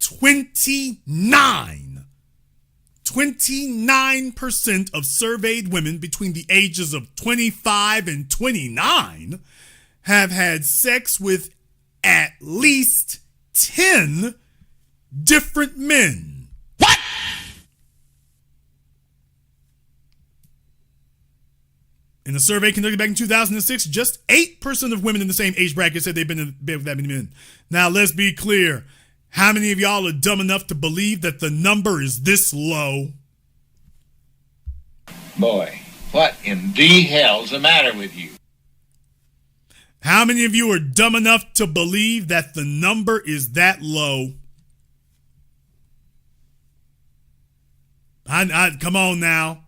29% of surveyed women between the ages of 25 and 29 have had sex with at least 10 different men. What? In a survey conducted back in 2006, just 8% of women in the same age bracket said they've been in bed with that many men. Now, let's be clear. How many of y'all are dumb enough to believe that the number is this low? Boy, what in the hell's the matter with you? How many of you are dumb enough to believe that the number is that low? Come on now.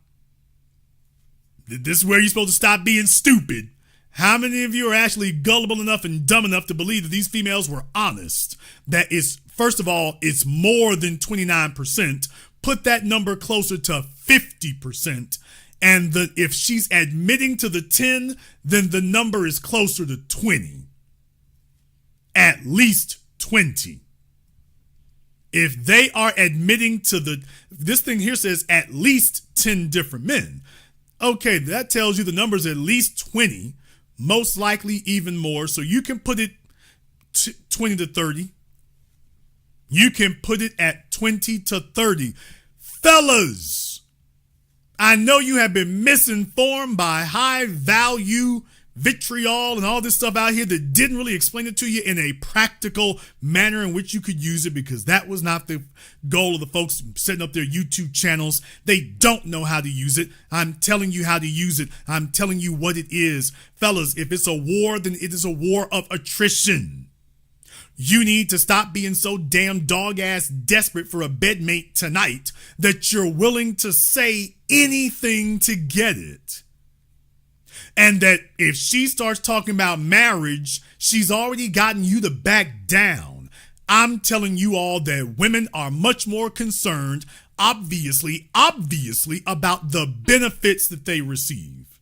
This is where you're supposed to stop being stupid. How many of you are actually gullible enough and dumb enough to believe that these females were honest? That is, first of all, it's more than 29%. Put that number closer to 50%. And if she's admitting to the 10, then the number is closer to 20. At least 20. If they are admitting to this thing here says at least 10 different men. Okay, that tells you the number is at least 20, most likely even more. So you can put it 20 to 30. You can put it at 20 to 30. Fellas, I know you have been misinformed by high value vitriol and all this stuff out here that didn't really explain it to you in a practical manner in which you could use it, because that was not the goal of the folks setting up their YouTube channels. They don't know how to use it. I'm telling you how to use it. I'm telling you what it is. Fellas, if it's a war, then it is a war of attrition. You need to stop being so damn dog-ass desperate for a bedmate tonight that you're willing to say anything to get it. And that if she starts talking about marriage, she's already gotten you to back down. I'm telling you all that women are much more concerned, obviously, about the benefits that they receive.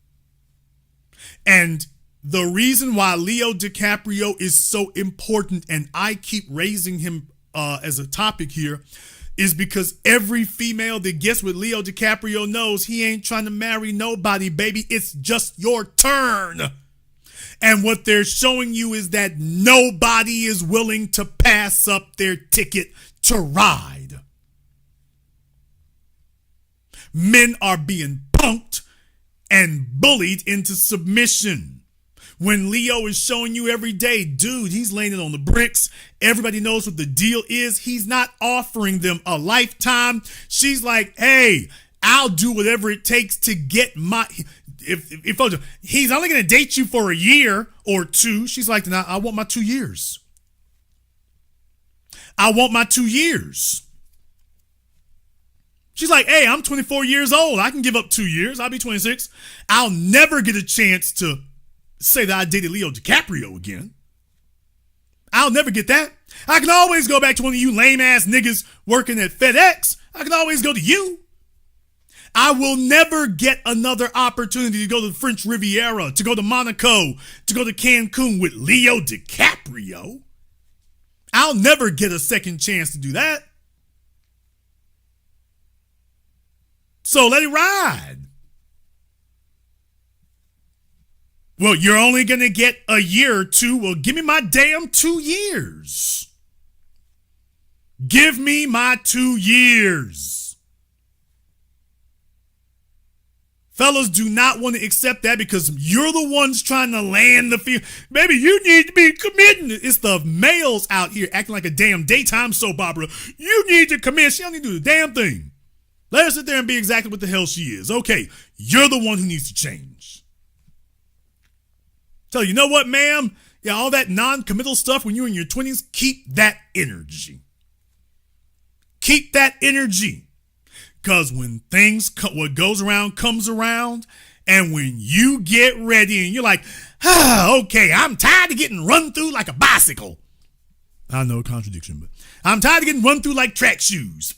And the reason why Leo DiCaprio is so important, and I keep raising him as a topic here, is because every female that gets with Leo DiCaprio knows he ain't trying to marry nobody, baby. It's just your turn. And what they're showing you is that nobody is willing to pass up their ticket to ride. Men are being punked and bullied into submission. When Leo is showing you every day, dude, he's laying it on the bricks. Everybody knows what the deal is. He's not offering them a lifetime. She's like, hey, I'll do whatever it takes to get my... If he's only going to date you for a year or two, she's like, nah, I want my 2 years. I want my 2 years. She's like, hey, I'm 24 years old. I can give up 2 years. I'll be 26. I'll never get a chance to say that I dated Leo DiCaprio again. I'll never get that. I can always go back to one of you lame ass niggas working at FedEx. I can always go to you. I will never get another opportunity to go to the French Riviera, to go to Monaco, to go to Cancun with Leo DiCaprio. I'll never get a second chance to do that. So let it ride. Well, you're only going to get a year or two. Well, give me my damn 2 years. Give me my 2 years. Fellas do not want to accept that because you're the ones trying to land the field. Baby, you need to be committing. It's the males out here acting like a damn daytime soap opera. You need to commit. She don't need to do the damn thing. Let her sit there and be exactly what the hell she is. Okay, you're the one who needs to change. So you know what, ma'am? Yeah, all that non-committal stuff when you're in your 20s, keep that energy. Keep that energy. Because when what goes around comes around, and when you get ready and you're like, okay, I'm tired of getting run through like a bicycle. I know, contradiction, but I'm tired of getting run through like track shoes.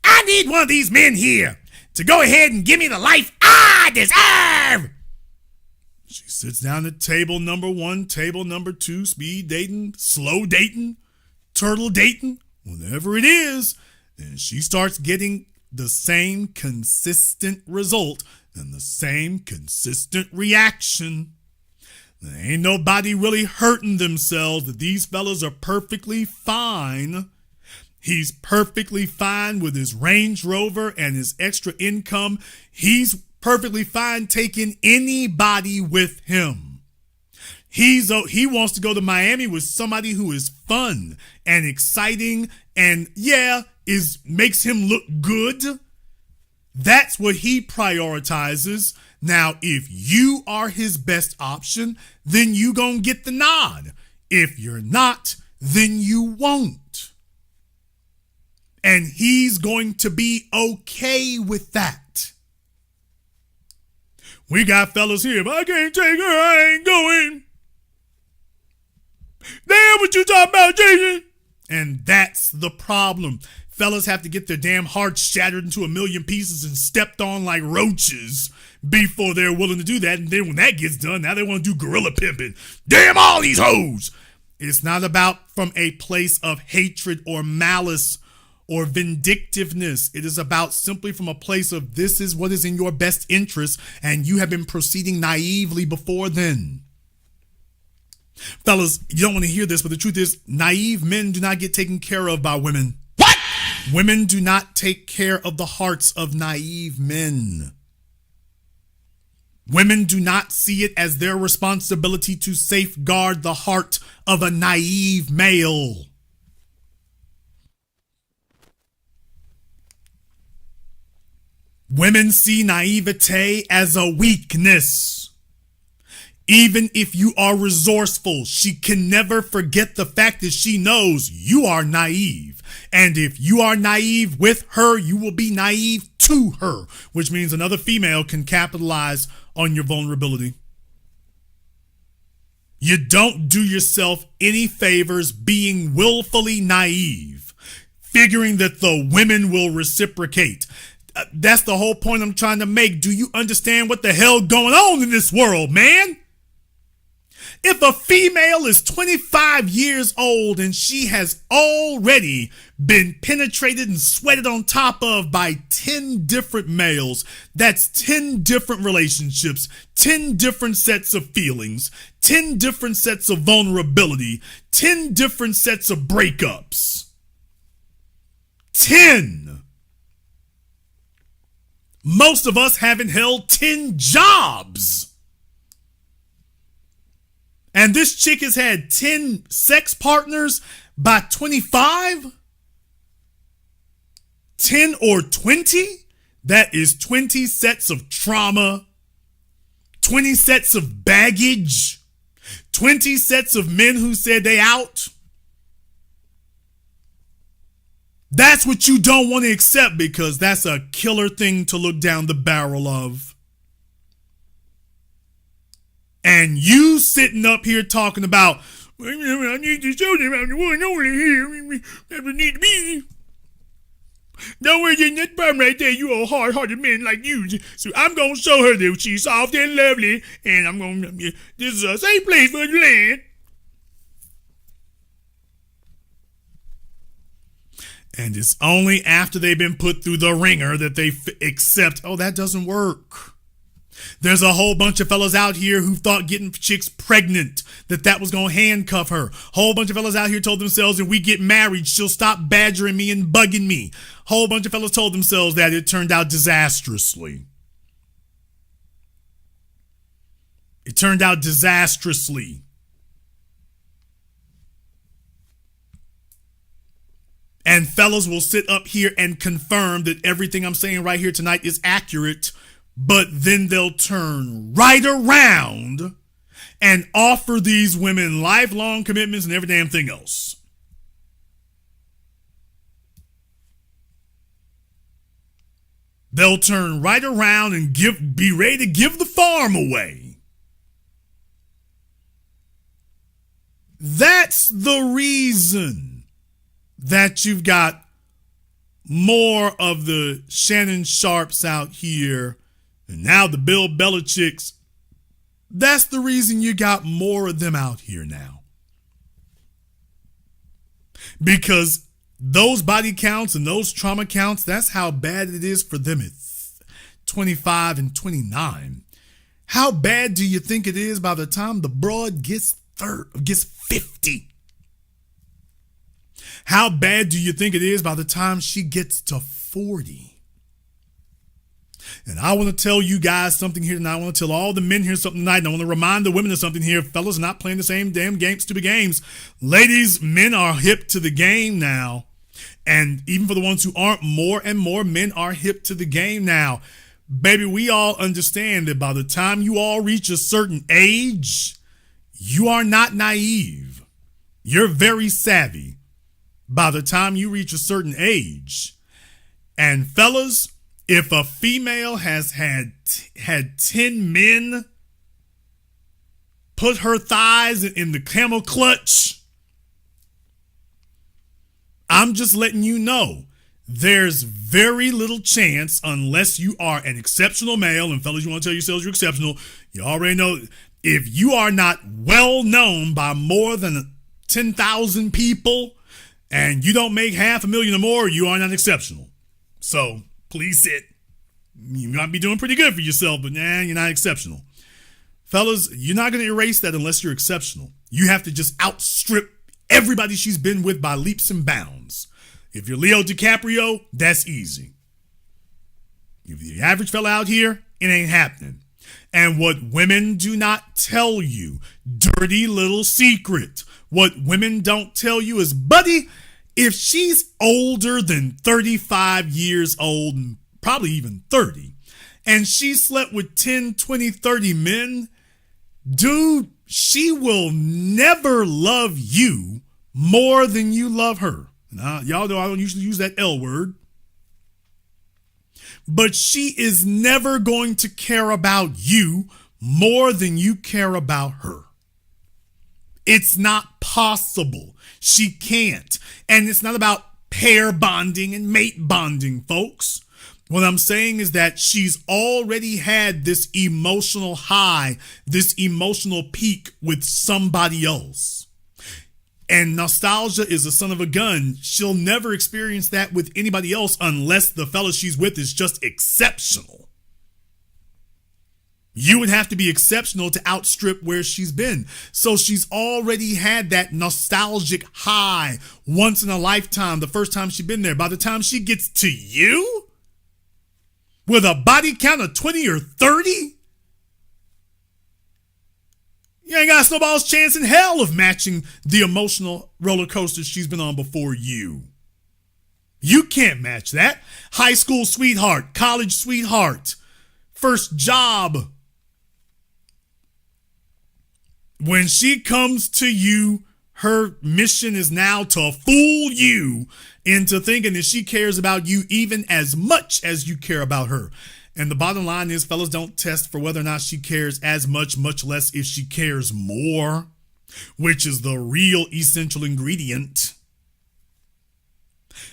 I need one of these men here to go ahead and give me the life I deserve. She sits down at table number 1, table number 2, speed dating, slow dating, turtle dating, whatever it is, and she starts getting the same consistent result and the same consistent reaction. There ain't nobody really hurting themselves. These fellas are perfectly fine. He's perfectly fine with his Range Rover and his extra income. He's perfectly fine taking anybody with him. He wants to go to Miami with somebody who is fun and exciting and makes him look good. That's what he prioritizes. Now, if you are his best option, then you gonna get the nod. If you're not, then you won't. And he's going to be okay with that. We got fellas here. If I can't take her, I ain't going. Damn, what you talking about, Jason? And that's the problem. Fellas have to get their damn hearts shattered into a million pieces and stepped on like roaches before they're willing to do that. And then when that gets done, now they want to do gorilla pimping. Damn all these hoes. It's not about from a place of hatred or malice or vindictiveness. It is about simply from a place of this is what is in your best interest, and you have been proceeding naively before then. Fellas, you don't want to hear this, but the truth is naive men do not get taken care of by women. What? Women do not take care of the hearts of naive men. Women do not see it as their responsibility to safeguard the heart of a naive male. Women see naivete as a weakness. Even if you are resourceful, she can never forget the fact that she knows you are naive. And if you are naive with her, you will be naive to her, which means another female can capitalize on your vulnerability. You don't do yourself any favors being willfully naive, figuring that the women will reciprocate. That's the whole point I'm trying to make. Do you understand what the hell going on in this world, man? If a female is 25 years old and she has already been penetrated and sweated on top of by 10 different males, that's 10 different relationships, 10 different sets of feelings, 10 different sets of vulnerability, 10 different sets of breakups. 10. Most of us haven't held 10 jobs. And this chick has had 10 sex partners by 25? 10 or 20? That is 20 sets of trauma, 20 sets of baggage, 20 sets of men who said they out. That's what you don't want to accept because that's a killer thing to look down the barrel of. And you sitting up here talking about, I need to show them I'm the one only here. That need to be. Don't worry, there's that problem right there. You a hard-hearted man like you. So I'm going to show her that she's soft and lovely. And I'm going to, this is a safe place for the land. And it's only after they've been put through the ringer that they accept, oh, that doesn't work. There's a whole bunch of fellas out here who thought getting chicks pregnant, that was going to handcuff her. Whole bunch of fellas out here told themselves if we get married, she'll stop badgering me and bugging me. Whole bunch of fellas told themselves that. It turned out disastrously. It turned out disastrously. And fellas will sit up here and confirm that everything I'm saying right here tonight is accurate, but then they'll turn right around and offer these women lifelong commitments and every damn thing else. They'll turn right around and be ready to give the farm away. That's the reason that you've got more of the Shannon Sharpes out here and now the Bill Bellichics. That's the reason you got more of them out here now. Because those body counts and those trauma counts, that's how bad it is for them at 25 and 29. How bad do you think it is by the time the broad gets 50? How bad do you think it is by the time she gets to 40? And I want to tell you guys something here tonight. I want to tell all the men here something tonight. And I want to remind the women of something here. Fellas are not playing the same damn game, stupid games. Ladies, men are hip to the game now. And even for the ones who aren't, more and more men are hip to the game now. Baby, we all understand that by the time you all reach a certain age, you are not naive. You're very savvy by the time you reach a certain age. And fellas, if a female has had 10 men put her thighs in the camel clutch, I'm just letting you know, there's very little chance, unless you are an exceptional male, and fellas, you want to tell yourselves you're exceptional, you already know, if you are not well known by more than 10,000 people, and you don't make $500,000 or more, you are not exceptional. So, please sit. You might be doing pretty good for yourself, but you're not exceptional. Fellas, you're not going to erase that unless you're exceptional. You have to just outstrip everybody she's been with by leaps and bounds. If you're Leo DiCaprio, that's easy. If you're the average fella out here, it ain't happening. And what women do not tell you, dirty little secret, what women don't tell you is, buddy, if she's older than 35 years old, probably even 30, and she slept with 10, 20, 30 men, dude, she will never love you more than you love her. Now, y'all know I don't usually use that L word. But she is never going to care about you more than you care about her. It's not possible. She can't. And it's not about pair bonding and mate bonding, folks. What I'm saying is that she's already had this emotional high, this emotional peak with somebody else. And nostalgia is a son of a gun. She'll never experience that with anybody else unless the fella she's with is just exceptional. You would have to be exceptional to outstrip where she's been. So she's already had that nostalgic high once in a lifetime, the first time she's been there. By the time she gets to you, with a body count of 20 or 30, you ain't got a snowball's chance in hell of matching the emotional roller coaster she's been on before you. You can't match that. High school sweetheart, college sweetheart, first job. When she comes to you, her mission is now to fool you into thinking that she cares about you even as much as you care about her. And the bottom line is, fellas don't test for whether or not she cares as much, much less if she cares more, which is the real essential ingredient.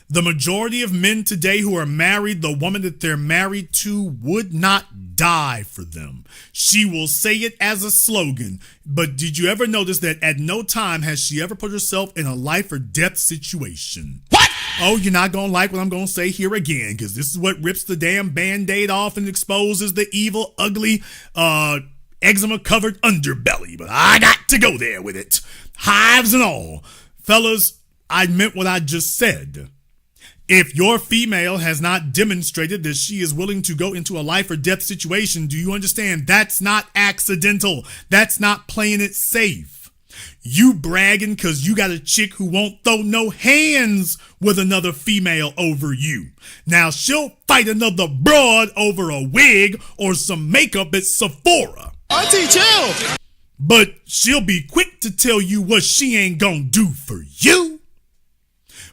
The majority of men today who are married, the woman that they're married to would not die for them. She will say it as a slogan. But did you ever notice that at no time has she ever put herself in a life or death situation? What? Oh, you're not going to like what I'm going to say here again, because this is what rips the damn Band-Aid off and exposes the evil, ugly, eczema-covered underbelly. But I got to go there with it. Hives and all. Fellas, I meant what I just said. If your female has not demonstrated that she is willing to go into a life or death situation, do you understand? That's not accidental. That's not playing it safe. You bragging because you got a chick who won't throw no hands with another female over you. Now, she'll fight another broad over a wig or some makeup at Sephora. Auntie, chill! But she'll be quick to tell you what she ain't gonna do for you.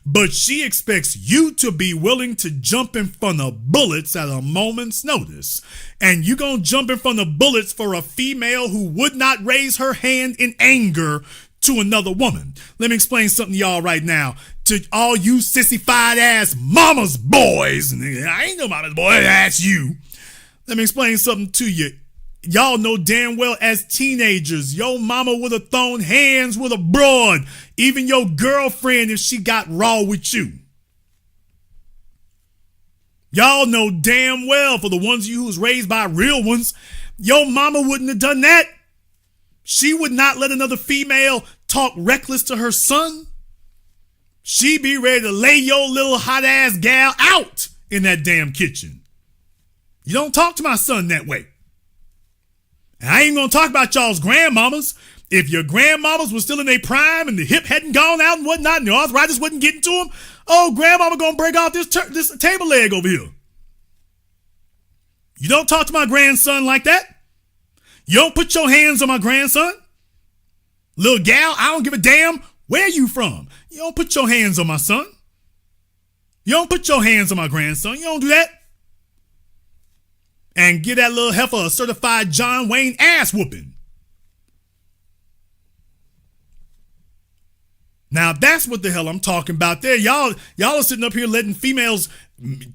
But she expects you to be willing to jump in front of bullets at a moment's notice. And you gonna jump in front of bullets for a female who would not raise her hand in anger to another woman. Let me explain something to y'all right now. To all you sissified ass mama's boys. I ain't no mama's boy, that's you. Let me explain something to you. Y'all know damn well as teenagers, your mama would have thrown hands with a broad, even your girlfriend if she got raw with you. Y'all know damn well, for the ones of you who was raised by real ones, your mama wouldn't have done that. She would not let another female talk reckless to her son. She'd be ready to lay your little hot ass gal out in that damn kitchen. You don't talk to my son that way. And I ain't gonna talk about y'all's grandmamas. If your grandmamas was still in their prime and the hip hadn't gone out and whatnot and the arthritis wasn't getting to them, oh, grandmama gonna break off this table leg over here. You don't talk to my grandson like that. You don't put your hands on my grandson. Little gal, I don't give a damn where you from. You don't put your hands on my son. You don't put your hands on my grandson. You don't do that. And give that little heifer a certified John Wayne ass whooping. Now that's what the hell I'm talking about there. Y'all are sitting up here letting females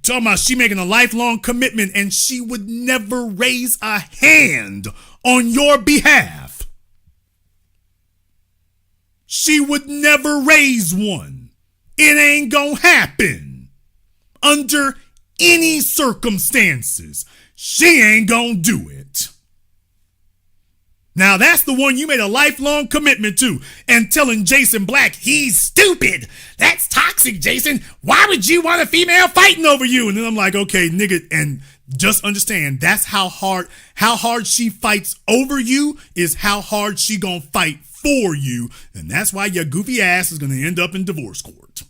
talking about she making a lifelong commitment and she would never raise a hand on your behalf. She would never raise one. It ain't gonna happen. Under any circumstances. She ain't gonna do it. Now that's the one you made a lifelong commitment to and telling Jason Black he's stupid. That's toxic, Jason. Why would you want a female fighting over you? And then I'm like, okay, nigga, and just understand that's how hard she fights over you is how hard she gonna fight for you. And that's why your goofy ass is gonna end up in divorce court.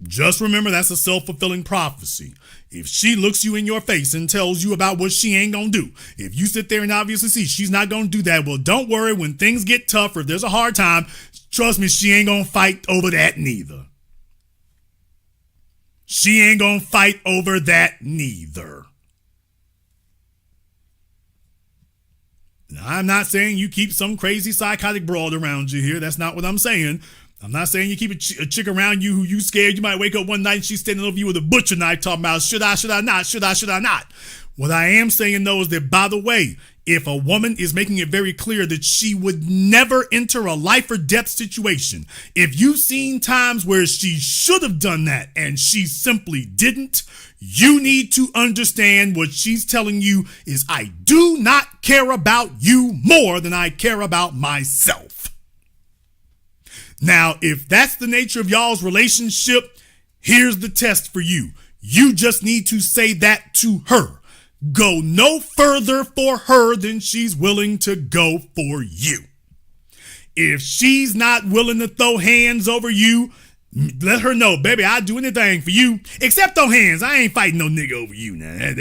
Just remember that's a self-fulfilling prophecy. If she looks you in your face and tells you about what she ain't gonna do, if you sit there and obviously see she's not gonna do that, well, don't worry. When things get tough or if there's a hard time, trust me, she ain't gonna fight over that neither. She ain't gonna fight over that neither. Now, I'm not saying you keep some crazy psychotic broad around you here. That's not what I'm saying. I'm not saying you keep a chick around you who you scared you might wake up one night and she's standing over you with a butcher knife talking about should I not. What I am saying though is that, by the way, if a woman is making it very clear that she would never enter a life or death situation, if you've seen times where she should have done that and she simply didn't, you need to understand what she's telling you is I do not care about you more than I care about myself. Now, if that's the nature of y'all's relationship, here's the test for you. You just need to say that to her. Go no further for her than she's willing to go for you. If she's not willing to throw hands over you, let her know, baby, I'll do anything for you, except throw hands. I ain't fighting no nigga over you now.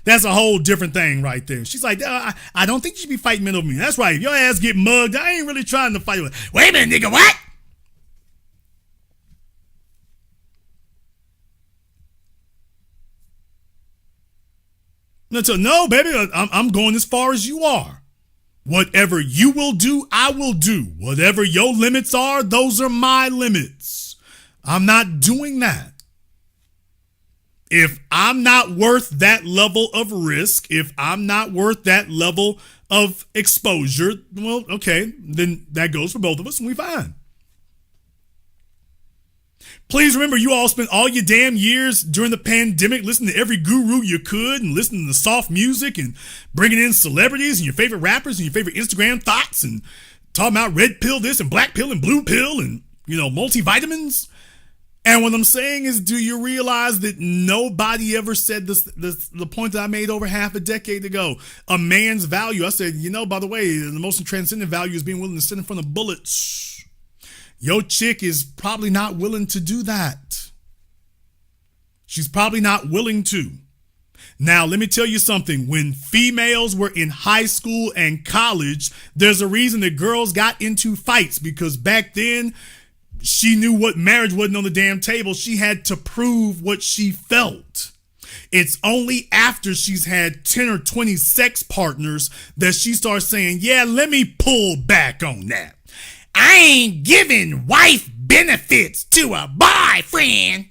That's a whole different thing right there. She's like, I don't think you should be fighting men over me. That's right. If your ass get mugged, I ain't really trying to fight with. Wait a minute, nigga, what? No, baby, I'm going as far as you are. Whatever you will do, I will do. Whatever your limits are, those are my limits. I'm not doing that. If I'm not worth that level of risk, if I'm not worth that level of exposure, well, okay, then that goes for both of us and we fine. Please remember, you all spent all your damn years during the pandemic listening to every guru you could and listening to soft music and bringing in celebrities and your favorite rappers and your favorite Instagram thoughts and talking about red pill this and black pill and blue pill and, multivitamins. And what I'm saying is, do you realize that nobody ever said the point that I made over half a decade ago? A man's value. I said, by the way, the most transcendent value is being willing to sit in front of bullets. Your chick is probably not willing to do that. She's probably not willing to. Now, let me tell you something. When females were in high school and college, there's a reason that girls got into fights, because back then she knew what marriage wasn't on the damn table. She had to prove what she felt. It's only after she's had 10 or 20 sex partners that she starts saying, yeah, let me pull back on that. I ain't giving wife benefits to a boyfriend.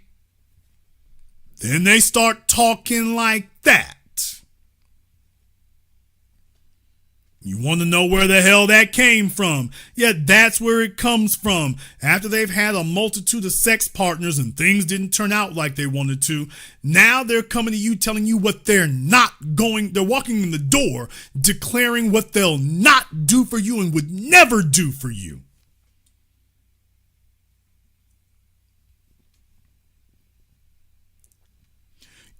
Then they start talking like that. You want to know where the hell that came from? Yeah, that's where it comes from. After they've had a multitude of sex partners and things didn't turn out like they wanted to, now they're coming to you telling you what they're not going. They're walking in the door declaring what they'll not do for you and would never do for you.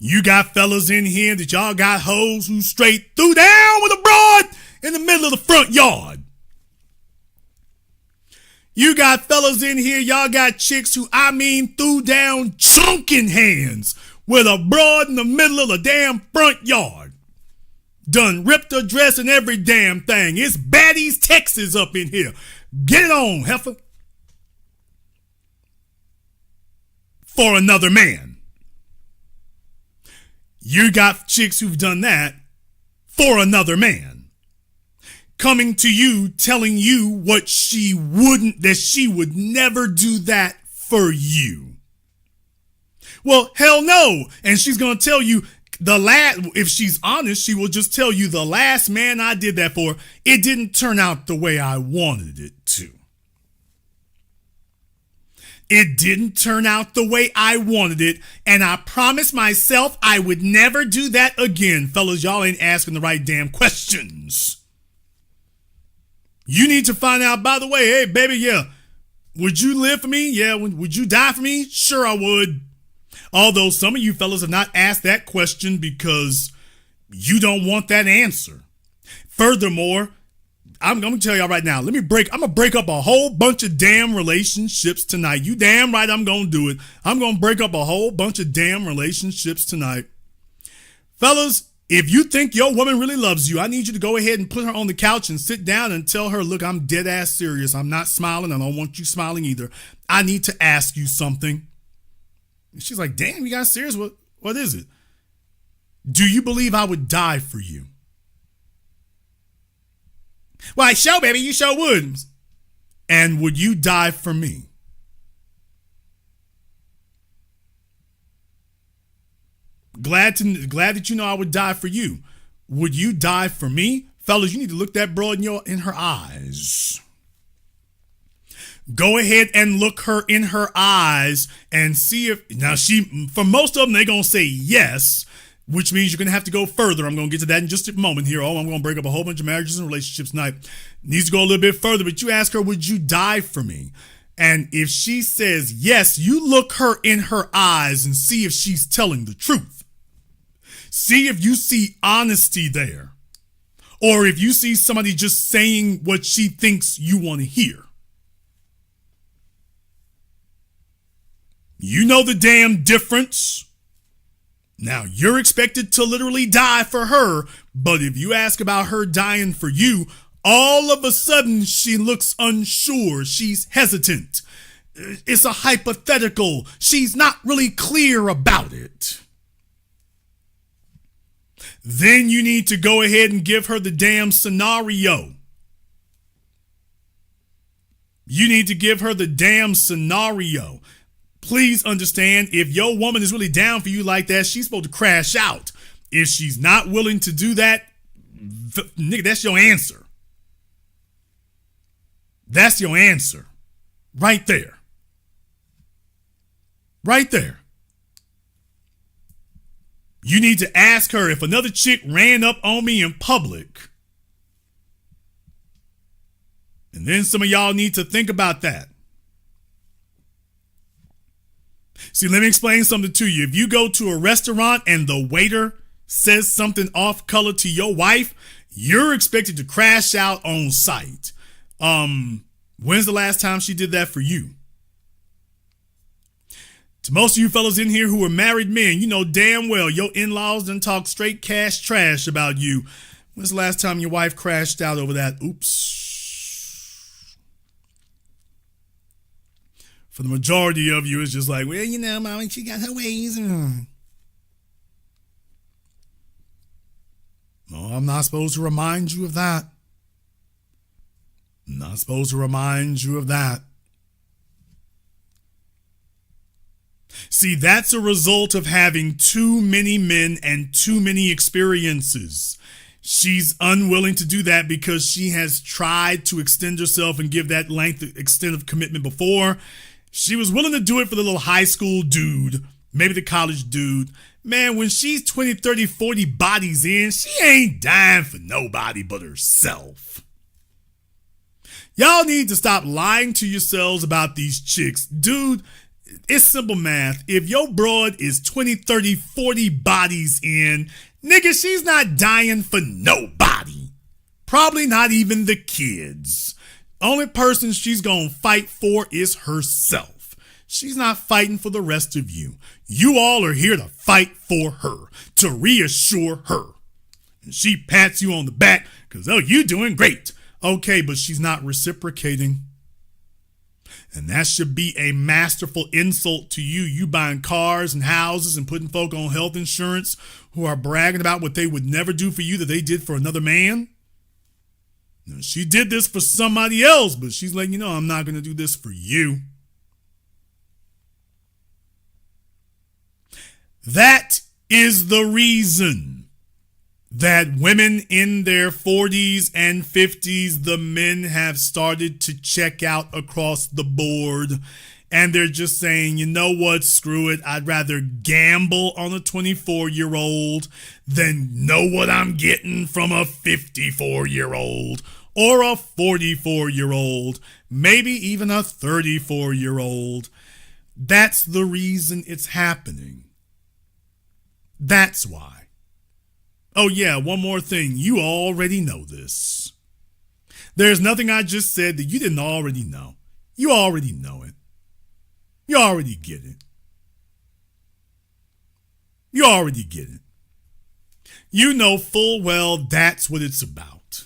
You got fellas in here that y'all got hoes who straight threw down with a broad in the middle of the front yard. You got fellas in here, y'all got chicks who, threw down chunking hands with a broad in the middle of the damn front yard. Done ripped her dress and every damn thing. It's Baddies, Texas up in here. Get it on, heifer. For another man. You got chicks who've done that for another man. Coming to you, telling you what she would never do that for you. Well, hell no. And she's going to tell you if she's honest, she will just tell you the last man I did that for, it didn't turn out the way I wanted it to. It didn't turn out the way I wanted it, and I promised myself I would never do that again. Fellas, y'all ain't asking the right damn questions. You need to find out, by the way, hey, baby, yeah, would you live for me? Yeah, would you die for me? Sure, I would. Although some of you fellas have not asked that question because you don't want that answer. Furthermore, I'm going to tell y'all right now, I'm going to break up a whole bunch of damn relationships tonight. You damn right I'm going to do it. I'm going to break up a whole bunch of damn relationships tonight. Fellas, if you think your woman really loves you, I need you to go ahead and put her on the couch and sit down and tell her, look, I'm dead ass serious. I'm not smiling. I don't want you smiling either. I need to ask you something. And she's like, damn, you got serious? What is it? Do you believe I would die for you? Why, sure, baby, you sure would. And would you die for me? Glad that you know I would die for you. Would you die for me? Fellas, you need to look that broad in her eyes. Go ahead and look her in her eyes and see if, now for most of them, they're going to say yes, which means you're going to have to go further. I'm going to get to that in just a moment here. I'm going to break up a whole bunch of marriages and relationships tonight. Needs to go a little bit further, but you ask her, would you die for me? And if she says yes, you look her in her eyes and see if she's telling the truth. See if you see honesty there. Or if you see somebody just saying what she thinks you want to hear. You know the damn difference. Now, you're expected to literally die for her, but if you ask about her dying for you, all of a sudden she looks unsure. She's hesitant. It's a hypothetical. She's not really clear about it. Then you need to go ahead and give her the damn scenario. You need to give her the damn scenario. Please understand, if your woman is really down for you like that, she's supposed to crash out. If she's not willing to do that, nigga, that's your answer. That's your answer. Right there. Right there. You need to ask her if another chick ran up on me in public. And then some of y'all need to think about that. See, let me explain something to you. If you go to a restaurant and the waiter says something off color to your wife, you're expected to crash out on sight. When's the last time she did that for you? To most of you fellas in here who are married men, you know damn well your in-laws done talk straight cash trash about you. When's the last time your wife crashed out over that? Oops. For the majority of you, it's just like, well, you know, Mama, she got her ways. No, I'm not supposed to remind you of that. I'm not supposed to remind you of that. See, that's a result of having too many men and too many experiences. She's unwilling to do that because she has tried to extend herself and give that extent of commitment before. She was willing to do it for the little high school dude, maybe the college dude. Man, when she's 20, 30, 40 bodies in, she ain't dying for nobody but herself. Y'all need to stop lying to yourselves about these chicks. Dude, it's simple math. If your broad is 20, 30, 40 bodies in, nigga, she's not dying for nobody. Probably not even the kids. Only person she's gonna fight for is herself. She's not fighting for the rest of you. You all are here to fight for her, to reassure her. And she pats you on the back because, oh, you doing great. Okay, but she's not reciprocating. And that should be a masterful insult to you. You buying cars and houses and putting folk on health insurance who are bragging about what they would never do for you that they did for another man. Now, she did this for somebody else, but she's like, you know, I'm not going to do this for you. That is the reason that women in their 40s and 50s, the men have started to check out across the board. And they're just saying, you know what, screw it. I'd rather gamble on a 24-year-old than know what I'm getting from a 54-year-old or a 44-year-old, maybe even a 34-year-old. That's the reason it's happening. That's why. Oh yeah, one more thing. You already know this. There's nothing I just said that you didn't already know. You already know it. You already get it. You already get it. You know full well that's what it's about.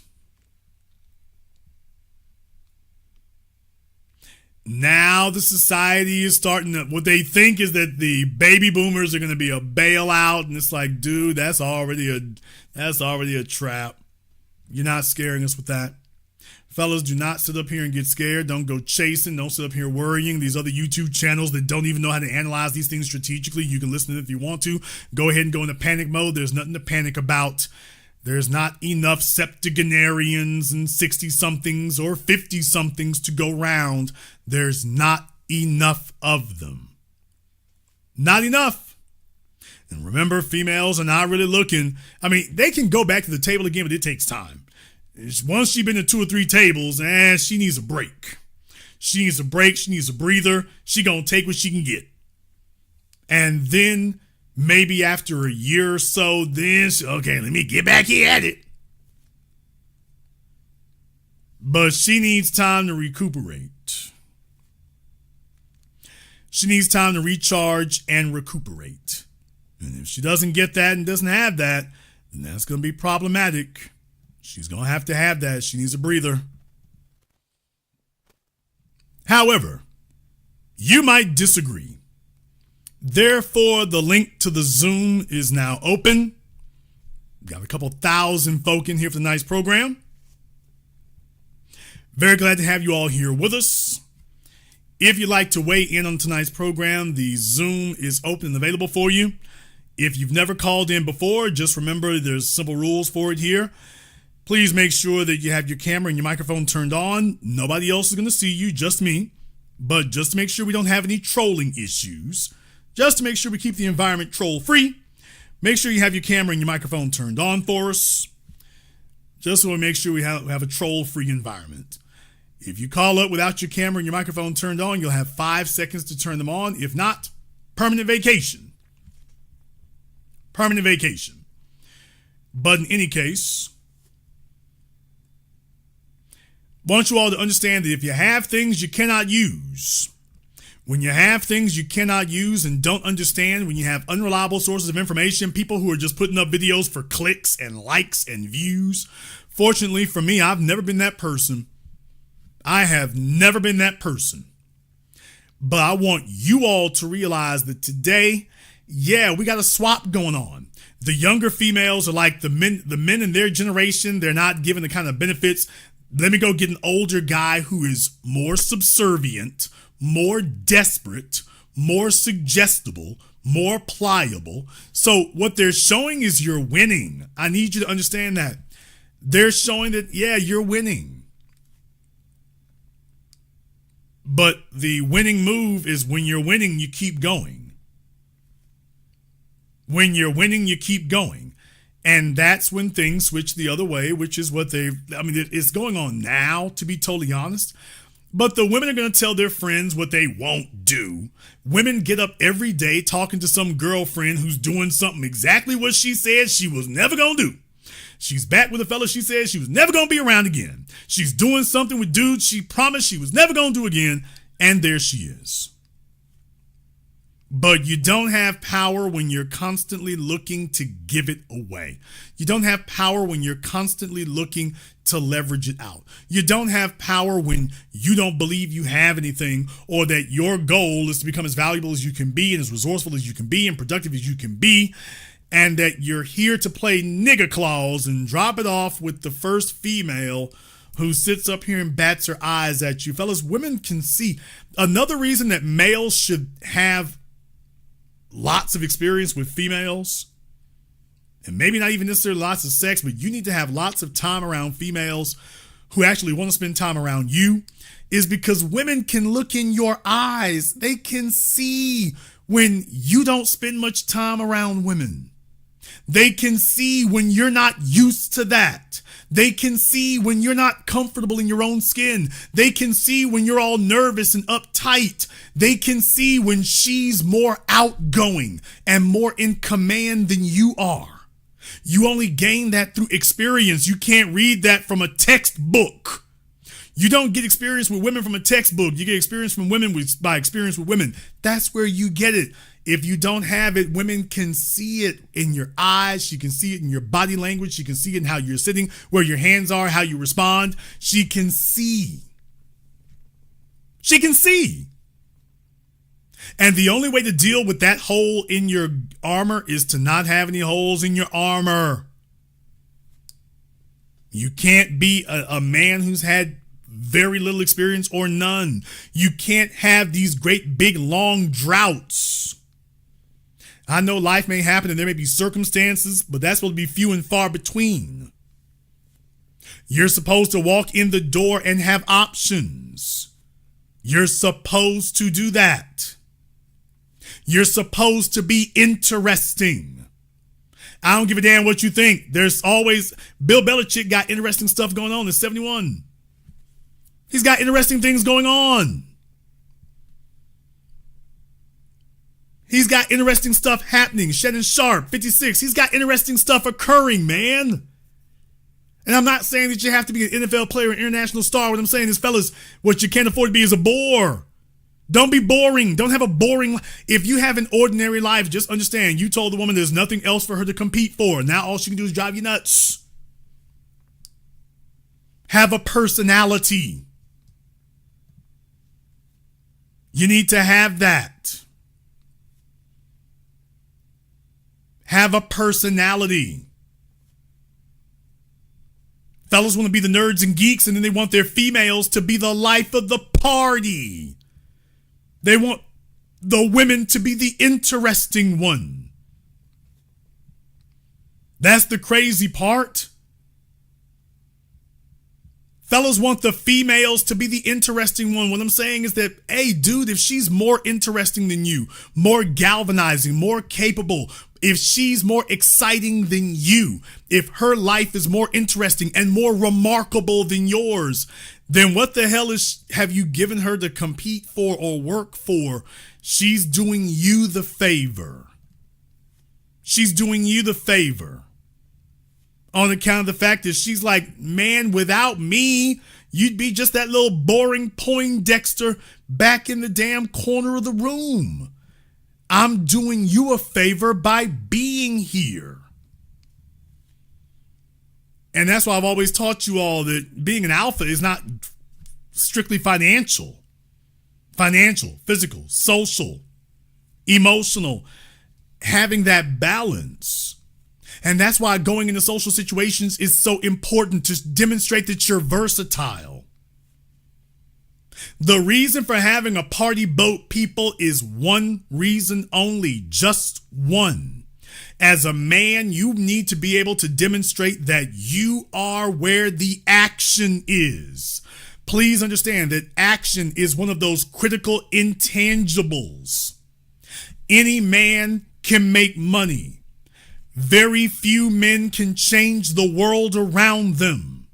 Now the society is starting to, what they think is that the baby boomers are going to be a bailout, and it's like, dude, that's already a trap. You're not scaring us with that. Fellas, do not sit up here and get scared. Don't go chasing. Don't sit up here worrying. These other YouTube channels that don't even know how to analyze these things strategically, you can listen to it if you want to. Go ahead and go into panic mode. There's nothing to panic about. There's not enough septuagenarians and 60-somethings or 50-somethings to go round. There's not enough of them. Not enough. And remember, females are not really looking. I mean, they can go back to the table again, but it takes time. Once she's been to 2 or 3 tables, she needs a break. She needs a break. She needs a breather. She gonna take what she can get. And then maybe after a year or so, then okay, let me get back here at it. But she needs time to recuperate. She needs time to recharge and recuperate. And if she doesn't get that and doesn't have that, then that's going to be problematic. She's going to have that. She needs a breather. However, you might disagree. Therefore, the link to the Zoom is now open. Got a couple thousand folk in here for tonight's program. Very glad to have you all here with us. If you'd like to weigh in on tonight's program, the Zoom is open and available for you. If you've never called in before, just remember there's simple rules for it here. Please make sure that you have your camera and your microphone turned on. Nobody else is going to see you, just me. But just to make sure we don't have any trolling issues, just to make sure we keep the environment troll free. Make sure you have your camera and your microphone turned on for us. Just so we make sure we have a troll-free environment. If you call up without your camera and your microphone turned on, you'll have 5 seconds to turn them on. If not, permanent vacation. Permanent vacation. But in any case, I want you all to understand that if you have things you cannot use, when you have things you cannot use and don't understand, when you have unreliable sources of information, people who are just putting up videos for clicks and likes and views. Fortunately for me, I've never been that person. I have never been that person. But I want you all to realize that today, we got a swap going on. The younger females are like the men in their generation. They're not given the kind of benefits. Let me go get an older guy who is more subservient, more desperate, more suggestible, more pliable. So what they're showing is you're winning. I need you to understand that. They're showing that, you're winning. But the winning move is when you're winning, you keep going. When you're winning, you keep going. And that's when things switch the other way, which is what it's going on now, to be totally honest. But the women are going to tell their friends what they won't do. Women get up every day talking to some girlfriend who's doing something exactly what she said she was never going to do. She's back with a fella she said she was never going to be around again. She's doing something with dudes she promised she was never going to do again. And there she is. But you don't have power when you're constantly looking to give it away. You don't have power when you're constantly looking to leverage it out. You don't have power when you don't believe you have anything, or that your goal is to become as valuable as you can be and as resourceful as you can be and productive as you can be, and that you're here to play nigger claws and drop it off with the first female who sits up here and bats her eyes at you. Fellas, women can see. Another reason that males should have lots of experience with females, and maybe not even necessarily lots of sex, but you need to have lots of time around females who actually want to spend time around you, is because women can look in your eyes. They can see when you don't spend much time around women. They can see when you're not used to that. They can see when you're not comfortable in your own skin. They can see when you're all nervous and uptight. They can see when she's more outgoing and more in command than you are. You only gain that through experience. You can't read that from a textbook. You don't get experience with women from a textbook. You get experience from women by experience with women. That's where you get it. If you don't have it, women can see it in your eyes. She can see it in your body language. She can see it in how you're sitting, where your hands are, how you respond. She can see. She can see. And the only way to deal with that hole in your armor is to not have any holes in your armor. You can't be a man who's had very little experience or none. You can't have these great big long droughts. I know life may happen and there may be circumstances, but that's supposed to be few and far between. You're supposed to walk in the door and have options. You're supposed to do that. You're supposed to be interesting. I don't give a damn what you think. There's always, Bill Bellichic got interesting stuff going on in 71. He's got interesting things going on. He's got interesting stuff happening. Shannon Sharpe, 56. He's got interesting stuff occurring, man. And I'm not saying that you have to be an NFL player, an international star. What I'm saying is, fellas, what you can't afford to be is a bore. Don't be boring. Don't have a boring life. If you have an ordinary life, just understand you told the woman there's nothing else for her to compete for. Now all she can do is drive you nuts. Have a personality. You need to have that. Have a personality. Fellas want to be the nerds and geeks, and then they want their females to be the life of the party. They want the women to be the interesting one. That's the crazy part. Fellas want the females to be the interesting one. What I'm saying is that, hey, dude, if she's more interesting than you, more galvanizing, more capable, if she's more exciting than you, if her life is more interesting and more remarkable than yours, then what the hell have you given her to compete for or work for? She's doing you the favor. She's doing you the favor. On account of the fact that she's like, man, without me, you'd be just that little boring Poindexter back in the damn corner of the room. I'm doing you a favor by being here. And that's why I've always taught you all that being an alpha is not strictly financial. Financial, physical, social, emotional. Having that balance. And that's why going into social situations is so important, to demonstrate that you're versatile. The reason for having a party boat, people, is one reason only, just one. As a man, you need to be able to demonstrate that you are where the action is. Please understand that action is one of those critical intangibles. Any man can make money. Very few men can change the world around them.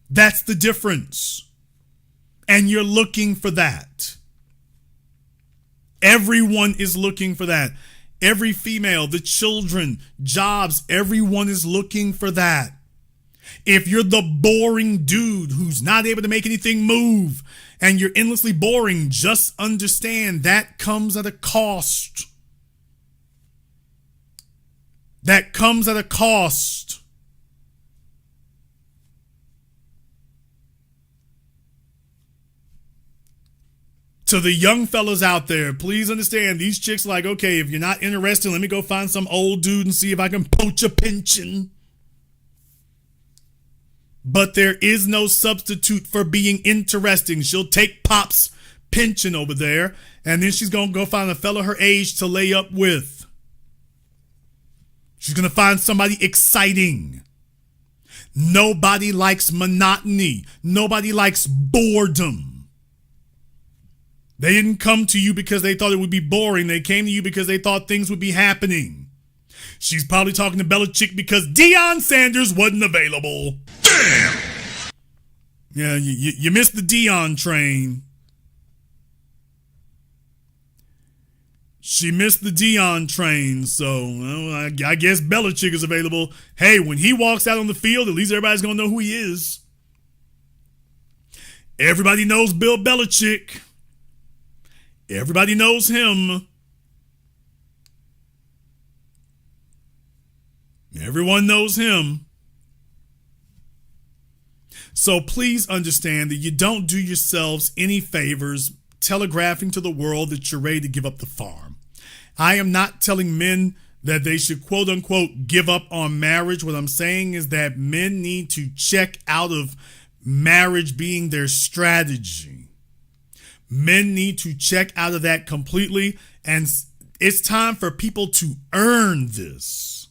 That's the difference. And you're looking for that. Everyone is looking for that. Every female, the children, jobs, everyone is looking for that. If you're the boring dude who's not able to make anything move and you're endlessly boring, just understand that comes at a cost. That comes at a cost. To the young fellas out there, please understand, these chicks like, okay, if you're not interested, let me go find some old dude and see if I can poach a pension. But there is no substitute for being interesting. She'll take Pop's pension over there, and then she's going to go find a fella her age to lay up with. She's going to find somebody exciting. Nobody likes monotony. Nobody likes boredom. They didn't come to you because they thought it would be boring. They came to you because they thought things would be happening. She's probably talking to Bellichic because Deion Sanders wasn't available. Damn! Yeah, you missed the Deion train. She missed the Deion train, so well, I guess Bellichic is available. Hey, when he walks out on the field, at least everybody's going to know who he is. Everybody knows Bill Bellichic. Everybody knows him. Everyone knows him. So please understand that you don't do yourselves any favors telegraphing to the world that you're ready to give up the farm. I am not telling men that they should, quote unquote, give up on marriage. What I'm saying is that men need to check out of marriage being their strategy. Men need to check out of that completely. And it's time for people to earn this.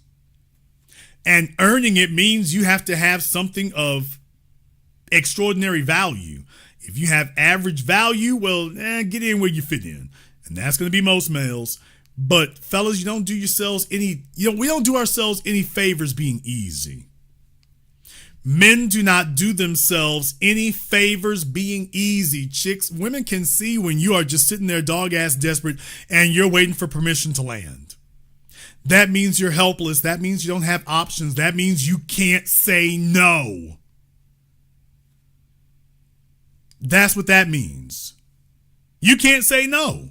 And earning it means you have to have something of extraordinary value. If you have average value, well, get in where you fit in. And that's going to be most males. But fellas, you don't do yourselves any, we don't do ourselves any favors being easy. Men do not do themselves any favors being easy. Chicks, women can see when you are just sitting there dog ass desperate and you're waiting for permission to land. That means you're helpless. That means you don't have options. That means you can't say no. That's what that means. You can't say no.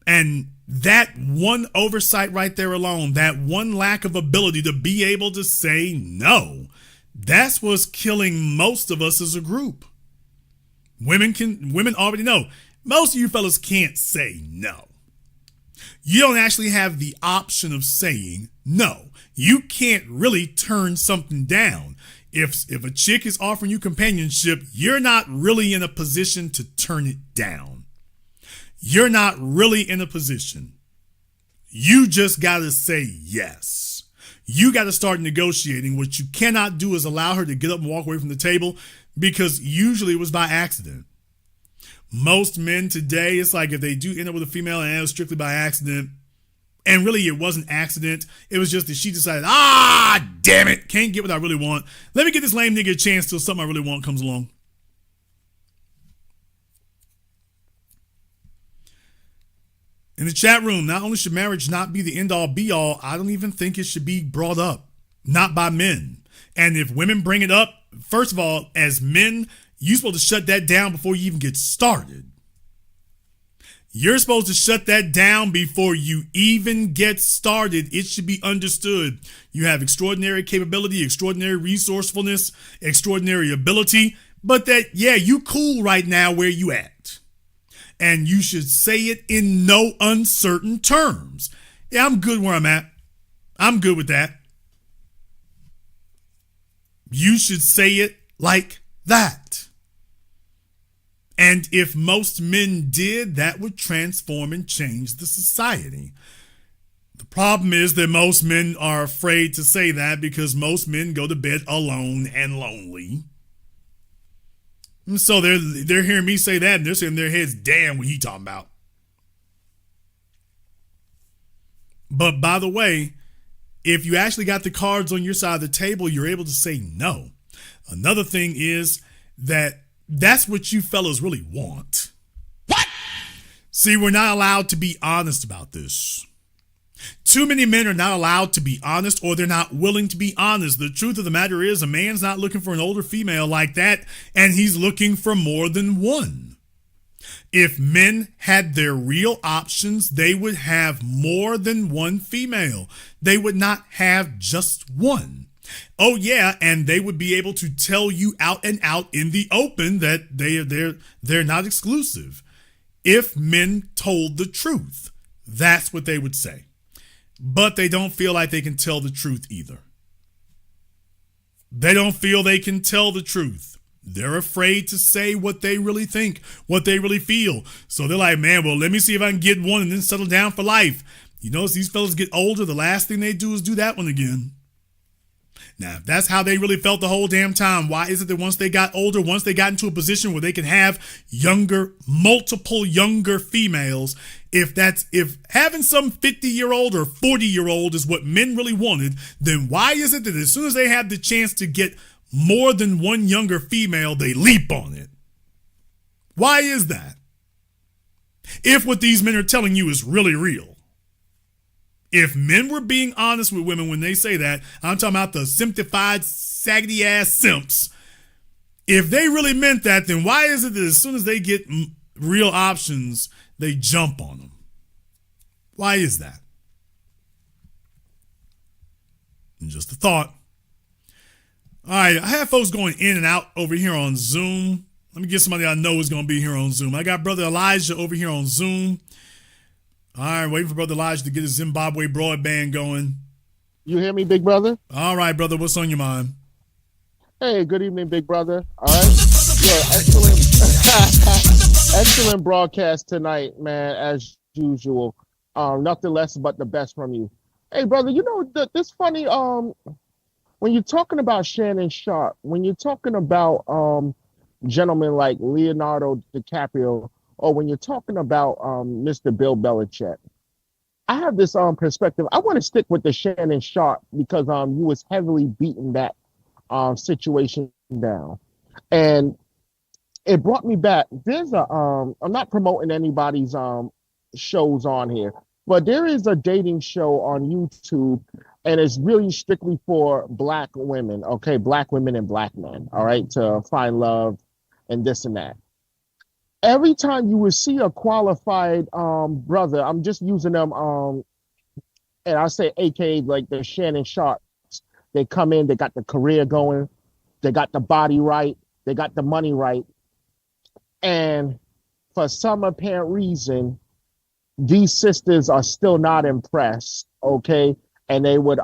And that one oversight right there alone, that one lack of ability to be able to say no, that's what's killing most of us as a group. Women already know. Most of you fellas can't say no. You don't actually have the option of saying no. You can't really turn something down. If a chick is offering you companionship, you're not really in a position to turn it down. You're not really in a position. You just got to say yes. You got to start negotiating. What you cannot do is allow her to get up and walk away from the table, because usually it was by accident. Most men today, it's like if they do end up with a female and it was strictly by accident, and really it wasn't accident, it was just that she decided, damn it, can't get what I really want. Let me get this lame nigga a chance till something I really want comes along. In the chat room, not only should marriage not be the end-all be-all, I don't even think it should be brought up. Not by men. And if women bring it up, first of all, as men, you're supposed to shut that down before you even get started. You're supposed to shut that down before you even get started. It should be understood. You have extraordinary capability, extraordinary resourcefulness, extraordinary ability, but that, yeah, you cool right now where you at. And you should say it in no uncertain terms. Yeah, I'm good where I'm at. I'm good with that. You should say it like that. And if most men did, that would transform and change the society. The problem is that most men are afraid to say that because most men go to bed alone and lonely. And so they're hearing me say that and they're saying in their heads, damn, what he talking about. But by the way, if you actually got the cards on your side of the table, you're able to say no. Another thing is that's what you fellas really want. What? See, we're not allowed to be honest about this. Too many men are not allowed to be honest, or they're not willing to be honest. The truth of the matter is, a man's not looking for an older female like that, and he's looking for more than one. If men had their real options, they would have more than one female. They would not have just one. Oh yeah, and they would be able to tell you out and out in the open that they're not exclusive. If men told the truth, that's what they would say. But they don't feel like they can tell the truth either. They don't feel they can tell the truth. They're afraid to say what they really think, what they really feel. So they're like, man, well, let me see if I can get one and then settle down for life. You notice these fellas get older, the last thing they do is do that one again. Now, if that's how they really felt the whole damn time, why is it that once they got older, once they got into a position where they can have multiple younger females, if having some 50-year-old or 40-year-old is what men really wanted, then why is it that as soon as they have the chance to get more than one younger female, they leap on it? Why is that? If what these men are telling you is really real. If men were being honest with women when they say that, I'm talking about the simplified, saggy ass simps. If they really meant that, then why is it that as soon as they get real options, they jump on them? Why is that? Just a thought. All right, I have folks going in and out over here on Zoom. Let me get somebody I know is going to be here on Zoom. I got Brother Elijah over here on Zoom. All right, waiting for Brother Elijah to get his Zimbabwe broadband going. You hear me, big brother? All right, brother, what's on your mind? Hey, good evening, big brother. All right. Yeah, excellent. Excellent broadcast tonight, man, as usual. Nothing less but the best from you. Hey, brother, you know, this funny, when you're talking about Shannon Sharpe, when you're talking about gentlemen like Leonardo DiCaprio, or when you're talking about Mr. Bill Bellichic, I have this perspective. I want to stick with the Shannon Sharpe because he was heavily beating that situation down. And it brought me back. There's I'm not promoting anybody's shows on here, but there is a dating show on YouTube, and it's really strictly for Black women, okay? Black women and Black men, all right, to find love and this and that. Every time you would see a qualified brother, I'm just using them, and I say AKA like the Shannon Sharpe. They come in, they got the career going, they got the body right, they got the money right. And for some apparent reason, these sisters are still not impressed, okay? And they would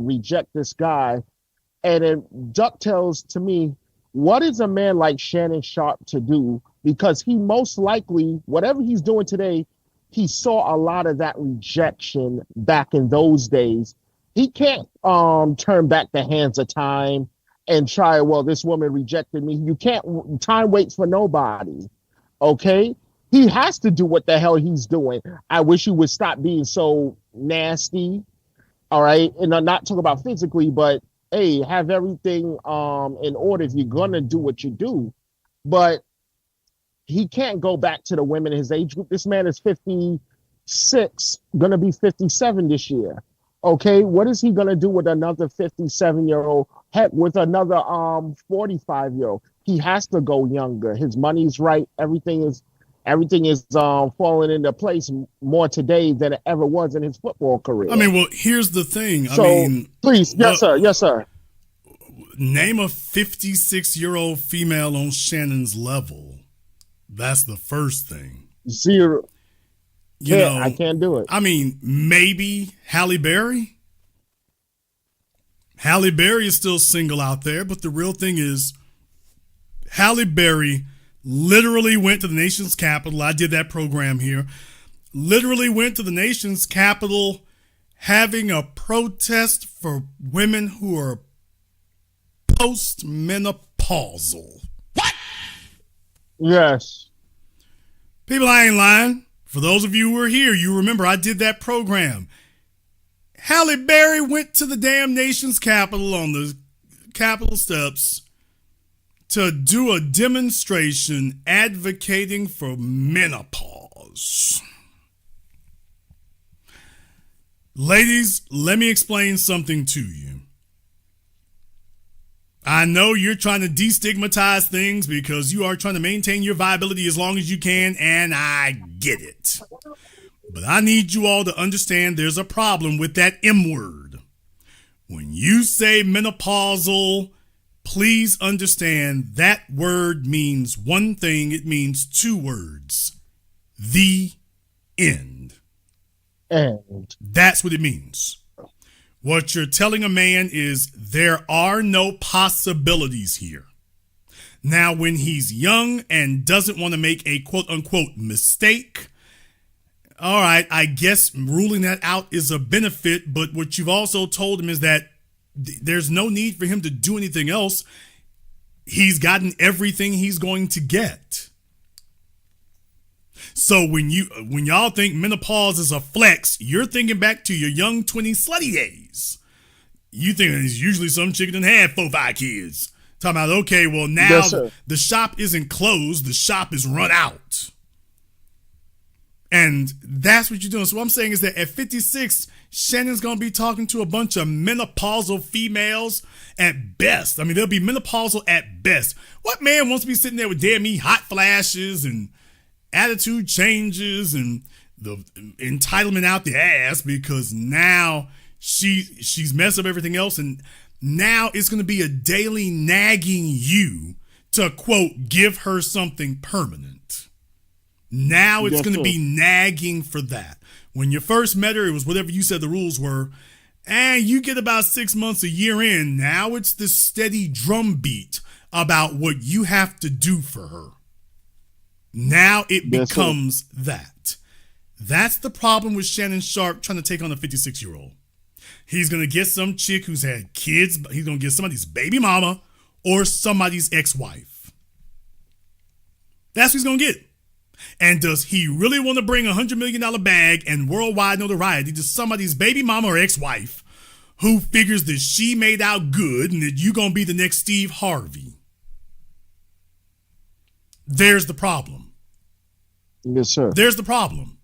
reject this guy. And it ducktails to me, what is a man like Shannon Sharpe to do? Because he most likely, whatever he's doing today, he saw a lot of that rejection back in those days. he can't turn back the hands of time and try, well, this woman rejected me. You can't, time waits for nobody. Okay? He has to do what the hell he's doing. I wish he would stop being so nasty. All right. And I'm not talking about physically, but hey, have everything in order if you're gonna do what you do. But he can't go back to the women in his age group. This man is 56, gonna be 57 this year. Okay, what is he gonna do with another 57-year-old? Heck, with another 45-year-old? He has to go younger. His money's right. Everything is falling into place more today than it ever was in his football career. I mean, well, here's the thing. Please, yes, sir. Name a 56-year-old female on Shannon's level. That's the first thing. Zero. I can't do it. I mean, maybe Halle Berry. Halle Berry is still single out there, but the real thing is Halle Berry literally went to the nation's capital. I did that program here. Literally went to the nation's capital having a protest for women who are post-menopausal. What? Yes. People, I ain't lying. For those of you who are here, you remember I did that program. Halle Berry went to the damn nation's capital on the Capitol steps to do a demonstration advocating for menopause. Ladies, let me explain something to you. I know you're trying to destigmatize things because you are trying to maintain your viability as long as you can, and I get it. But I need you all to understand there's a problem with that M word. When you say menopausal, please understand that word means one thing. It means two words. The end. And that's what it means. What you're telling a man is there are no possibilities here. Now, when he's young and doesn't want to make a quote unquote mistake, all right, I guess ruling that out is a benefit. But what you've also told him is that there's no need for him to do anything else. He's gotten everything he's going to get. So when y'all think menopause is a flex, you're thinking back to your young 20 slutty days. You think it's usually some chick that had 4-5 kids. Talking about, okay, well now the shop isn't closed, the shop is run out. And that's what you're doing. So what I'm saying is that at 56, Shannon's going to be talking to a bunch of menopausal females at best. I mean, they'll be menopausal at best. What man wants to be sitting there with damn me hot flashes and attitude changes and the entitlement out the ass because now she's messed up everything else, and now it's going to be a daily nagging you to, quote, give her something permanent. Now it's going to be nagging for that. When you first met her, it was whatever you said the rules were, and you get about 6 months, a year in, now it's the steady drumbeat about what you have to do for her. Now it becomes that. That's the problem with Shannon Sharpe trying to take on a 56-year-old. He's going to get some chick who's had kids. He's going to get somebody's baby mama or somebody's ex-wife. That's what he's going to get. And does he really want to bring a $100 million bag and worldwide notoriety to somebody's baby mama or ex-wife who figures that she made out good and that you're going to be the next Steve Harvey? There's the problem. Yes, sir. There's the problem.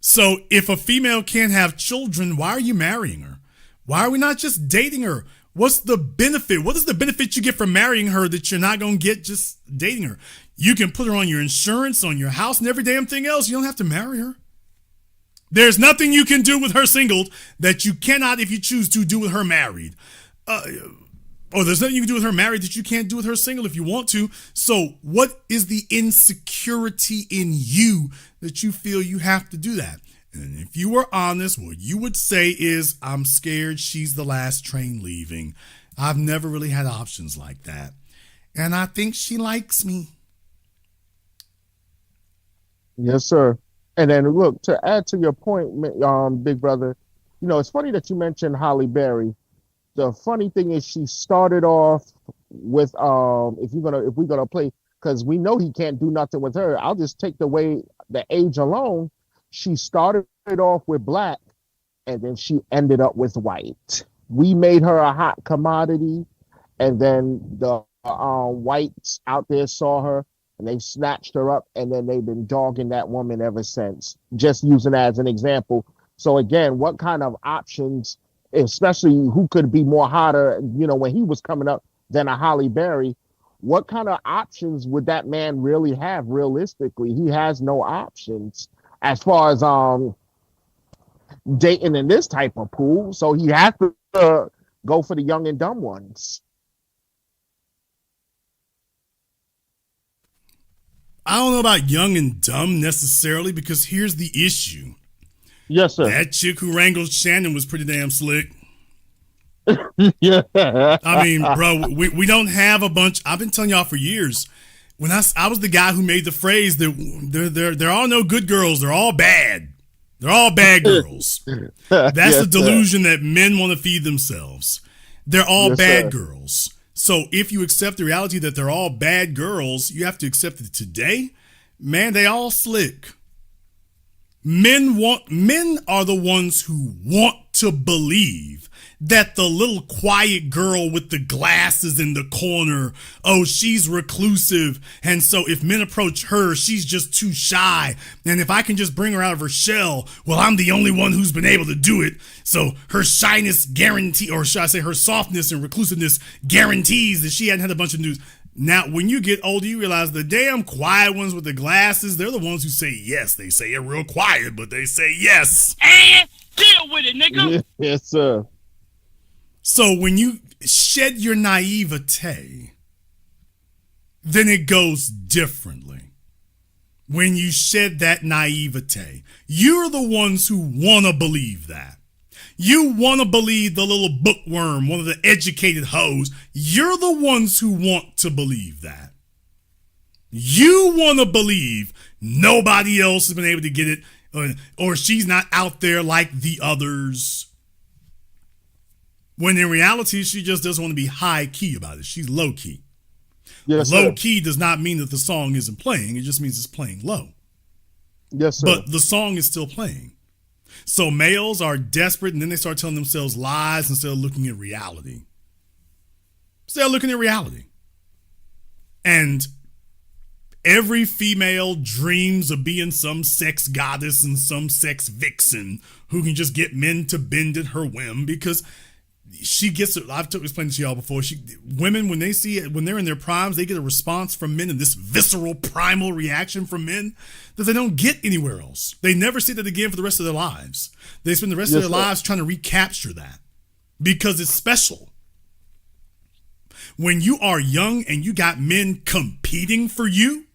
So if a female can't have children, why are you marrying her? Why are we not just dating her? What's the benefit? What is the benefit you get from marrying her that you're not going to get just dating her? You can put her on your insurance, on your house, and every damn thing else. You don't have to marry her. There's nothing you can do with her single that you cannot, if you choose to, do with her married. Or there's nothing you can do with her married that you can't do with her single if you want to. So what is the insecurity in you that you feel you have to do that? And if you were honest, what you would say is, I'm scared she's the last train leaving. I've never really had options like that. And I think she likes me. Yes, sir. And then look, to add to your point, big brother, it's funny that you mentioned Holly Berry. The funny thing is she started off with if we're gonna play, because we know he can't do nothing with her. I'll just take the age alone. She started off with black, and then she ended up with white. We made her a hot commodity, and then the whites out there saw her and they snatched her up, and then they've been dogging that woman ever since. Just using that as an example. So again, what kind of options, especially who could be more hotter, when he was coming up than a Holly Berry? What kind of options would that man really have realistically? He has no options as far as dating in this type of pool. So he has to go for the young and dumb ones. I don't know about young and dumb necessarily, because here's the issue. Yes, sir. That chick who wrangled Shannon was pretty damn slick. Yeah. I mean, bro, we don't have a bunch. I've been telling y'all for years. When I was the guy who made the phrase that there are no good girls. They're all bad. They're all bad girls. That's Yes, the delusion that men want to feed themselves. They're all bad girls. So if you accept the reality that they're all bad girls, you have to accept that today, man, they all slick. Men are the ones who want to believe that the little quiet girl with the glasses in the corner, oh, she's reclusive. And so if men approach her, she's just too shy. And if I can just bring her out of her shell, well, I'm the only one who's been able to do it. So her shyness guarantee, or should I say her softness and reclusiveness guarantees that she hadn't had a bunch of news. Now, when you get older, you realize the damn quiet ones with the glasses, they're the ones who say yes. They say it real quiet, but they say yes. And deal with it, nigga. Yes, sir. So when you shed your naivete, then it goes differently. When you shed that naivete, you're the ones who want to believe that. You want to believe the little bookworm, one of the educated hoes. You're the ones who want to believe that. You want to believe nobody else has been able to get it, or she's not out there like the others. When in reality, she just doesn't want to be high key about it. She's low key. Yes, low sir. key does not mean that the song isn't playing. It just means it's playing low. Yes, sir. But the song is still playing. So males are desperate, and then they start telling themselves lies instead of looking at reality. Instead of looking at reality. And every female dreams of being some sex goddess and some sex vixen who can just get men to bend at her whim, because she gets it. I've explained to y'all before. Women, when they see it, when they're in their primes, they get a response from men, and this visceral, primal reaction from men that they don't get anywhere else. They never see that again for the rest of their lives. They spend the rest of their lives trying to recapture that because it's special. When you are young and you got men competing for you,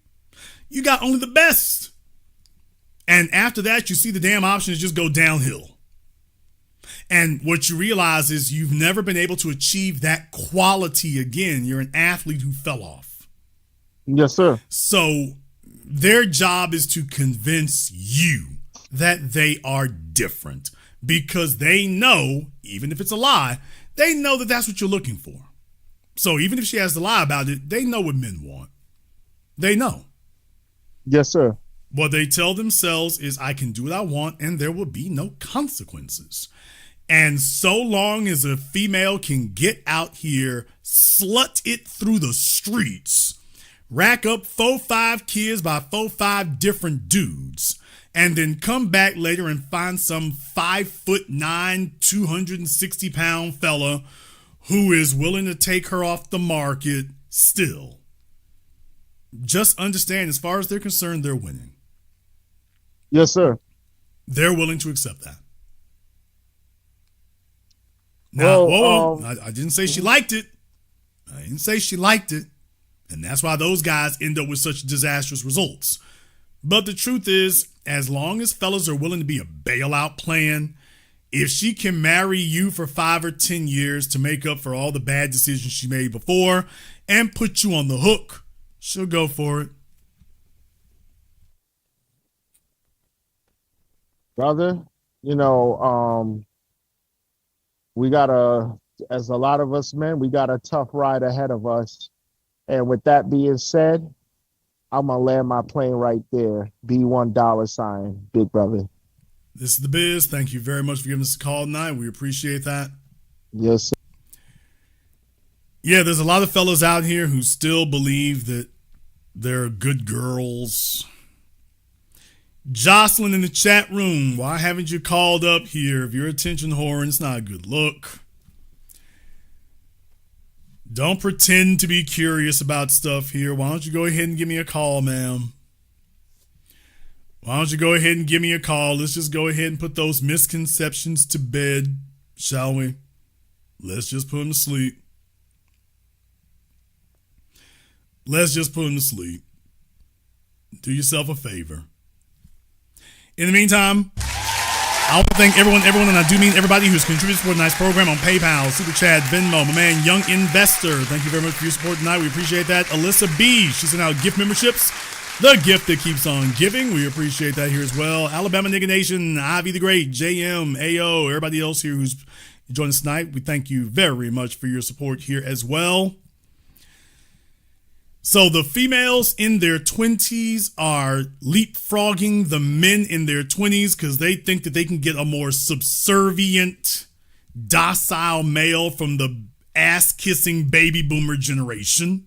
you got only the best. And after that, you see the damn options just go downhill. And what you realize is you've never been able to achieve that quality again. You're an athlete who fell off. Yes, sir. So their job is to convince you that they are different, because they know, even if it's a lie, they know that that's what you're looking for. So even if she has to lie about it, they know what men want. They know. Yes, sir. What they tell themselves is, I can do what I want and there will be no consequences. And so long as a female can get out here, slut it through the streets, rack up 4-5 kids by 4-5 different dudes, and then come back later and find some 5'9", 260-pound fella who is willing to take her off the market still. Just understand, as far as they're concerned, they're winning. Yes, sir. They're willing to accept that. Now, I didn't say she liked it. I didn't say she liked it. And that's why those guys end up with such disastrous results. But the truth is, as long as fellas are willing to be a bailout plan, if she can marry you for 5 or 10 years to make up for all the bad decisions she made before and put you on the hook, she'll go for it. Brother, we got as a lot of us men, we got a tough ride ahead of us. And with that being said, I'm going to land my plane right there. $1 big brother. This is The Biz. Thank you very much for giving us a call tonight. We appreciate that. Yes, sir. Yeah, there's a lot of fellas out here who still believe that they're good girls. Jocelyn in the chat room, why haven't you called up here? If you're attention whore, it's not a good look. Don't pretend to be curious about stuff here. Why don't you go ahead and give me a call, ma'am? Why don't you go ahead and give me a call? Let's just go ahead and put those misconceptions to bed, shall we? Let's just put them to sleep. Let's just put them to sleep. Do yourself a favor. In the meantime, I want to thank everyone, and I do mean everybody who's contributed for a nice program on PayPal, Super Chat, Venmo, my man, Young Investor. Thank you very much for your support tonight. We appreciate that. Alyssa B, she sent out gift memberships. The gift that keeps on giving. We appreciate that here as well. Alabama Nigga Nation, Ivy the Great, JM, AO, everybody else here who's joined us tonight. We thank you very much for your support here as well. So the females in their 20s are leapfrogging the men in their 20s because they think that they can get a more subservient, docile male from the ass-kissing baby boomer generation.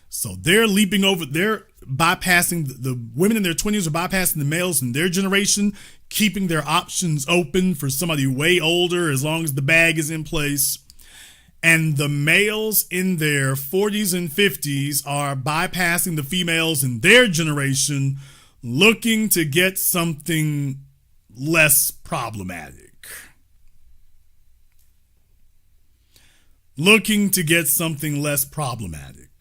So they're bypassing, the women in their 20s are bypassing the males in their generation, keeping their options open for somebody way older as long as the bag is in place. And the males in their 40s and 50s are bypassing the females in their generation, looking to get something less problematic. Looking to get something less problematic.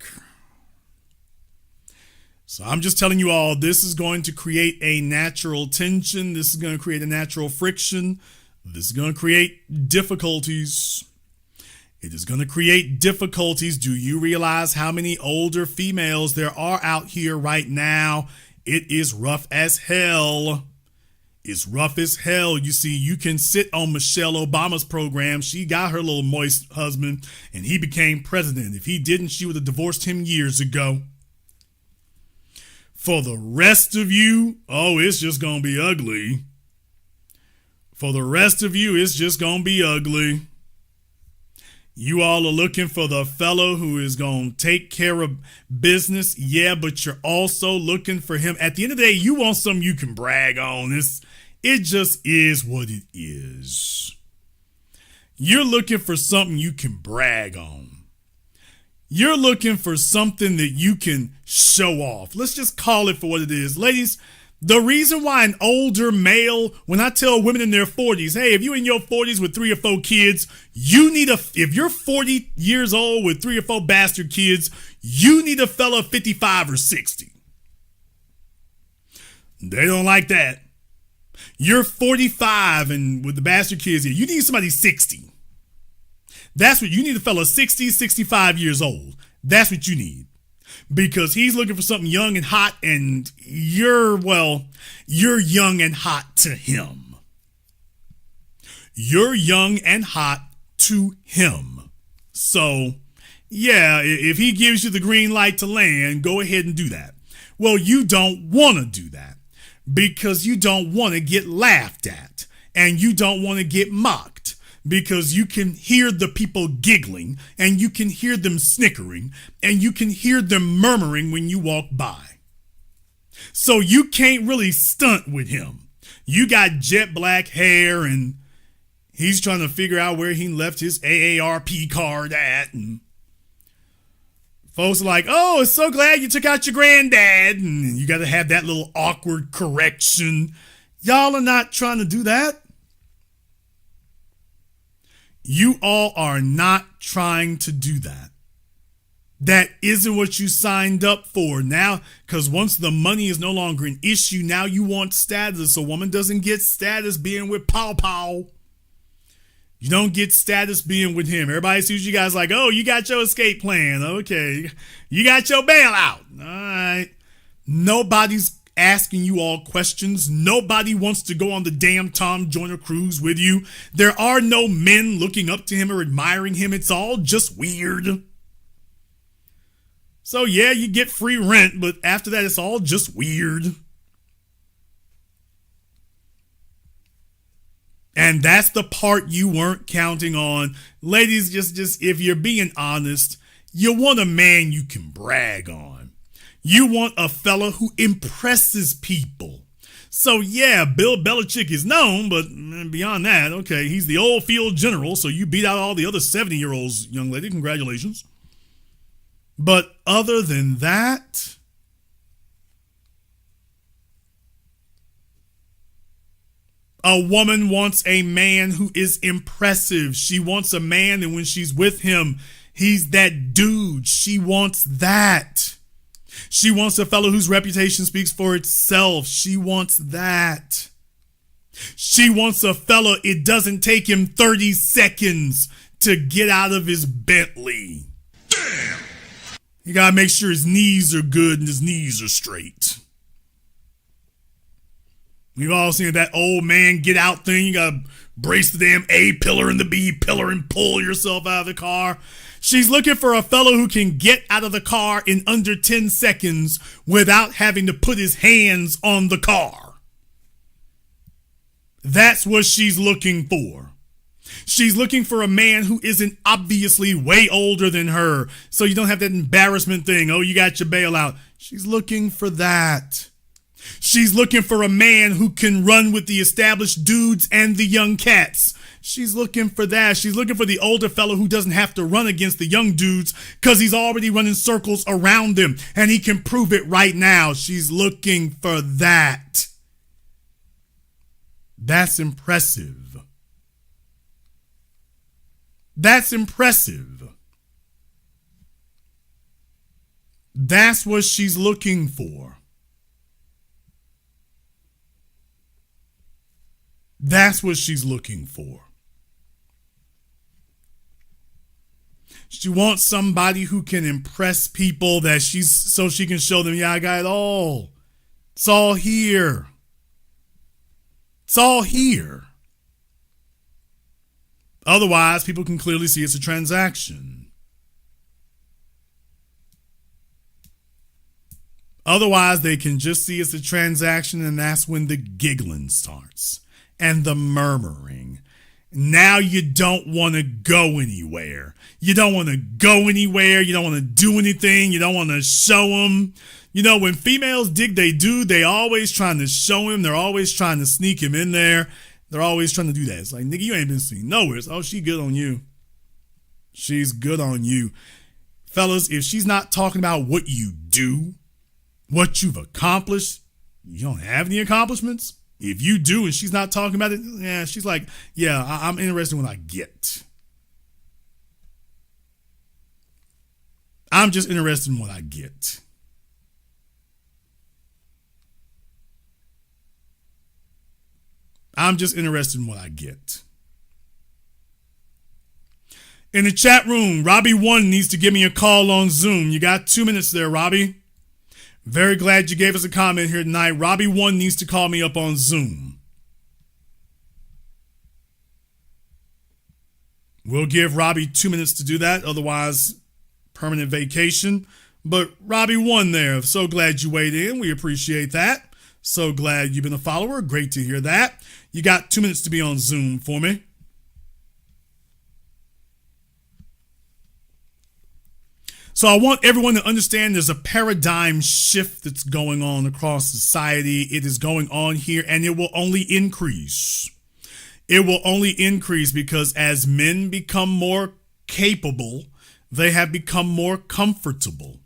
So I'm just telling you all, this is going to create a natural tension. This is going to create a natural friction. This is going to create difficulties. It is going to create difficulties. Do you realize how many older females there are out here right now? It is rough as hell. It's rough as hell. You see, you can sit on Michelle Obama's program. She got her little moist husband and he became president. If he didn't, she would have divorced him years ago. For the rest of you, oh, it's just going to be ugly. For the rest of you, it's just going to be ugly. You all are looking for the fellow who is going to take care of business. Yeah, but you're also looking for him. At the end of the day, you want something you can brag on. It just is what it is. You're looking for something you can brag on. You're looking for something that you can show off. Let's just call it for what it is. Ladies, the reason why an older male, when I tell women in their 40s, hey, if you're in your 40s with 3 or 4 kids, if you're 40 years old with 3 or 4 bastard kids, you need a fella 55 or 60. They don't like that. You're 45 and with the bastard kids here, you need somebody 60. That's what you need, a fella 60, 65 years old. That's what you need. Because he's looking for something young and hot, and you're young and hot to him. You're young and hot to him. So, yeah, if he gives you the green light to land, go ahead and do that. Well, you don't want to do that because you don't want to get laughed at and you don't want to get mocked. Because you can hear the people giggling and you can hear them snickering and you can hear them murmuring when you walk by. So you can't really stunt with him. You got jet black hair and he's trying to figure out where he left his AARP card at. And folks are like, oh, it's so glad you took out your granddad. And you got to have that little awkward correction. Y'all are not trying to do that. You all are not trying to do that. That isn't what you signed up for. Now, because once the money is no longer an issue, now you want status. A woman doesn't get status being with Pow Pow. You don't get status being with him. Everybody sees you guys like, oh, you got your escape plan. Okay. You got your bailout. All right. Nobody's asking you all questions. Nobody wants to go on the damn Tom Joyner cruise with you. There are no men looking up to him or admiring him. It's all just weird. So yeah, you get free rent, but after that, it's all just weird. And that's the part you weren't counting on. Ladies, just if you're being honest, you want a man you can brag on. You want a fella who impresses people. So yeah, Bill Bellichick is known, but beyond that, okay, he's the old field general, so you beat out all the other 70-year-olds, young lady. Congratulations. But other than that, a woman wants a man who is impressive. She wants a man, and when she's with him, he's that dude. She wants that. She wants a fellow whose reputation speaks for itself. She wants that. She wants a fella, it doesn't take him 30 seconds to get out of his Bentley. Damn! You gotta make sure his knees are good and his knees are straight. We've all seen that old man get out thing. You gotta brace the damn A pillar and the B pillar and pull yourself out of the car. She's looking for a fellow who can get out of the car in under 10 seconds without having to put his hands on the car. That's what she's looking for. She's looking for a man who isn't obviously way older than her, so you don't have that embarrassment thing. Oh, you got your bailout. She's looking for that. She's looking for a man who can run with the established dudes and the young cats. She's looking for that. She's looking for the older fellow who doesn't have to run against the young dudes because he's already running circles around them and he can prove it right now. She's looking for that. That's impressive. That's impressive. That's what she's looking for. That's what she's looking for. She wants somebody who can impress people so she can show them, yeah, I got it all. It's all here. It's all here. Otherwise, people can clearly see it's a transaction. Otherwise, they can just see it's a transaction, and that's when the giggling starts and the murmuring. Now you don't want to go anywhere. You don't want to go anywhere. You don't want to do anything. You don't want to show them. You know, when females dig they dude, they always trying to show him. They're always trying to sneak him in there. They're always trying to do that. It's like, nigga, you ain't been seen nowhere. Oh, she good on you. She's good on you. Fellas, if she's not talking about what you do, what you've accomplished, you don't have any accomplishments. If you do and she's not talking about it, yeah, she's like, yeah, I'm interested in what I get. I'm just interested in what I get. I'm just interested in what I get. In the chat room, Robbie1 needs to give me a call on Zoom. You got 2 minutes there, Robbie. Very glad you gave us a comment here tonight. Robbie1 needs to call me up on Zoom. We'll give Robbie 2 minutes to do that. Otherwise, permanent vacation. But Robbie1 there, so glad you weighed in. We appreciate that. So glad you've been a follower. Great to hear that. You got 2 minutes to be on Zoom for me. So I want everyone to understand there's a paradigm shift that's going on across society. It is going on here, and it will only increase. It will only increase because as men become more capable, they have become more comfortable.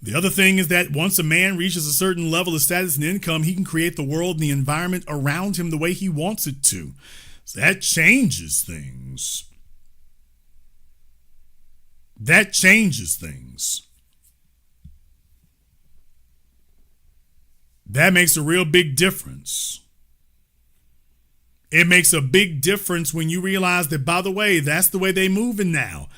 The other thing is that once a man reaches a certain level of status and income, he can create the world and the environment around him the way he wants it to. So that changes things. That changes things. That makes a real big difference. It makes a big difference when you realize that, by the way, that's the way they moving now.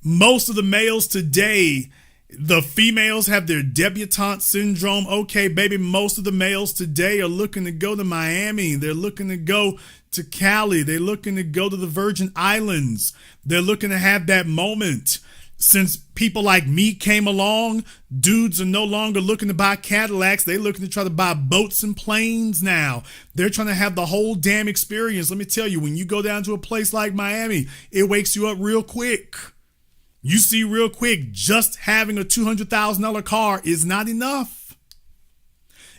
Most of the males today, The females have their debutante syndrome. Okay, baby, most of the males today are looking to go to Miami. They're looking to go to Cali. They're looking to go to the Virgin Islands. They're looking to have that moment. Since people like me came along, dudes are no longer looking to buy Cadillacs. They're looking to try to buy boats and planes now. They're trying to have the whole damn experience. Let me tell you, when you go down to a place like Miami, it wakes you up real quick. You see real quick, just having a $200,000 car is not enough.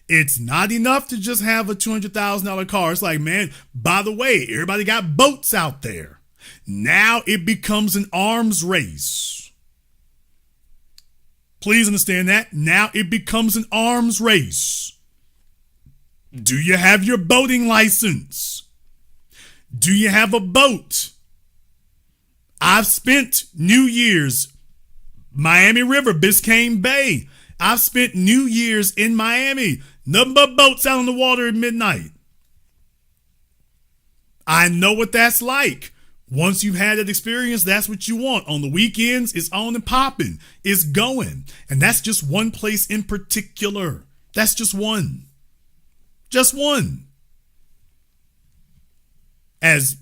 It's not enough to just have a $200,000 car. It's like, man, by the way, everybody got boats out there. Now it becomes an arms race. Please understand that. Now it becomes an arms race. Do you have your boating license? Do you have a boat? I've spent New Year's, Miami River, Biscayne Bay. I've spent New Year's in Miami. Nothing but boats out on the water at midnight. I know what that's like. Once you've had that experience, that's what you want. On the weekends, it's on and popping. It's going. And that's just one place in particular. That's just one. Just one. As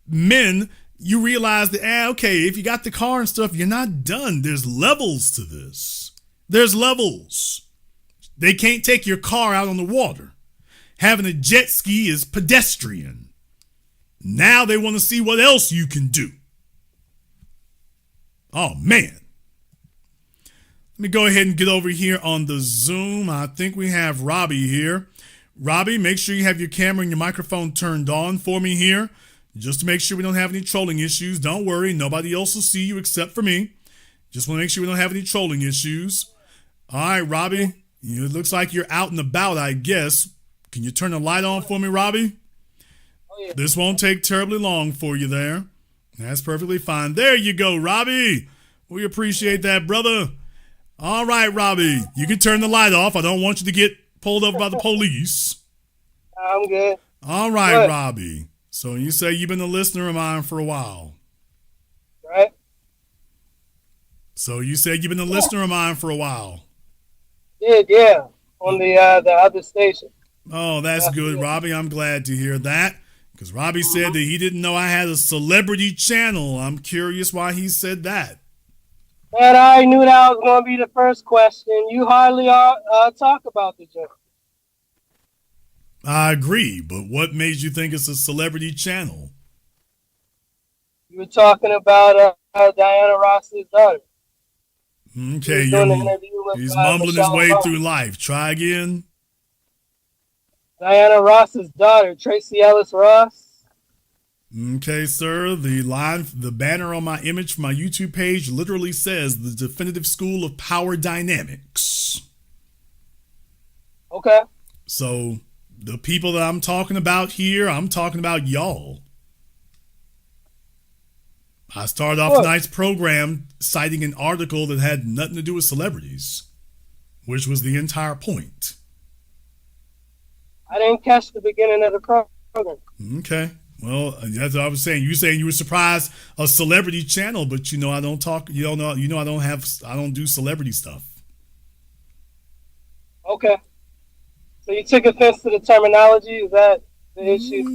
men, you realize that, okay, if you got the car and stuff, you're not done. There's levels to this. There's levels. They can't take your car out on the water. Having a jet ski is pedestrian. Now they want to see what else you can do. Oh, man. Let me go ahead and get over here on the Zoom. I think we have Robbie here. Robbie, make sure you have your camera and your microphone turned on for me here, just to make sure we don't have any trolling issues. Don't worry, nobody else will see you except for me. Just want to make sure we don't have any trolling issues. All right, Robbie, it looks like you're out and about, I guess. Can you turn the light on for me, Robbie? Oh, yeah. This won't take terribly long for you there. That's perfectly fine. There you go, Robbie. We appreciate that, brother. All right, Robbie, you can turn the light off. I don't want you to get pulled over by the police. I'm good. All right, Robbie. So you say you've been a listener of mine for a while. Right. So you said you've been a listener of mine for a while. Yeah. On the other station. Oh, that's good, Robbie. I'm glad to hear that. Because Robbie said that he didn't know I had a celebrity channel. I'm curious why he said that. And I knew that was going to be the first question. You hardly talk about the joke. I agree, but what made you think it's a celebrity channel? You were talking about Diana Ross's daughter. Okay, he's mumbling his way through life. Try again. Diana Ross's daughter, Tracy Ellis Ross. Okay, sir. The banner on my image for my YouTube page literally says the Definitive School of Power Dynamics. Okay. So the people that I'm talking about here, I'm talking about y'all. I started off tonight's program citing an article that had nothing to do with celebrities, which was the entire point. I didn't catch the beginning of the program. Okay. Well, that's what I was saying. You saying you were surprised a celebrity channel, but I don't talk. I don't do celebrity stuff. Okay. So you took offense to the terminology? Is that the issue?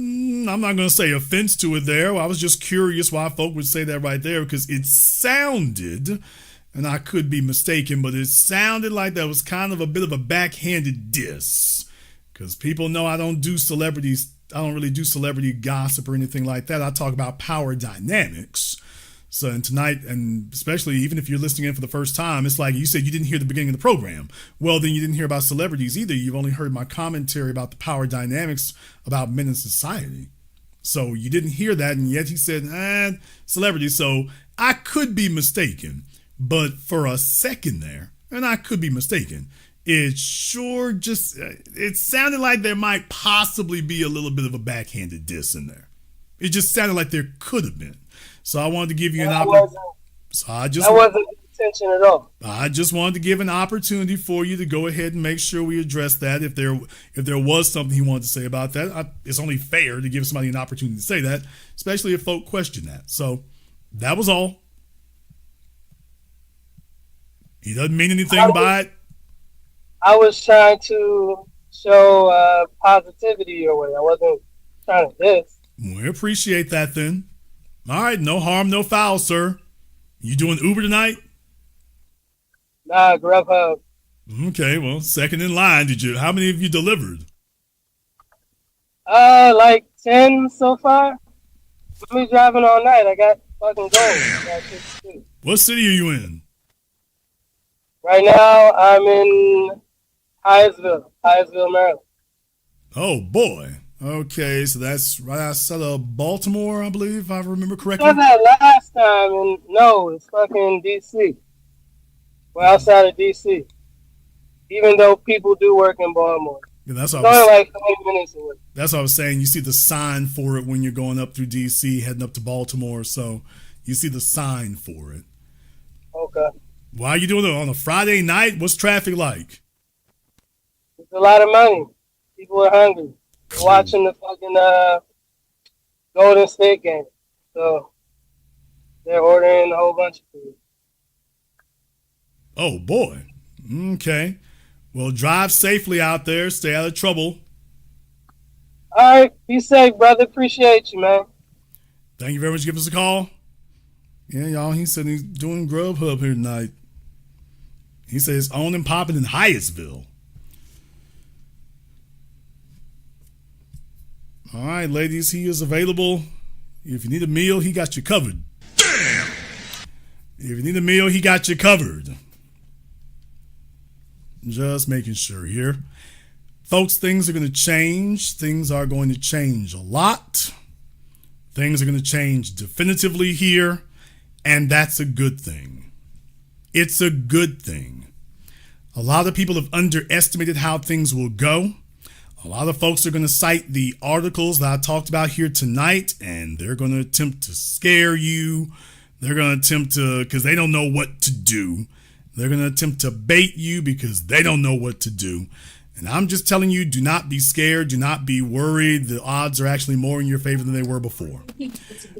I'm not going to say offense to it there. I was just curious why folk would say that right there, because it sounded, and I could be mistaken, but it sounded like that was kind of a bit of a backhanded diss. Because people know I don't do celebrities. I don't really do celebrity gossip or anything like that. I talk about power dynamics. So, and tonight, and especially even if you're listening in for the first time, it's like you said you didn't hear the beginning of the program. Well, then you didn't hear about celebrities either. You've only heard my commentary about the power dynamics about men in society. So you didn't hear that, and yet he said, celebrities. So I could be mistaken, but for a second there, and I could be mistaken, it sure just, it sounded like there might possibly be a little bit of a backhanded diss in there. It just sounded like there could have been. So I wanted to give you an opportunity. That wasn't the intention at all. I just wanted to give an opportunity for you to go ahead and make sure we address that. If there was something he wanted to say about that, it's only fair to give somebody an opportunity to say that, especially if folk question that. So that was all. He doesn't mean anything by it. I was trying to show positivity your way. I wasn't trying to diss. We appreciate that then. All right, no harm, no foul, sir. You doing Uber tonight? Nah, Grubhub. Okay, well, second in line. How many have you delivered? Like 10 so far. I'm be driving all night. I got fucking goals. What city are you in? Right now, I'm in Hyattsville, Maryland. Oh boy. Okay, so that's right outside of Baltimore, I believe, if I remember correctly. I saw that last time, and no, it's fucking D.C. We're outside of D.C. Even though people do work in Baltimore. Yeah, that's what like 20 minutes away. That's what I was saying. You see the sign for it when you're going up through D.C., heading up to Baltimore, so you see the sign for it. Okay. Why are you doing it on a Friday night? What's traffic like? It's a lot of money. People are hungry. They're watching the fucking Golden State game. So they're ordering a whole bunch of food. Oh, boy. Okay. Well, drive safely out there. Stay out of trouble. All right. Be safe, brother. Appreciate you, man. Thank you very much for giving us a call. Yeah, y'all, he said he's doing Grubhub here tonight. He says it's owned and popping in Hyattsville. All right, ladies, he is available. If you need a meal, he got you covered. Damn! If you need a meal, he got you covered. Just making sure here. Folks, things are going to change. Things are going to change a lot. Things are going to change definitively here, and that's a good thing. It's a good thing. A lot of people have underestimated how things will go. A lot of folks are going to cite the articles that I talked about here tonight, and they're going to attempt to scare you. They're going to attempt to, because they don't know what to do. They're going to attempt to bait you because they don't know what to do. And I'm just telling you, do not be scared. Do not be worried. The odds are actually more in your favor than they were before. All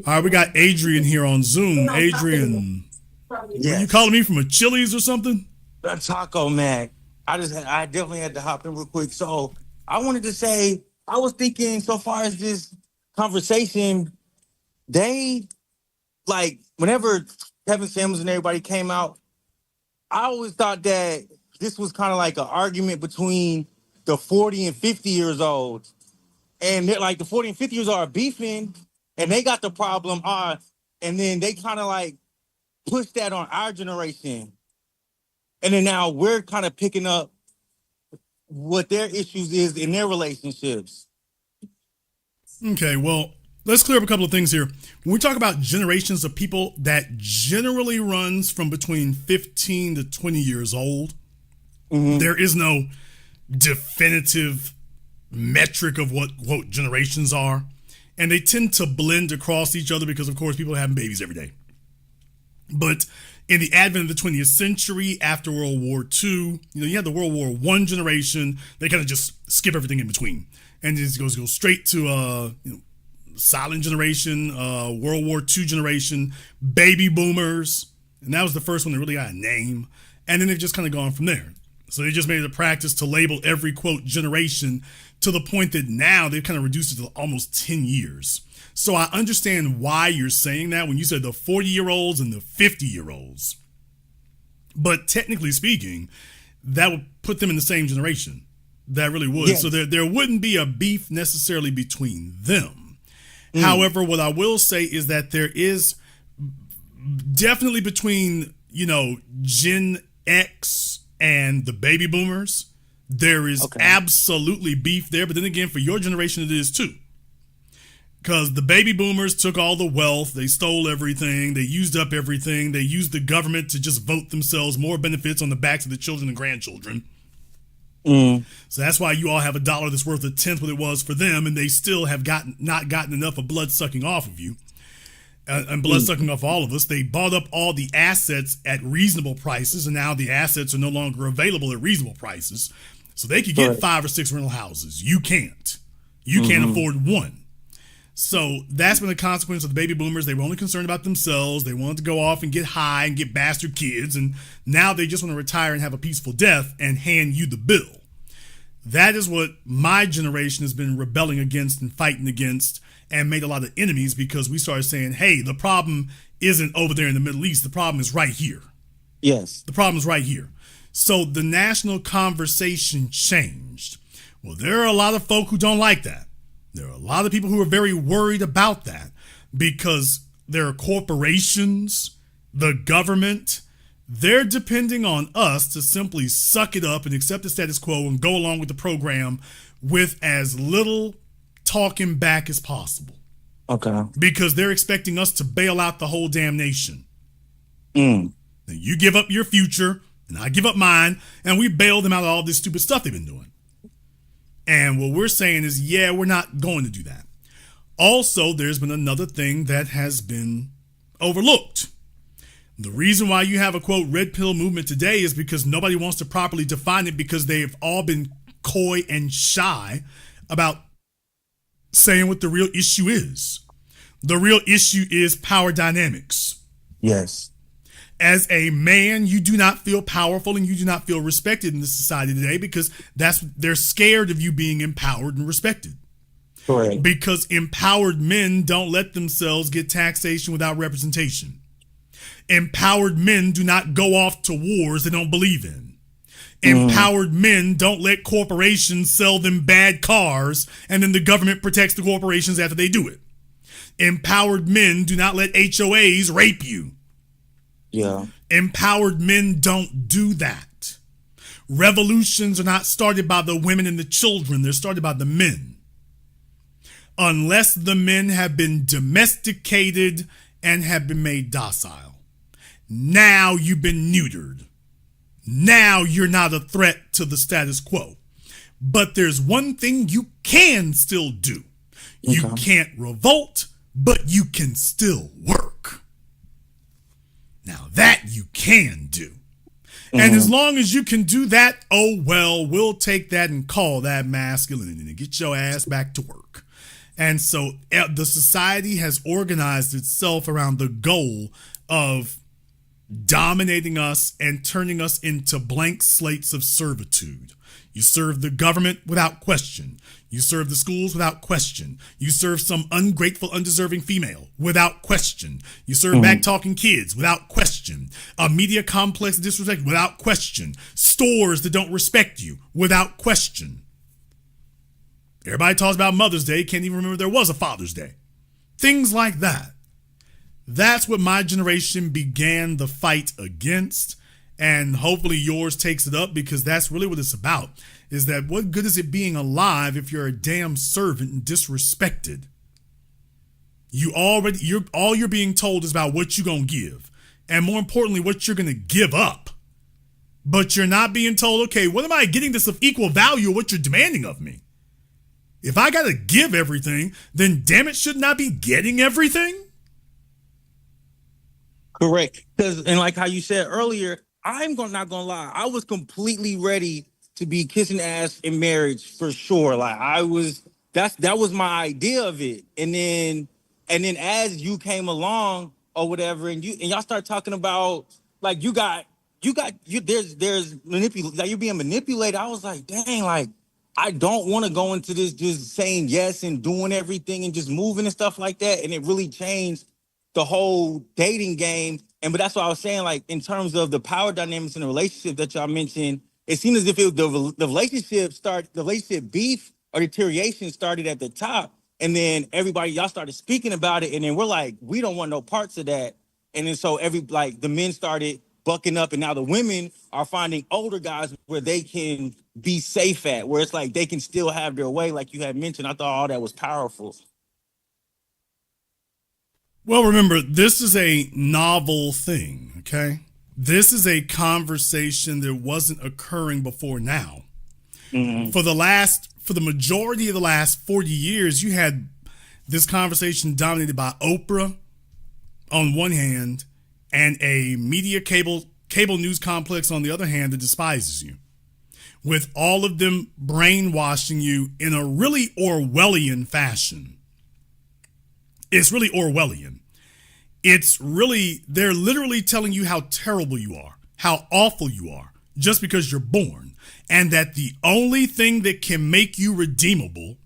right, we got Adrian here on Zoom. Adrian, yes. Are you calling me from a Chili's or something? Taco Mac. I definitely had to hop in real quick. So I wanted to say, I was thinking so far as this conversation, whenever Kevin Samuels and everybody came out, I always thought that this was kind of like an argument between the 40 and 50 years old. And they're like the 40 and 50 years old are beefing and they got the problem. And then they kind of like push that on our generation. And then now we're kind of picking up what their issues is in their relationships. Okay, well, let's clear up a couple of things here. When we talk about generations of people, that generally runs from between 15 to 20 years old. Mm-hmm. There is no definitive metric of what quote generations are. And they tend to blend across each other because, of course, people are having babies every day. But in the advent of the 20th century, after World War II, you had the World War I generation. They kind of just skip everything in between. And it goes straight to silent generation, World War II generation, baby boomers. And that was the first one that really got a name. And then they've just kind of gone from there. So they just made it a practice to label every, quote, generation to the point that now they've kind of reduced it to almost 10 years. So I understand why you're saying that when you said the 40-year-olds and the 50-year-olds. But technically speaking, that would put them in the same generation. That really would. Yes. So there wouldn't be a beef necessarily between them. Mm. However, what I will say is that there is definitely between, Gen X and the baby boomers, there is absolutely beef there. But then again, for your generation, it is too. Because the baby boomers took all the wealth, they stole everything, they used up everything, they used the government to just vote themselves more benefits on the backs of the children and grandchildren. Mm. So that's why you all have $1 that's worth a tenth what it was for them, and they still have not gotten enough of blood sucking off of you. And blood sucking off all of us. They bought up all the assets at reasonable prices, and now the assets are no longer available at reasonable prices. So they could get 5 or 6 rental houses. You can't. You can't afford one. So that's been the consequence of the baby boomers. They were only concerned about themselves. They wanted to go off and get high and get bastard kids. And now they just want to retire and have a peaceful death and hand you the bill. That is what my generation has been rebelling against and fighting against, and made a lot of enemies, because we started saying, hey, the problem isn't over there in the Middle East. The problem is right here. Yes. The problem is right here. So the national conversation changed. Well, there are a lot of folk who don't like that. There are a lot of people who are very worried about that, because there are corporations, the government, they're depending on us to simply suck it up and accept the status quo and go along with the program with as little talking back as possible. Okay. Because they're expecting us to bail out the whole damn nation. Then you give up your future and I give up mine, and we bail them out of all this stupid stuff they've been doing. And what we're saying is, yeah, we're not going to do that. Also, there's been another thing that has been overlooked. The reason why you have a, quote, red pill movement today is because nobody wants to properly define it, because they've all been coy and shy about saying what the real issue is. The real issue is power dynamics. Yes. As a man, you do not feel powerful and you do not feel respected in this society today, because they're scared of you being empowered and respected. Correct. Because empowered men don't let themselves get taxation without representation. Empowered men do not go off to wars they don't believe in. Empowered men don't let corporations sell them bad cars and then the government protects the corporations after they do it. Empowered men do not let HOAs rape you. Yeah. Empowered men don't do that. Revolutions are not started by the women and the children. They're started by the men. Unless the men have been domesticated and have been made docile. Now you've been neutered. Now you're not a threat to the status quo. But there's one thing you can still do. You can't revolt, but you can still work. Now that you can do. And as long as you can do that, oh well, we'll take that and call that masculinity and get your ass back to work. And so the society has organized itself around the goal of dominating us and turning us into blank slates of servitude. You serve the government without question. You serve the schools without question. You serve some ungrateful, undeserving female without question. You serve back-talking kids without question. A media complex of disrespect without question. Stores that don't respect you without question. Everybody talks about Mother's Day, can't even remember there was a Father's Day. Things like that. That's what my generation began the fight against, and hopefully yours takes it up, because that's really what it's about, is that what good is it being alive if you're a damn servant and disrespected? All you're being told is about what you're going to give, and more importantly, what you're going to give up. But you're not being told, okay, what am I getting that's of equal value of what you're demanding of me? If I got to give everything, then damn it, shouldn't I be getting everything? Correct. And like how you said earlier, not gonna lie, I was completely ready to be kissing ass in marriage for sure. Like that was my idea of it. And then as you came along or whatever, and y'all start talking about like there's manipulation, like you're being manipulated. I was like, dang, like I don't want to go into this just saying yes and doing everything and just moving and stuff like that. And it really changed the whole dating game. But that's what I was saying, like in terms of the power dynamics in the relationship that y'all mentioned, it seemed as if the relationship beef or deterioration started at the top, and then y'all started speaking about it, and then we're like, we don't want no parts of that. And then so the men started bucking up, and now the women are finding older guys where they can be safe at, where it's like they can still have their way, like you had mentioned. I thought all that was powerful. Well, remember, this is a novel thing, okay? This is a conversation that wasn't occurring before now. For the majority of the last 40 years, you had this conversation dominated by Oprah on one hand and a media cable news complex on the other hand that despises you, with all of them brainwashing you in a really Orwellian fashion. It's really Orwellian. It's really, they're literally telling you how terrible you are, how awful you are, just because you're born. And that the only thing that can make you redeemable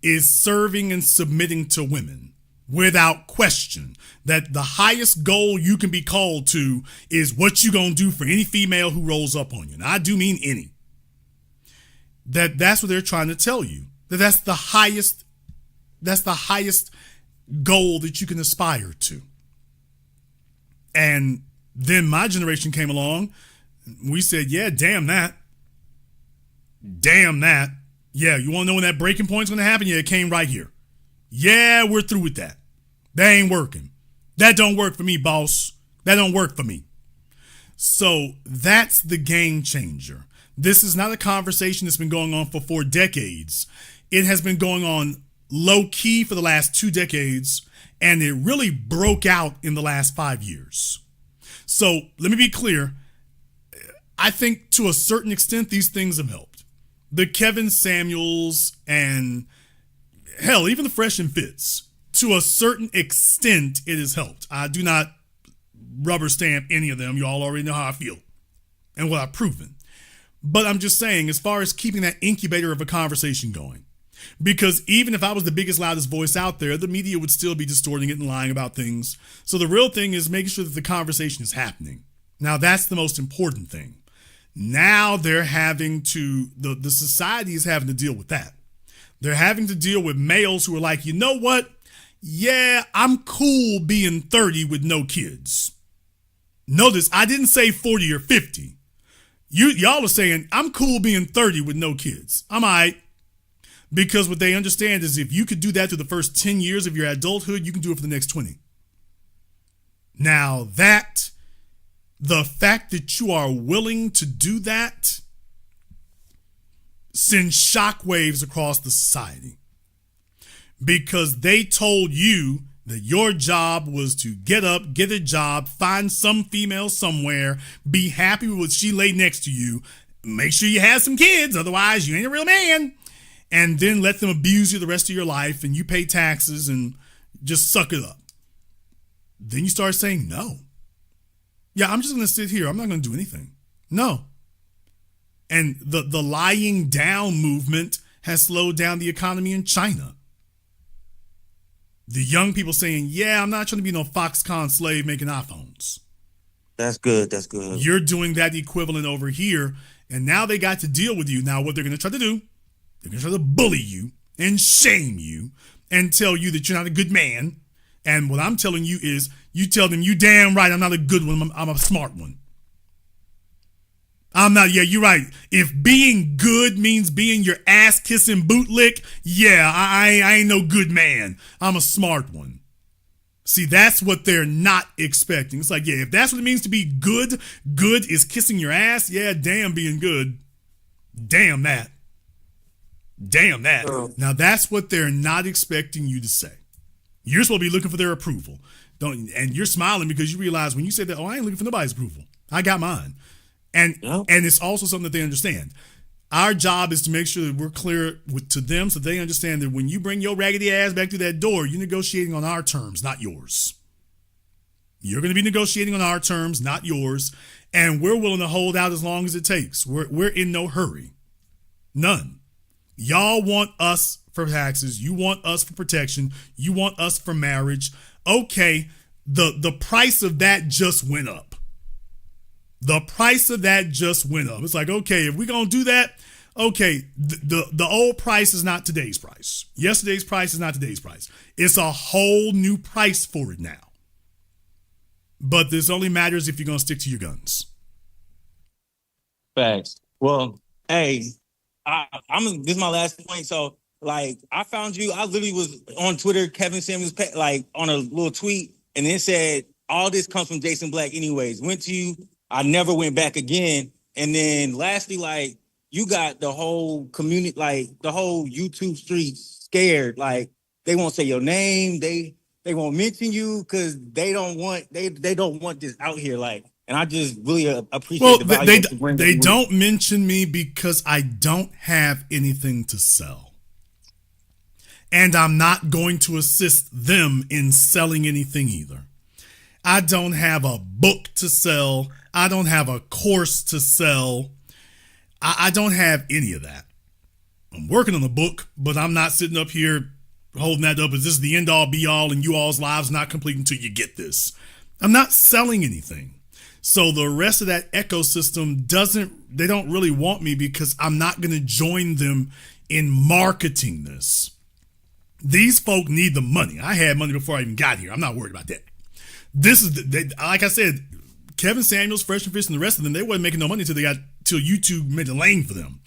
is serving and submitting to women without question. That the highest goal you can be called to is what you gonna do for any female who rolls up on you. And I do mean any. That's what they're trying to tell you. That's the highest goal that you can aspire to. And then my generation came along. We said, yeah, damn that. Damn that. Yeah, you want to know when that breaking point's going to happen? Yeah, it came right here. Yeah, we're through with that. That ain't working. That don't work for me, boss. That don't work for me. So that's the game changer. This is not a conversation that's been going on for 4 decades. It has been going on low key for the last 2 decades, and it really broke out in the last 5 years. So let me be clear. I think to a certain extent, these things have helped. The Kevin Samuels and hell, even the Fresh and Fits, to a certain extent, it has helped. I do not rubber stamp any of them. You all already know how I feel and what I've proven. But I'm just saying, as far as keeping that incubator of a conversation going, because even if I was the biggest, loudest voice out there, the media would still be distorting it and lying about things. So the real thing is making sure that the conversation is happening. Now, that's the most important thing. Now they're having to, the society is having to deal with that. They're having to deal with males who are like, you know what? Yeah, I'm cool being 30 with no kids. Notice, I didn't say 40 or 50. Y'all are saying, I'm cool being 30 with no kids. I'm all right. Because what they understand is if you could do that through the first 10 years of your adulthood, you can do it for the next 20. Now the fact that you are willing to do that sends shockwaves across the society. Because they told you that your job was to get up, get a job, find some female somewhere, be happy with what she laid next to you, make sure you have some kids, otherwise you ain't a real man, and then let them abuse you the rest of your life and you pay taxes and just suck it up. Then you start saying no. Yeah, I'm just going to sit here. I'm not going to do anything. No. And the lying down movement has slowed down the economy in China. The young people saying, yeah, I'm not trying to be no Foxconn slave making iPhones. That's good. That's good. You're doing that equivalent over here. And now they got to deal with you. Now what they're going to try to do, they're going to try to bully you and shame you and tell you that you're not a good man. And what I'm telling you is, you tell them, you damn right, I'm not a good one, I'm a smart one. I'm not, yeah, you're right. If being good means being your ass-kissing bootlick, yeah, I ain't no good man. I'm a smart one. See, that's what they're not expecting. It's like, yeah, if that's what it means to be good, good is kissing your ass, yeah, damn being good. Damn that. Damn that. Now, that's what they're not expecting you to say. You're supposed to be looking for their approval. And you're smiling because you realize when you say that, oh, I ain't looking for nobody's approval. I got mine. And it's also something that they understand. Our job is to make sure that we're clear to them so they understand that when you bring your raggedy ass back through that door, you're negotiating on our terms, not yours. You're going to be negotiating on our terms, not yours. And we're willing to hold out as long as it takes. We're in no hurry. None. Y'all want us for taxes. You want us for protection. You want us for marriage. Okay, the price of that just went up. The price of that just went up. It's like, okay, if we're going to do that, okay, the old price is not today's price. Yesterday's price is not today's price. It's a whole new price for it now. But this only matters if you're going to stick to your guns. Facts. Well, hey, this is my last point. So, like, I found you. I literally was on Twitter, Kevin Samuels, like, on a little tweet, and it said, all this comes from Jason Black anyways. Went to you. I never went back again. And then lastly, like, you got the whole community, like, the whole YouTube street scared. Like, they won't say your name. They won't mention you because they don't want this out here. Like, and I just really appreciate the value. They don't mention me because I don't have anything to sell. And I'm not going to assist them in selling anything either. I don't have a book to sell. I don't have a course to sell. I don't have any of that. I'm working on the book, but I'm not sitting up here holding that up as this is the end all be all and you all's lives not complete until you get this. I'm not selling anything. So the rest of that ecosystem they don't really want me because I'm not going to join them in marketing this. These folk need the money. I had money before I even got here. I'm not worried about that. This is, like I said, Kevin Samuels, Fresh and Fish, and the rest of them, they wasn't making no money till YouTube made a lane for them.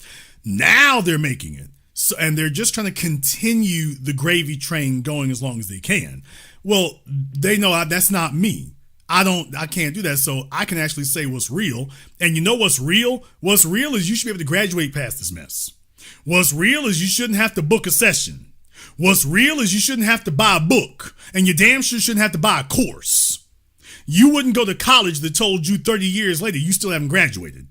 Now they're making it. So, and they're just trying to continue the gravy train going as long as they can. Well, they know that's not me. I can't do that. So I can actually say what's real. And you know what's real? What's real is you should be able to graduate past this mess. What's real is you shouldn't have to book a session. What's real is you shouldn't have to buy a book. And you damn sure shouldn't have to buy a course. You wouldn't go to college that told you 30 years later you still haven't graduated.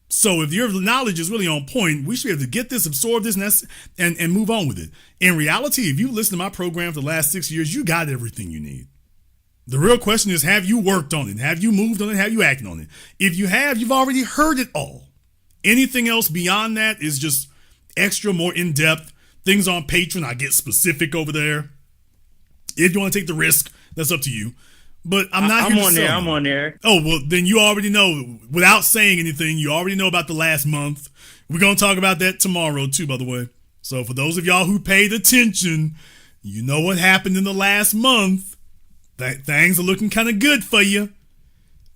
So if your knowledge is really on point, we should be able to get this, absorb this, and move on with it. In reality, if you listen to my program for the last 6 years, you got everything you need. The real question is, have you worked on it? Have you moved on it? Have you acted on it? If you have, you've already heard it all. Anything else beyond that is just extra, more in-depth. Things on Patreon, I get specific over there. If you want to take the risk, that's up to you. But I'm not here to sell. I'm on there. Oh, well, then you already know. Without saying anything, you already know about the last month. We're going to talk about that tomorrow, too, by the way. So for those of y'all who paid attention, you know what happened in the last month. Things are looking kind of good for you.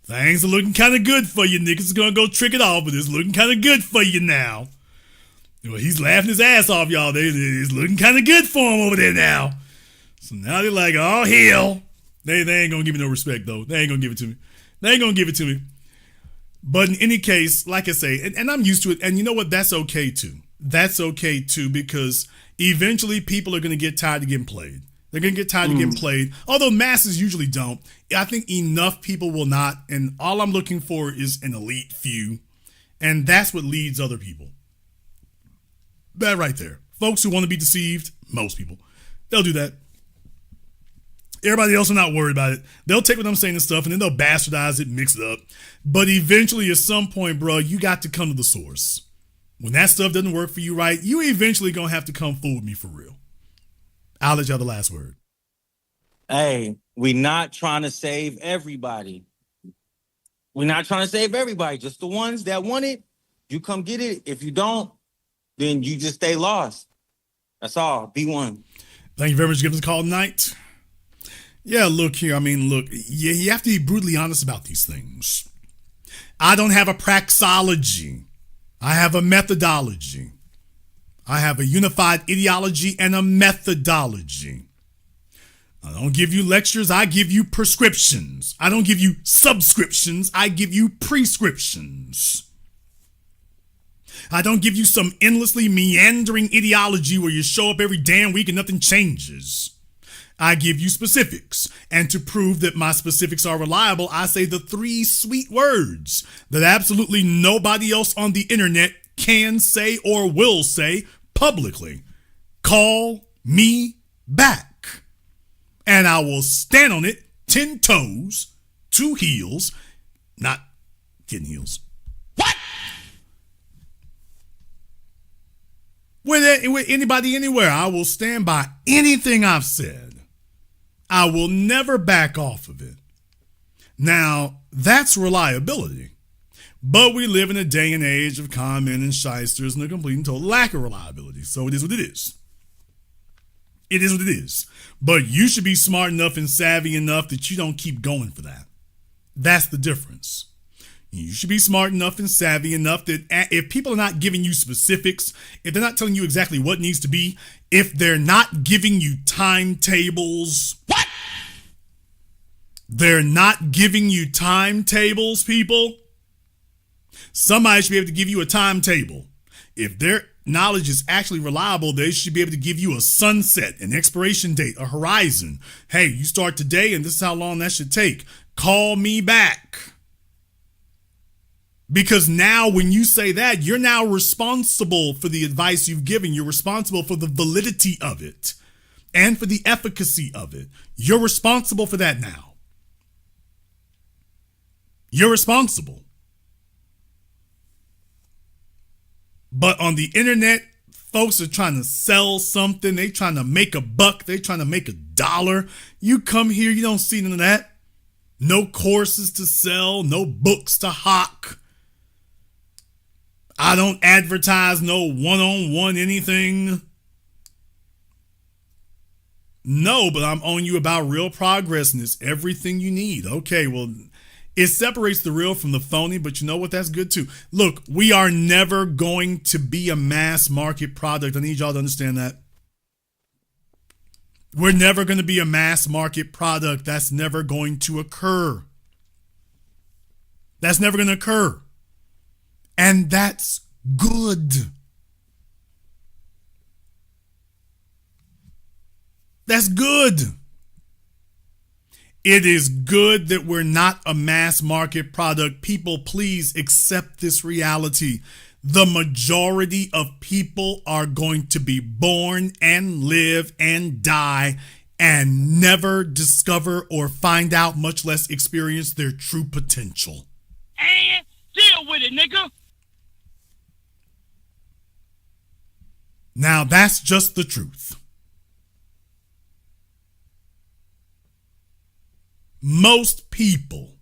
Things are looking kind of good for you. Niggas is going to go trick it off, but it's looking kind of good for you now. Well, he's laughing his ass off, y'all. It's looking kind of good for him over there now. So now they're like, oh, hell. They ain't going to give me no respect, though. They ain't going to give it to me. They ain't going to give it to me. But in any case, like I say, and I'm used to it. And you know what? That's okay, too. That's okay, too, because eventually people are going to get tired of getting played. They're going to get tired of getting played, although masses usually don't. I think enough people will not, and all I'm looking for is an elite few, and that's what leads other people. That right there. Folks who want to be deceived, most people, they'll do that. Everybody else are not worried about it. They'll take what I'm saying and stuff, and then they'll bastardize it, mix it up. But eventually, at some point, bro, you got to come to the source. When that stuff doesn't work for you right, you eventually going to have to come fool with me for real. I'll let y'all the last word. Hey, we're not trying to save everybody. We're not trying to save everybody. Just the ones that want it, you come get it. If you don't, then you just stay lost. That's all. Be one. Thank you very much for giving us a call tonight. Yeah, look here. I mean, look, you have to be brutally honest about these things. I don't have a praxology. I have a methodology. I have a unified ideology and a methodology. I don't give you lectures. I give you prescriptions. I don't give you subscriptions. I give you prescriptions. I don't give you some endlessly meandering ideology where you show up every damn week and nothing changes. I give you specifics. And to prove that my specifics are reliable, I say the 3 sweet words that absolutely nobody else on the internet can say or will say publicly. Call me back. And I will stand on it 10 toes, 2 heels, not 10 heels. What? With anybody anywhere, I will stand by anything I've said. I will never back off of it. Now, that's reliability. But we live in a day and age of con men and shysters and a complete and total lack of reliability. So it is what it is. It is what it is. But you should be smart enough and savvy enough that you don't keep going for that. That's the difference. You should be smart enough and savvy enough that if people are not giving you specifics, if they're not telling you exactly what needs to be, if they're not giving you timetables, what? They're not giving you timetables, people. Somebody should be able to give you a timetable. If their knowledge is actually reliable, they should be able to give you a sunset, an expiration date, a horizon. Hey, you start today and this is how long that should take. Call me back. Because now when you say that, you're now responsible for the advice you've given. You're responsible for the validity of it and for the efficacy of it. You're responsible for that now. You're responsible. But on the internet, folks are trying to sell something. They're trying to make a buck. They're trying to make $1. You come here, you don't see none of that. No courses to sell, no books to hawk. I don't advertise no one-on-one anything. No, but I'm on you about real progress and it's everything you need. Okay, well, it separates the real from the phony, but you know what? That's good too. Look, we are never going to be a mass market product. I need y'all to understand that. We're never going to be a mass market product. That's never going to occur. That's never going to occur. And that's good. That's good. It is good that we're not a mass market product. People, please accept this reality. The majority of people are going to be born and live and die and never discover or find out, much less experience their true potential. And deal with it, nigga. Now, that's just the truth. Most people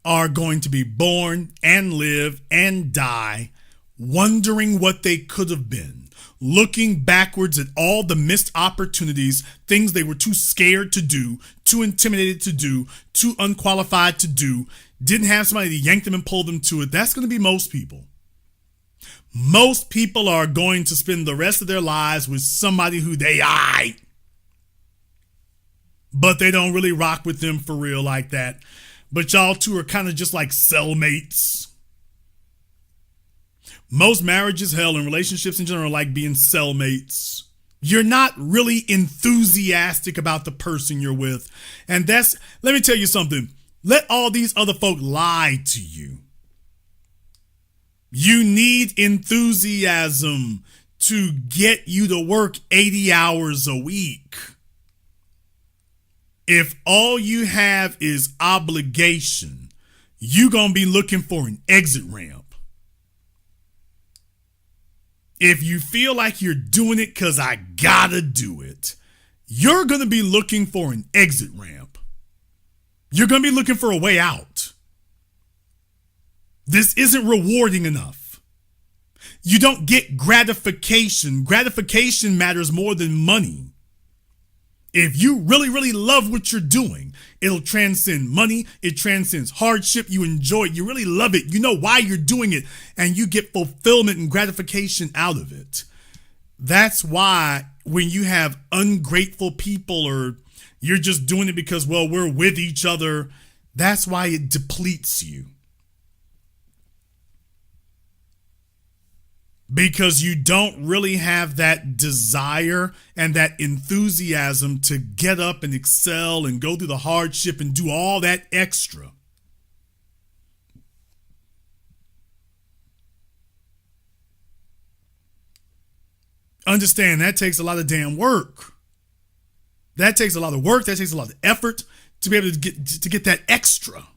are going to be born and live and die wondering what they could have been, looking backwards at all the missed opportunities, things they were too scared to do, too intimidated to do, too unqualified to do, didn't have somebody to yank them and pull them to it. That's going to be most people. Most people are going to spend the rest of their lives with somebody who they but they don't really rock with them for real like that. But y'all two are kind of just like cellmates. Most marriages, hell, and relationships in general are like being cellmates. You're not really enthusiastic about the person you're with. And let me tell you something. Let all these other folk lie to you. You need enthusiasm to get you to work 80 hours a week. If all you have is obligation, you're going to be looking for an exit ramp. If you feel like you're doing it because I gotta do it, you're going to be looking for an exit ramp. You're going to be looking for a way out. This isn't rewarding enough. You don't get gratification. Gratification matters more than money. If you really, really love what you're doing, it'll transcend money. It transcends hardship. You enjoy it. You really love it. You know why you're doing it, and you get fulfillment and gratification out of it. That's why when you have ungrateful people or you're just doing it because, well, we're with each other, that's why it depletes you. Because you don't really have that desire and that enthusiasm to get up and excel and go through the hardship and do all that extra. Understand, that takes a lot of damn work. That takes a lot of work. That takes a lot of effort to be able to get that extra.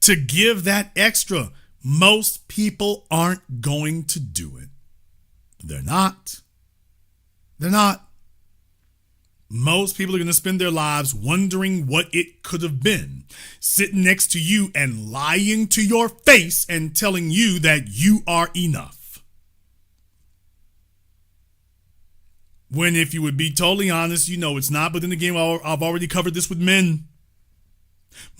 To give that extra. Most people aren't going to do it. They're not. They're not. Most people are going to spend their lives wondering what it could have been, sitting next to you and lying to your face and telling you that you are enough. When if you would be totally honest, you know it's not. But then again, I've already covered this with men.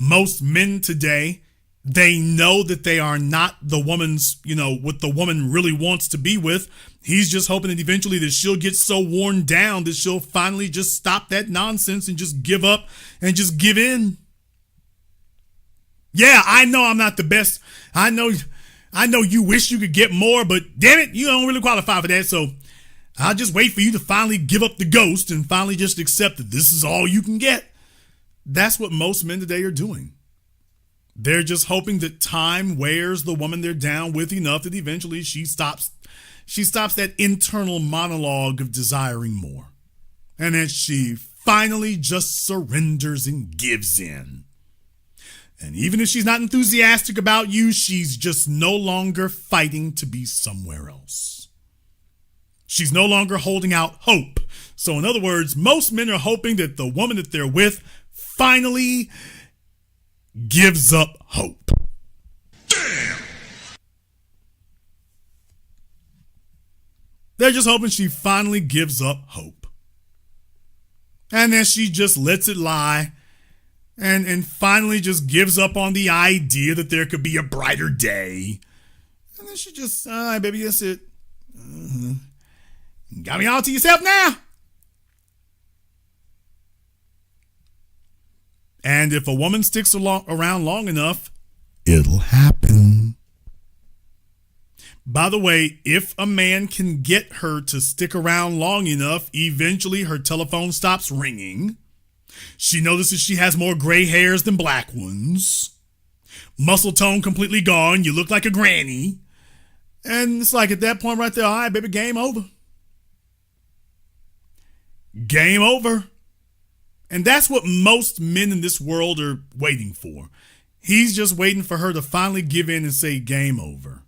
Most men today, they know that they are not the woman's, what the woman really wants to be with. He's just hoping that eventually that she'll get so worn down that she'll finally just stop that nonsense and just give up and just give in. Yeah, I know I'm not the best. I know you wish you could get more, but damn it, you don't really qualify for that. So I'll just wait for you to finally give up the ghost and finally just accept that this is all you can get. That's what most men today are doing. They're just hoping that time wears the woman they're down with enough that eventually she stops that internal monologue of desiring more. And then she finally just surrenders and gives in. And even if she's not enthusiastic about you, she's just no longer fighting to be somewhere else. She's no longer holding out hope. So in other words, most men are hoping that the woman that they're with finally gives up hope. Damn! They're just hoping she finally gives up hope. And then she just lets it lie and finally just gives up on the idea that there could be a brighter day. And then she just, all right, baby, that's it. Got me all to yourself now. And if a woman sticks around long enough, it'll happen. By the way, if a man can get her to stick around long enough, eventually her telephone stops ringing. She notices she has more gray hairs than black ones. Muscle tone completely gone. You look like a granny. And it's like at that point right there, all right, baby, game over. Game over. And that's what most men in this world are waiting for. He's just waiting for her to finally give in and say game over.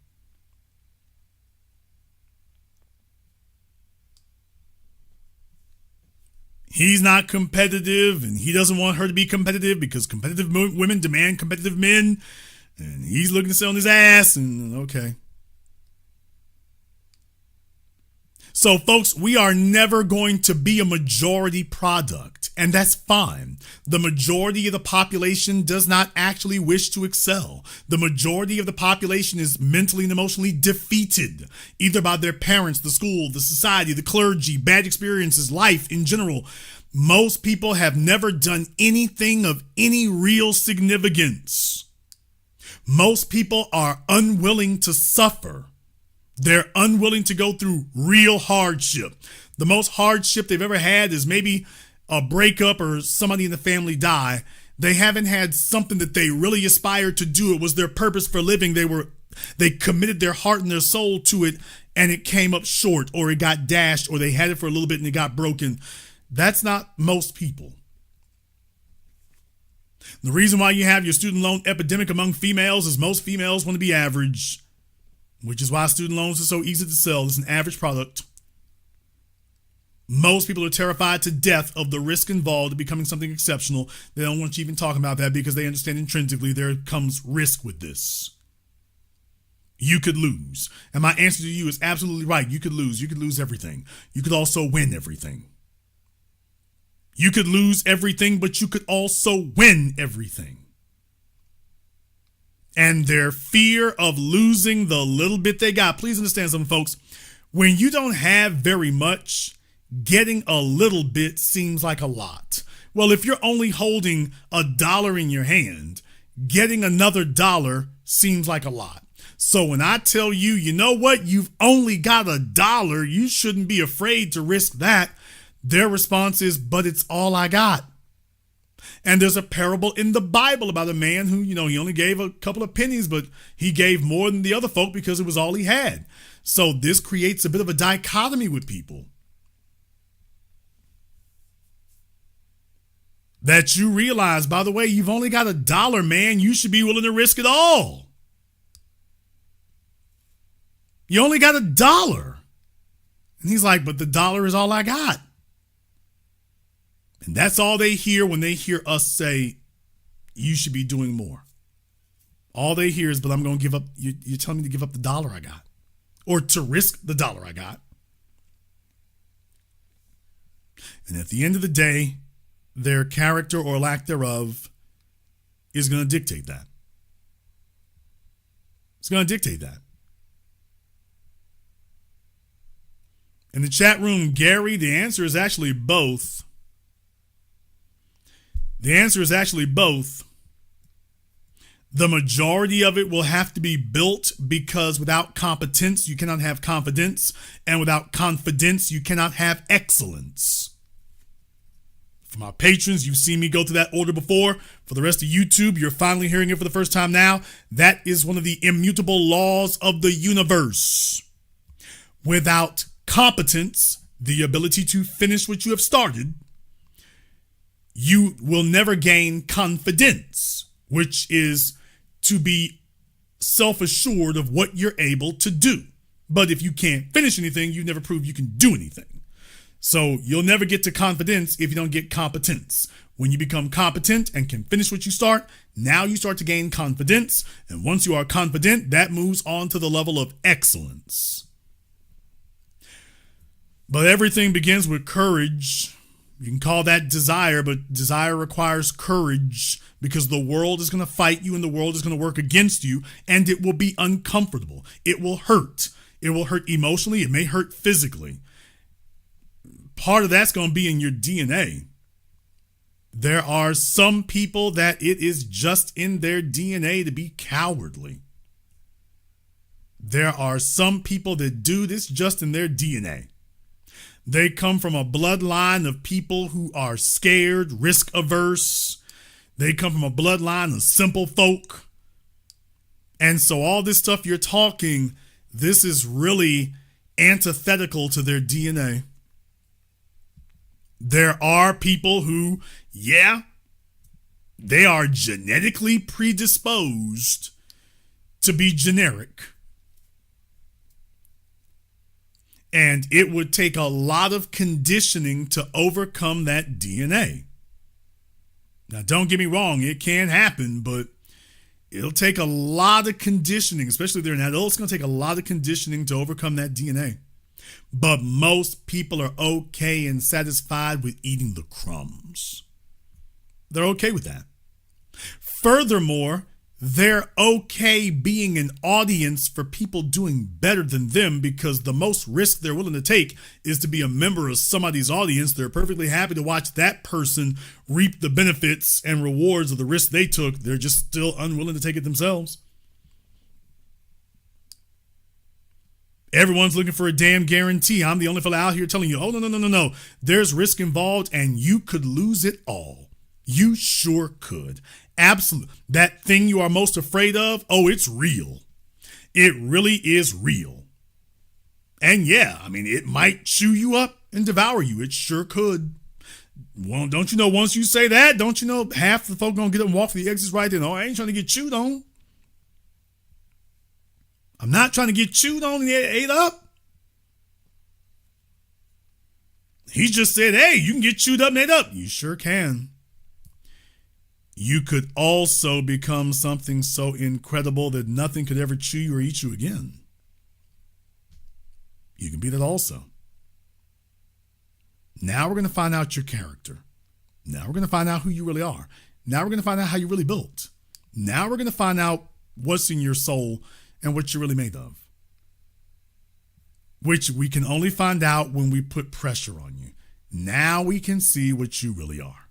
He's not competitive, and he doesn't want her to be competitive because competitive women demand competitive men. And he's looking to sit on his ass, and okay. So, folks, we are never going to be a majority product, and that's fine. The majority of the population does not actually wish to excel. The majority of the population is mentally and emotionally defeated, either by their parents, the school, the society, the clergy, bad experiences, life in general. Most people have never done anything of any real significance. Most people are unwilling to suffer. They're unwilling to go through real hardship. The most hardship they've ever had is maybe a breakup or somebody in the family die. They haven't had something that they really aspired to do. It was their purpose for living. They committed their heart and their soul to it, and it came up short, or it got dashed, or they had it for a little bit and it got broken. That's not most people. The reason why you have your student loan epidemic among females is most females want to be average, which is why student loans are so easy to sell. It's an average product. Most people are terrified to death of the risk involved in becoming something exceptional. They don't want you even talking about that because they understand intrinsically there comes risk with this. You could lose. And my answer to you is absolutely right. You could lose. You could lose everything. You could also win everything. You could lose everything, but you could also win everything. And their fear of losing the little bit they got. Please understand something, folks. When you don't have very much, getting a little bit seems like a lot. Well, if you're only holding $1 in your hand, getting another $1 seems like a lot. So when I tell you, you know what, you've only got $1, you shouldn't be afraid to risk that. Their response is, but it's all I got. And there's a parable in the Bible about a man who, he only gave a couple of pennies, but he gave more than the other folk because it was all he had. So this creates a bit of a dichotomy with people. That you realize, by the way, you've only got $1, man. You should be willing to risk it all. You only got $1. And he's like, but the $1 is all I got. And that's all they hear when they hear us say, you should be doing more. All they hear is, but I'm going to give up. You're telling me to give up the $1 I got, or to risk the $1 I got. And at the end of the day, their character or lack thereof is going to dictate that. It's going to dictate that. In the chat room, Gary, the answer is actually both. The answer is actually both. The majority of it will have to be built because without competence, you cannot have confidence. And without confidence, you cannot have excellence. For my patrons, you've seen me go through that order before. For the rest of YouTube, you're finally hearing it for the first time now. That is one of the immutable laws of the universe. Without competence, the ability to finish what you have started, you will never gain confidence, which is to be self-assured of what you're able to do. But if you can't finish anything, you never prove you can do anything. So you'll never get to confidence if you don't get competence. When you become competent and can finish what you start, now you start to gain confidence. And once you are confident, that moves on to the level of excellence. But everything begins with courage. You can call that desire, but desire requires courage because the world is going to fight you and the world is going to work against you, and it will be uncomfortable. It will hurt. It will hurt emotionally. It may hurt physically. Part of that's going to be in your DNA. There are some people that it is just in their DNA to be cowardly. There are some people that do this just in their DNA. They come from a bloodline of people who are scared, risk averse. They come from a bloodline of simple folk. And so all this stuff you're talking, this is really antithetical to their DNA. There are people who, they are genetically predisposed to be generic. And it would take a lot of conditioning to overcome that DNA. Now, don't get me wrong, it can happen, but it'll take a lot of conditioning, especially if they're an adult. It's going to take a lot of conditioning to overcome that DNA. But most people are okay and satisfied with eating the crumbs. They're okay with that. Furthermore, they're okay being an audience for people doing better than them because the most risk they're willing to take is to be a member of somebody's audience. They're perfectly happy to watch that person reap the benefits and rewards of the risk they took. They're just still unwilling to take it themselves. Everyone's looking for a damn guarantee. I'm the only fella out here telling you, oh, no. There's risk involved and you could lose it all. You sure could. Absolutely. That thing you are most afraid of, it's real. It really is real. And it might chew you up and devour you. It sure could. Well, don't you know once you say that, don't you know half the folk gonna get up and walk for the exits right then? I ain't trying to get chewed on. I'm not trying to get chewed on and ate up. He just said, hey, you can get chewed up and ate up. You sure can. You could also become something so incredible that nothing could ever chew you or eat you again. You can be that also. Now we're going to find out your character. Now we're going to find out who you really are. Now we're going to find out how you're really built. Now we're going to find out what's in your soul and what you're really made of. Which we can only find out when we put pressure on you. Now we can see what you really are.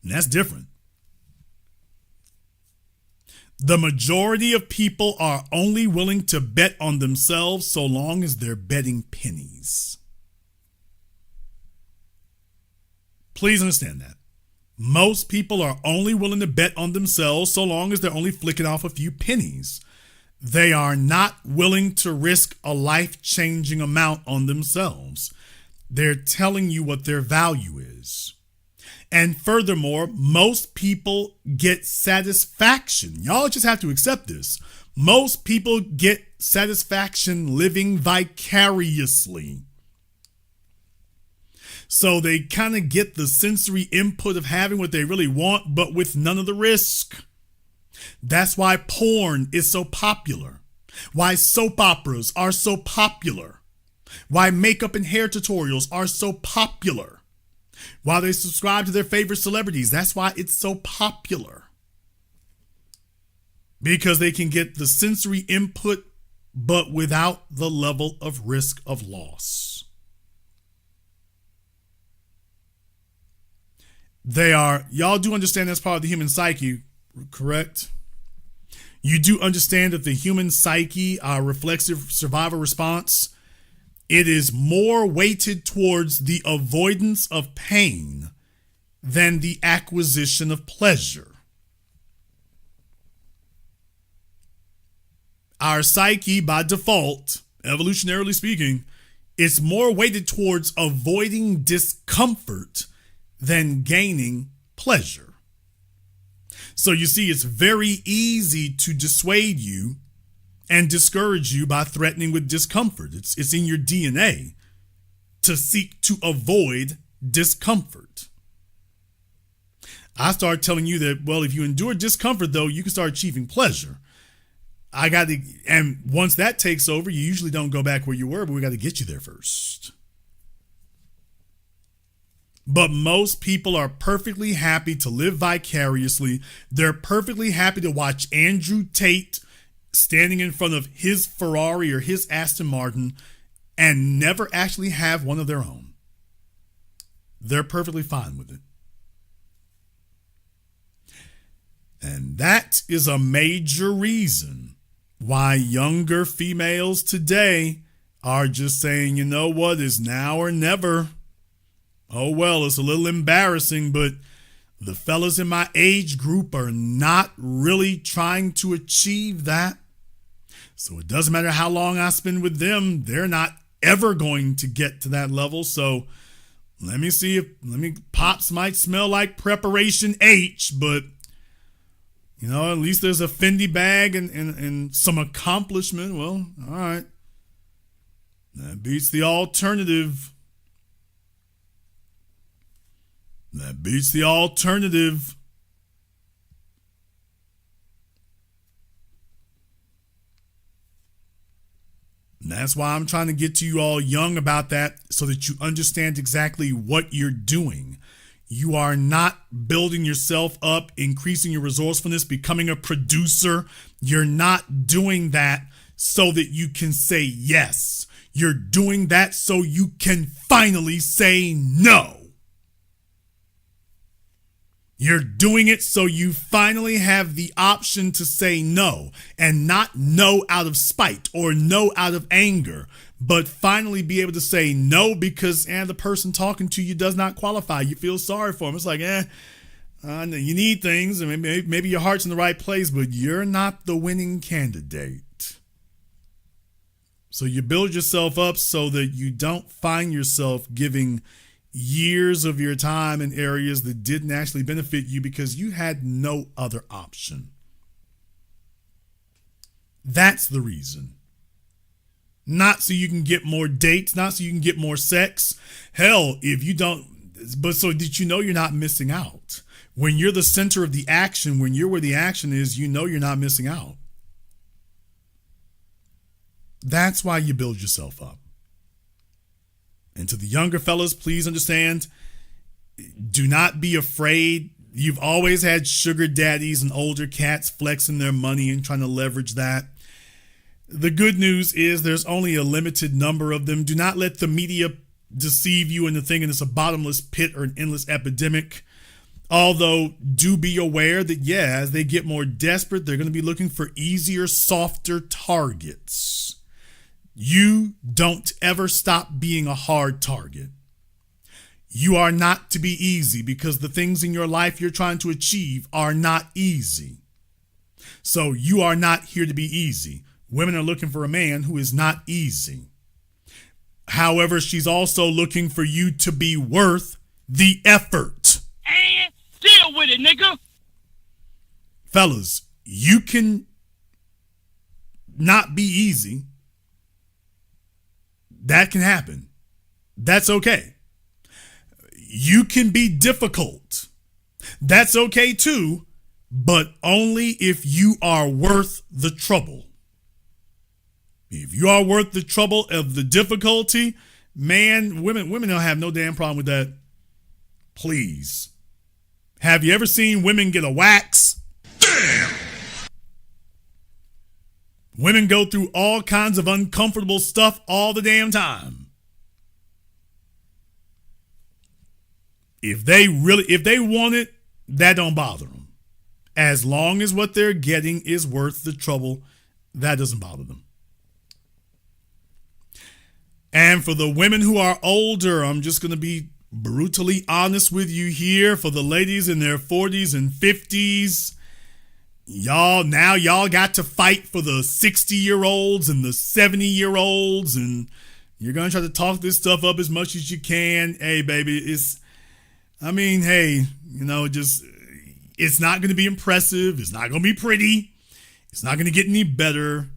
And that's different. The majority of people are only willing to bet on themselves so long as they're betting pennies. Please understand that. Most people are only willing to bet on themselves so long as they're only flicking off a few pennies. They are not willing to risk a life-changing amount on themselves. They're telling you what their value is. And furthermore, most people get satisfaction. Y'all just have to accept this. Most people get satisfaction living vicariously. So they kind of get the sensory input of having what they really want, but with none of the risk. That's why porn is so popular. Why soap operas are so popular. Why makeup and hair tutorials are so popular. Why they subscribe to their favorite celebrities. That's why it's so popular. Because they can get the sensory input, but without the level of risk of loss. Y'all do understand that's part of the human psyche, correct? You do understand that the human psyche, our reflexive survival response, It is more weighted towards the avoidance of pain than the acquisition of pleasure. Our psyche, by default, evolutionarily speaking, is more weighted towards avoiding discomfort than gaining pleasure. So you see, it's very easy to dissuade you and discourage you by threatening with discomfort. It's in your DNA to seek to avoid discomfort. I start telling you that, well, if you endure discomfort, though, you can start achieving pleasure. And once that takes over, you usually don't go back where you were, but we got to get you there first. But most people are perfectly happy to live vicariously. They're perfectly happy to watch Andrew Tate standing in front of his Ferrari or his Aston Martin and never actually have one of their own. They're perfectly fine with it. And that is a major reason why younger females today are just saying, you know what, it's now or never. Oh, well, it's a little embarrassing, but the fellas in my age group are not really trying to achieve that. So it doesn't matter how long I spend with them, they're not ever going to get to that level. So let me pops might smell like preparation H, but you know, at least there's a Fendi bag and some accomplishment. Well, all right. That beats the alternative. That beats the alternative. And that's why I'm trying to get to you all young about that so that you understand exactly what you're doing. You are not building yourself up, increasing your resourcefulness, becoming a producer. You're not doing that so that you can say yes. You're doing that so you can finally say no. You're doing it so you finally have the option to say no, and not no out of spite or no out of anger, but finally be able to say no because the person talking to you does not qualify. You feel sorry for them. It's like, you need things, and maybe your heart's in the right place, but you're not the winning candidate. So you build yourself up so that you don't find yourself giving years of your time in areas that didn't actually benefit you because you had no other option. That's the reason. Not so you can get more dates, not so you can get more sex. Hell, if you don't, but so that you know you're not missing out. When you're the center of the action, when you're where the action is, you know you're not missing out. That's why you build yourself up. And to the younger fellas, please understand, do not be afraid. You've always had sugar daddies and older cats flexing their money and trying to leverage that. The good news is there's only a limited number of them. Do not let the media deceive you into thinking it's a bottomless pit or an endless epidemic. Although, do be aware that, as they get more desperate, they're going to be looking for easier, softer targets. You don't ever stop being a hard target. You are not to be easy because the things in your life you're trying to achieve are not easy. So you are not here to be easy. Women are looking for a man who is not easy. However, she's also looking for you to be worth the effort. And deal with it, nigga. Fellas, you can not be easy. That can happen. That's okay. You can be difficult. That's okay too, but only if you are worth the trouble. If you are worth the trouble of the difficulty, man, women don't have no damn problem with that. Please. Have you ever seen women get a wax? Damn! Women go through all kinds of uncomfortable stuff all the damn time. If they want it, that don't bother them. As long as what they're getting is worth the trouble, that doesn't bother them. And for the women who are older, I'm just going to be brutally honest with you here. For the ladies in their 40s and 50s, y'all got to fight for the 60-year-olds and the 70-year-olds, and you're going to try to talk this stuff up as much as you can. Hey, baby, it's not going to be impressive. It's not going to be pretty. It's not going to get any better.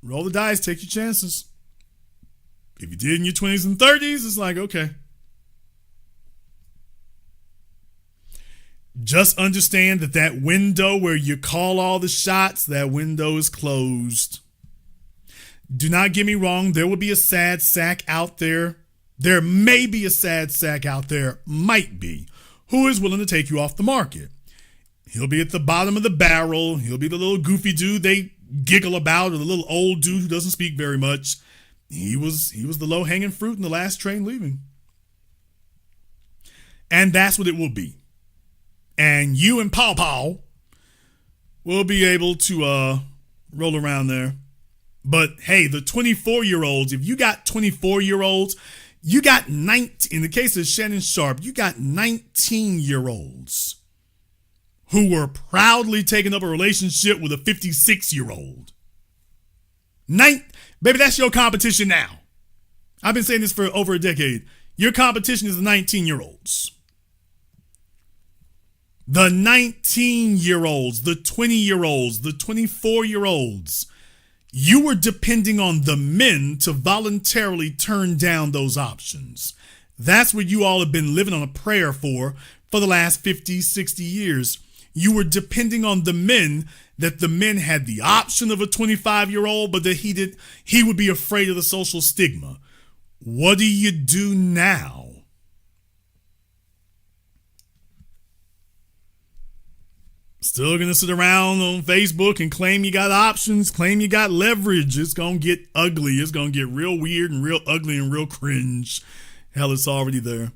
Roll the dice, take your chances. If you did in your 20s and 30s, it's like, okay. Just understand that window where you call all the shots, that window is closed. Do not get me wrong, there will be a sad sack out there. There may be a sad sack out there, might be, who is willing to take you off the market. He'll be at the bottom of the barrel. He'll be the little goofy dude they giggle about, or the little old dude who doesn't speak very much. He was the low-hanging fruit in the last train leaving. And that's what it will be. And you and Paw Paw will be able to roll around there. But hey, the 24-year-olds, if you got 24-year-olds, you got 19, in the case of Shannon Sharpe, you got 19-year-olds who were proudly taking up a relationship with a 56-year-old. Baby, that's your competition now. I've been saying this for over a decade. Your competition is the 19-year-olds. The 19-year-olds, the 20-year-olds, the 24-year-olds. You were depending on the men to voluntarily turn down those options. That's what you all have been living on a prayer for the last 50, 60 years. You were depending on the men, that the men had the option of a 25-year-old, but that he would be afraid of the social stigma. What do you do now? Still going to sit around on Facebook and claim you got options, claim you got leverage. It's going to get ugly. It's going to get real weird and real ugly and real cringe. Hell, it's already there.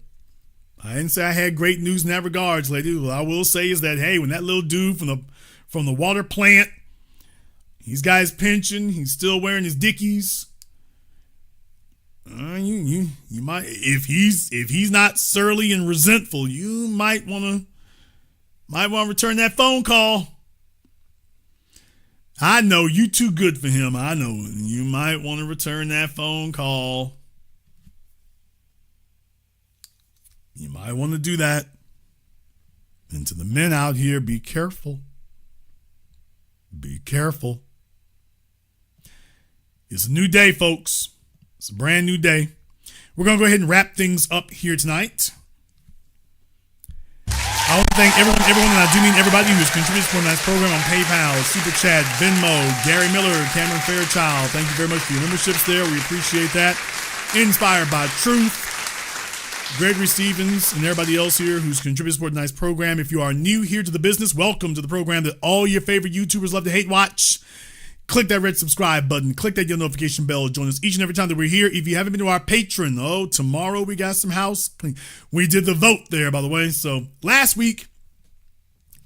I didn't say I had great news in that regards, lady. What I will say is that, hey, when that little dude from the water plant, he's got his pension, he's still wearing his Dickies. You might, if he's not surly and resentful, you might want to return that phone call. I know you too good for him. I know you might want to return that phone call. You might want to do that. And to the men out here, be careful. Be careful. It's a new day, folks. It's a brand new day. We're going to go ahead and wrap things up here tonight. I want to thank everyone, and I do mean everybody who's contributed to tonight's program on PayPal, Super Chat, Venmo, Gary Miller, Cameron Fairchild. Thank you very much for your memberships there. We appreciate that. Inspired by Truth, Gregory Stevens, and everybody else here who's contributed to tonight's program. If you are new here to the business, welcome to the program that all your favorite YouTubers love to hate watch. Click that red subscribe button. Click that yellow notification bell. Join us each and every time that we're here. If you haven't been to our Patreon, tomorrow we got some house clean. We did the vote there, by the way. So last week,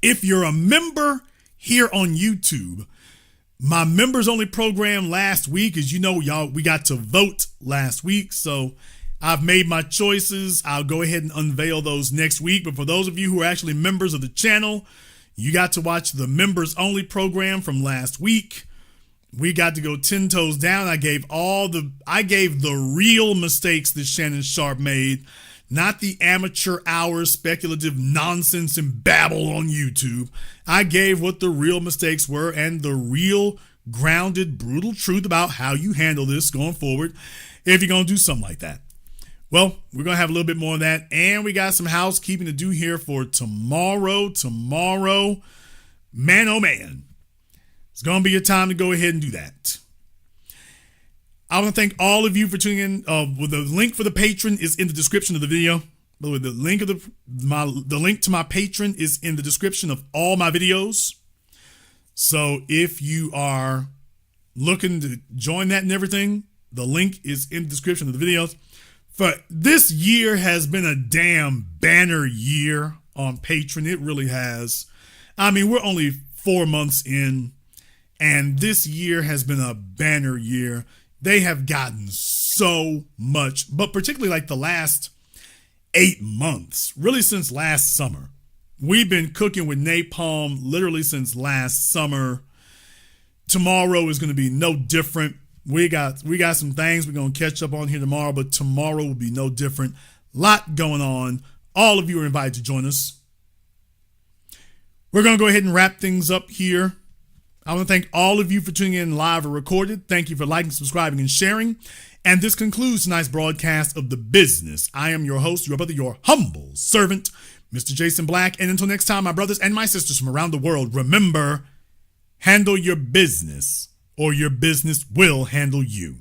if you're a member here on YouTube, my members only program last week, as you know, y'all, we got to vote last week. So I've made my choices. I'll go ahead and unveil those next week. But for those of you who are actually members of the channel, you got to watch the members only program from last week. We got to go 10 toes down. I gave the real mistakes that Shannon Sharpe made, not the amateur hour speculative nonsense and babble on YouTube. I gave what the real mistakes were and the real grounded, brutal truth about how you handle this going forward if you're going to do something like that. Well, we're going to have a little bit more of that, and we got some housekeeping to do here for tomorrow. Man, oh man. It's going to be your time to go ahead and do that. I want to thank all of you for tuning in. The link for the patron is in the description of the video. By the way, the link to my patron is in the description of all my videos. So if you are looking to join that and everything, the link is in the description of the videos. For this year has been a damn banner year on Patreon. It really has. I mean, we're only 4 months in. And this year has been a banner year. They have gotten so much, but particularly like the last 8 months, really since last summer. We've been cooking with napalm literally since last summer. Tomorrow is going to be no different. We got some things we're going to catch up on here tomorrow, but tomorrow will be no different. Lot going on. All of you are invited to join us. We're going to go ahead and wrap things up here. I want to thank all of you for tuning in live or recorded. Thank you for liking, subscribing, and sharing. And this concludes tonight's broadcast of The Business. I am your host, your brother, your humble servant, Mr. Jason Black. And until next time, my brothers and my sisters from around the world, remember, handle your business or your business will handle you.